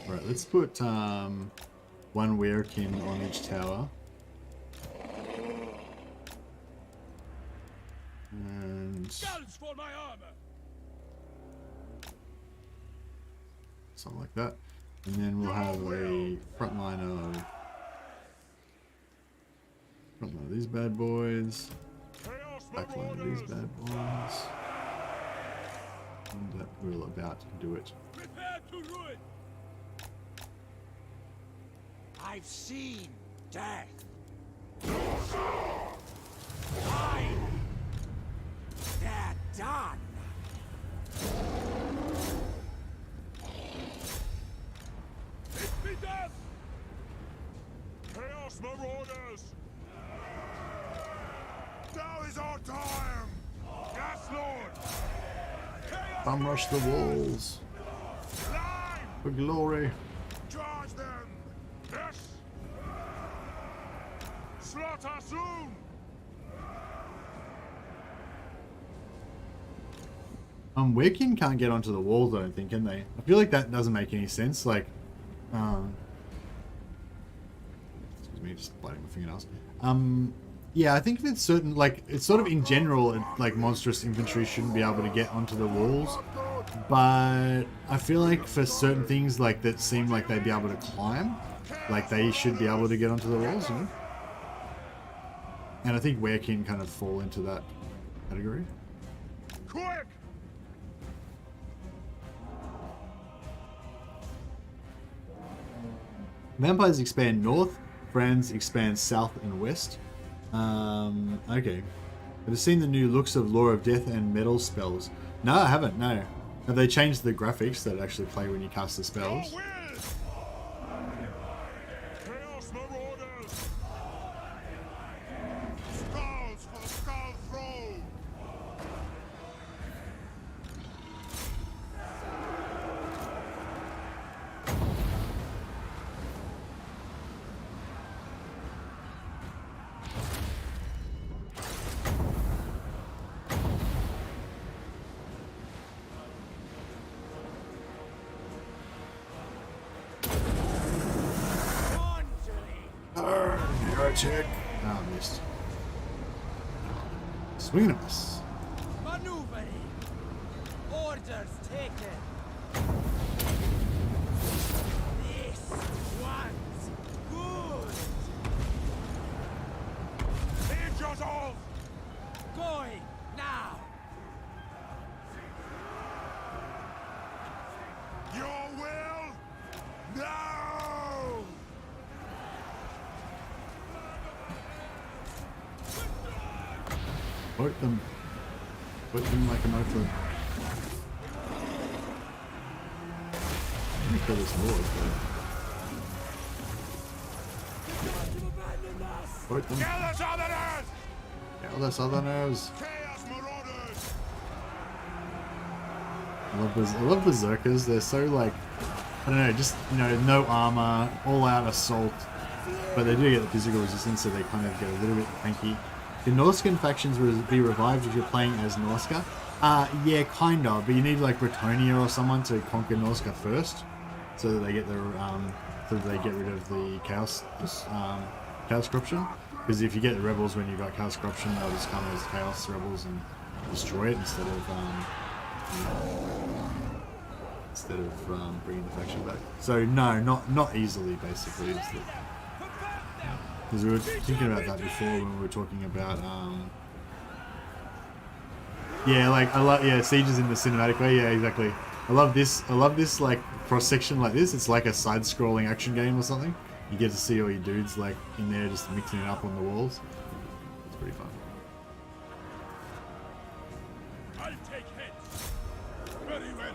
Right, let's put one werekin on each tower. And Guns for my armor. something like that. And then we'll have a front line of these bad boys. Back line of these bad boys. And that will about do it. Prepare to ruin. I've seen death. Fine. They're done. It be done. Chaos Marauders. Now is our time! Yes, Lord. Bum rush the walls Line! for glory. Charge them! Yes. Slaughter soon. Werekin can't get onto the walls, I don't think, can they? I feel like that doesn't make any sense. Like, excuse me, just biting my fingernails. Yeah, I think if it's certain, like, it's sort of in general, like, monstrous infantry shouldn't be able to get onto the walls. But I feel like for certain things, like, that seem like they'd be able to climb, like, they should be able to get onto the walls, you know? And I think werekin kind of fall into that category. Quick. Vampires expand north, Friends expand south and west. Okay. Have you seen the new looks of Law of Death and metal spells? No, I haven't, no. Have they changed the graphics that actually play when you cast the spells? Chaos Marauders! Skulls for check. Ah, missed. Swing and a miss. Maneuvering. Orders taken. This one's good. Lead yourself! Going now. Your will? No! Vote them. Vote them like an oath. Let me kill this lord, though. Vote them. Kill the Southerners! Kill the Southerners. Chaos Marauders! I love berserkers. They're so like, I don't know, just, you know, no armor, all out assault, but they do get the physical resistance, so they kind of get a little bit tanky. The Norscan factions will be revived if you're playing as NORSCA. Yeah, kind of, but you need like Bretonia or someone to conquer NORSCA first, so that they get the so that they get rid of the chaos corruption. Because if you get the rebels when you've got chaos corruption, they'll just come as chaos rebels and destroy it instead of bringing the faction back. So no, not easily, basically. Because we were thinking about that before when we were talking about yeah, like sieges in the cinematic way. Yeah, exactly. I love this like cross section like this. It's like a side-scrolling action game or something. You get to see all your dudes like in there just mixing it up on the walls. It's pretty fun. I'll take hits. Very well.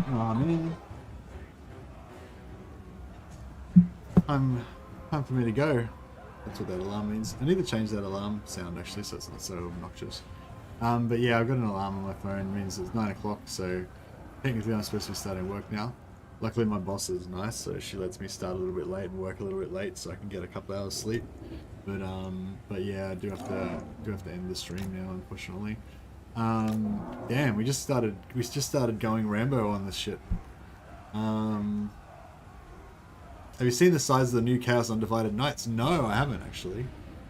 Oh man. Time for me to go. That's what that alarm means. I need to change that alarm sound actually so it's not so obnoxious. But yeah, I've got an alarm on my phone. It means it's 9 o'clock, so technically I'm supposed to be starting work now. Luckily my boss is nice, so she lets me start a little bit late and work a little bit late so I can get a couple hours sleep. But yeah, I do have to end the stream now, unfortunately. Damn, we just started going Rambo on this shit. Have you seen the size of the new Chaos Undivided Knights? No, I haven't actually.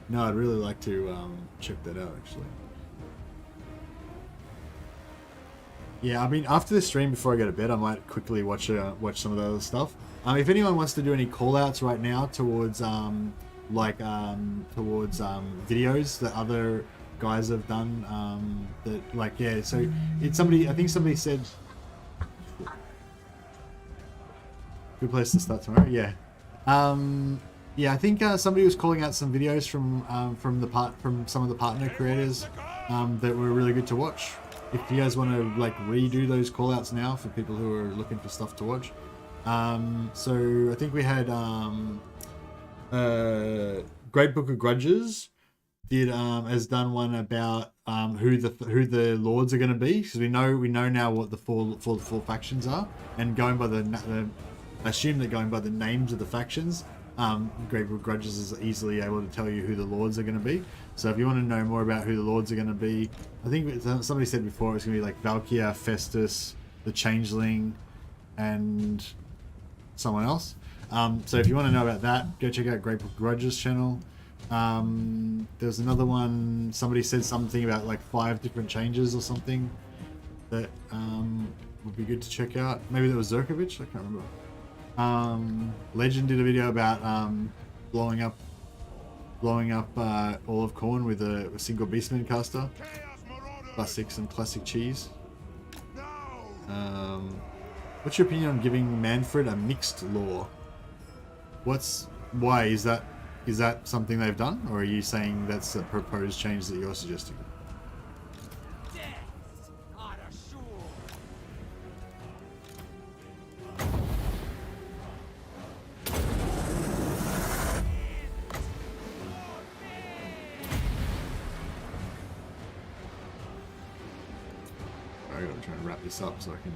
No, I'd really like to check that out actually. Yeah, I mean, after this stream, before I go to bed, I might quickly watch some of the other stuff. If anyone wants to do any call-outs right now towards videos that other guys have done, that like, yeah, so it's somebody, I think somebody said, good place to start tomorrow. Yeah, yeah, I think somebody was calling out some videos from some of the partner creators that were really good to watch. If you guys want to like redo those callouts now for people who are looking for stuff to watch, so I think we had Great Book of Grudges has done one about who the lords are going to be, because we know now what the four factions are, and going by I assume that going by the names of the factions, Great Book of Grudges is easily able to tell you who the lords are going to be. So if you want to know more about who the lords are going to be, I think somebody said before it's going to be like Valkyria, Festus, the Changeling, and someone else. So if you want to know about that, go check out Great Book of Grudges channel. There's another one, somebody said something about like 5 different changes or something that would be good to check out. Maybe that was Zerkovich, I can't remember. Legend did a video about blowing up all of Khorne with a single Beastman caster. Classic, some classic cheese. What's your opinion on giving Manfred a mixed lore? Why is that something they've done, or are you saying that's a proposed change that you're suggesting? I gotta try and wrap this up so I can.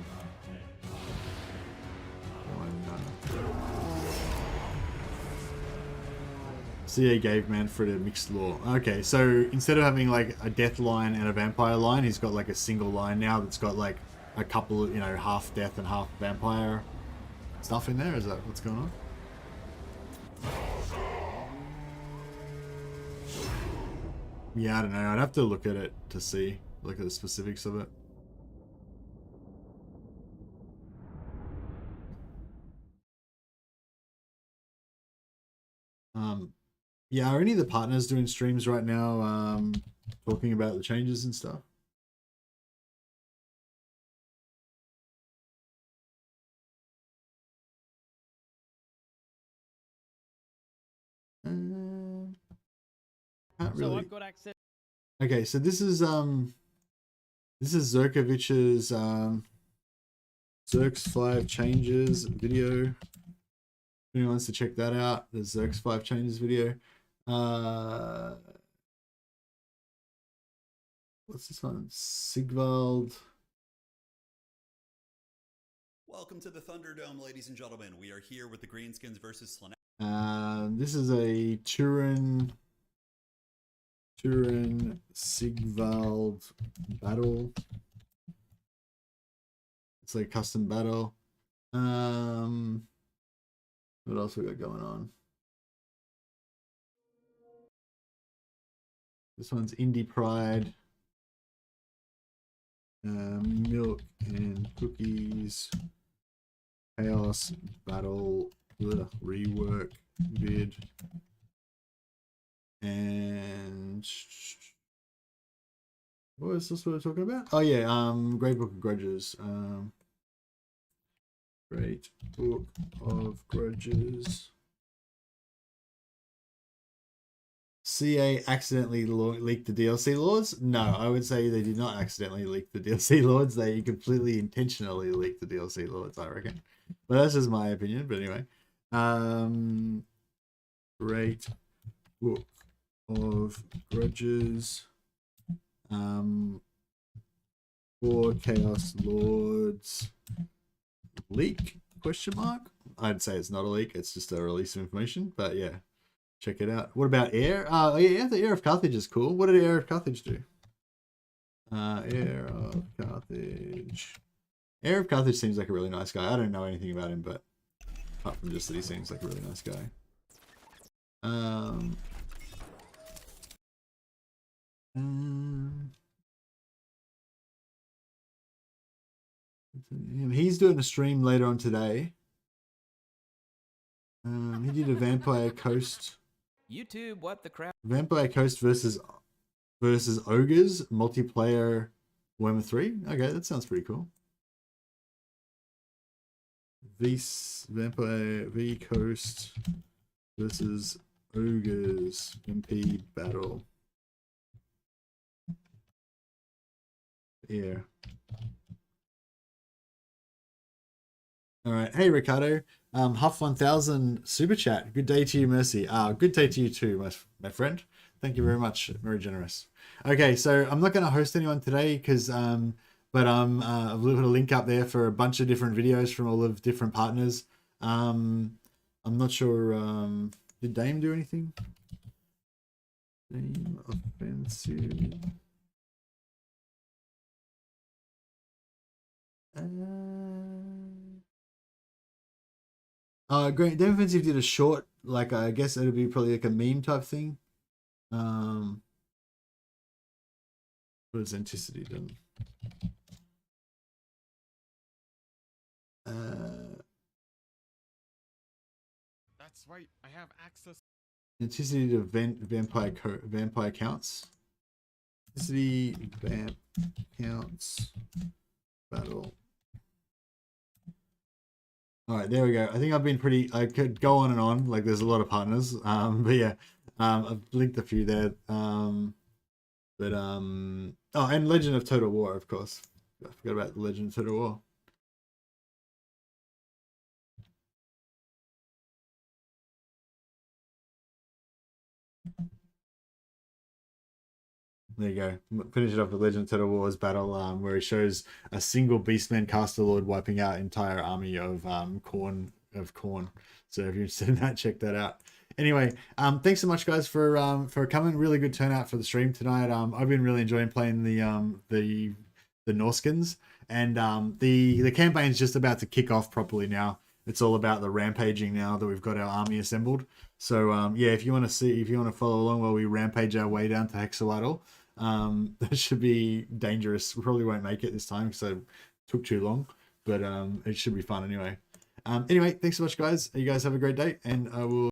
CA gave Manfred a mixed lore. Okay, so instead of having like a death line and a vampire line, he's got like a single line now that's got like a couple of, you know, half death and half vampire stuff in there? Is that what's going on? Yeah, I don't know. I'd have to look at it to see, look at the specifics of it. Yeah, are any of the partners doing streams right now, talking about the changes and stuff? Can't really. So I've got access. Okay, so this is Zerkovich's Zerk's 5 changes video. If anyone wants to check that out, the Zerk's 5 changes video. What's this one? Sigvald. Welcome to the Thunderdome, ladies and gentlemen. We are here with the Greenskins versus Slaanesh. This is a Turin Sigvald battle. It's like a custom battle. What else we got going on? This one's Indie Pride. Milk and cookies. Chaos battle. Rework vid. And what was this what we're talking about? Oh yeah, Great Book of Grudges. Great Book of Grudges. CA accidentally leaked the DLC lords? No, I would say they did not accidentally leak the DLC lords. They completely intentionally leaked the DLC lords, I reckon. But that's just my opinion. But anyway, Great Book of Grudges. 4 Chaos Lords leak? Question mark? I'd say it's not a leak. It's just a release of information. But yeah, check it out. What about Heir? Oh yeah, the Heir of Carthage is cool. What did Heir of Carthage do? Heir of Carthage. Heir of Carthage seems like a really nice guy. I don't know anything about him, but apart from just that he seems like a really nice guy. He's doing a stream later on today. He did a Vampire Coast. YouTube, what the crap? Vampire Coast versus Ogres multiplayer Warhammer 3. Okay, that sounds pretty cool. Vampire V Coast versus Ogres MP battle. Yeah. All right. Hey, Ricardo. Huff 1000 super chat. Good day to you, Mercy. Good day to you too, my friend. Thank you very much. Very generous. Okay, so I'm not going to host anyone today because, I've put a link up there for a bunch of different videos from all of different partners. I'm not sure. Did Dame do anything? Dame offensive. Great. Dame Offensive did a short, like I guess it'll be probably like a meme type thing. What has Anticity done? That's right. I have access. Anticity to vampire counts. Anticity vamp counts battle. All right, there we go. I think I've been pretty. I could go on and on. Like, there's a lot of partners. But yeah, I've linked a few there. Oh, and Legend of Total War, of course. I forgot about the Legend of Total War. There you go. Finish it off with Legend of Total War's battle, where he shows a single Beastman Caster Lord wiping out entire army of Khorne. So if you're interested in that, check that out. Anyway, thanks so much, guys, for coming. Really good turnout for the stream tonight. I've been really enjoying playing the Norskins, And the campaign's just about to kick off properly now. It's all about the rampaging now that we've got our army assembled. So yeah, if you want to follow along while we rampage our way down to Hexawattle, that should be dangerous. We probably won't make it this time because it took too long, but it should be fun anyway. Anyway, thanks so much, guys. You guys have a great day, and I will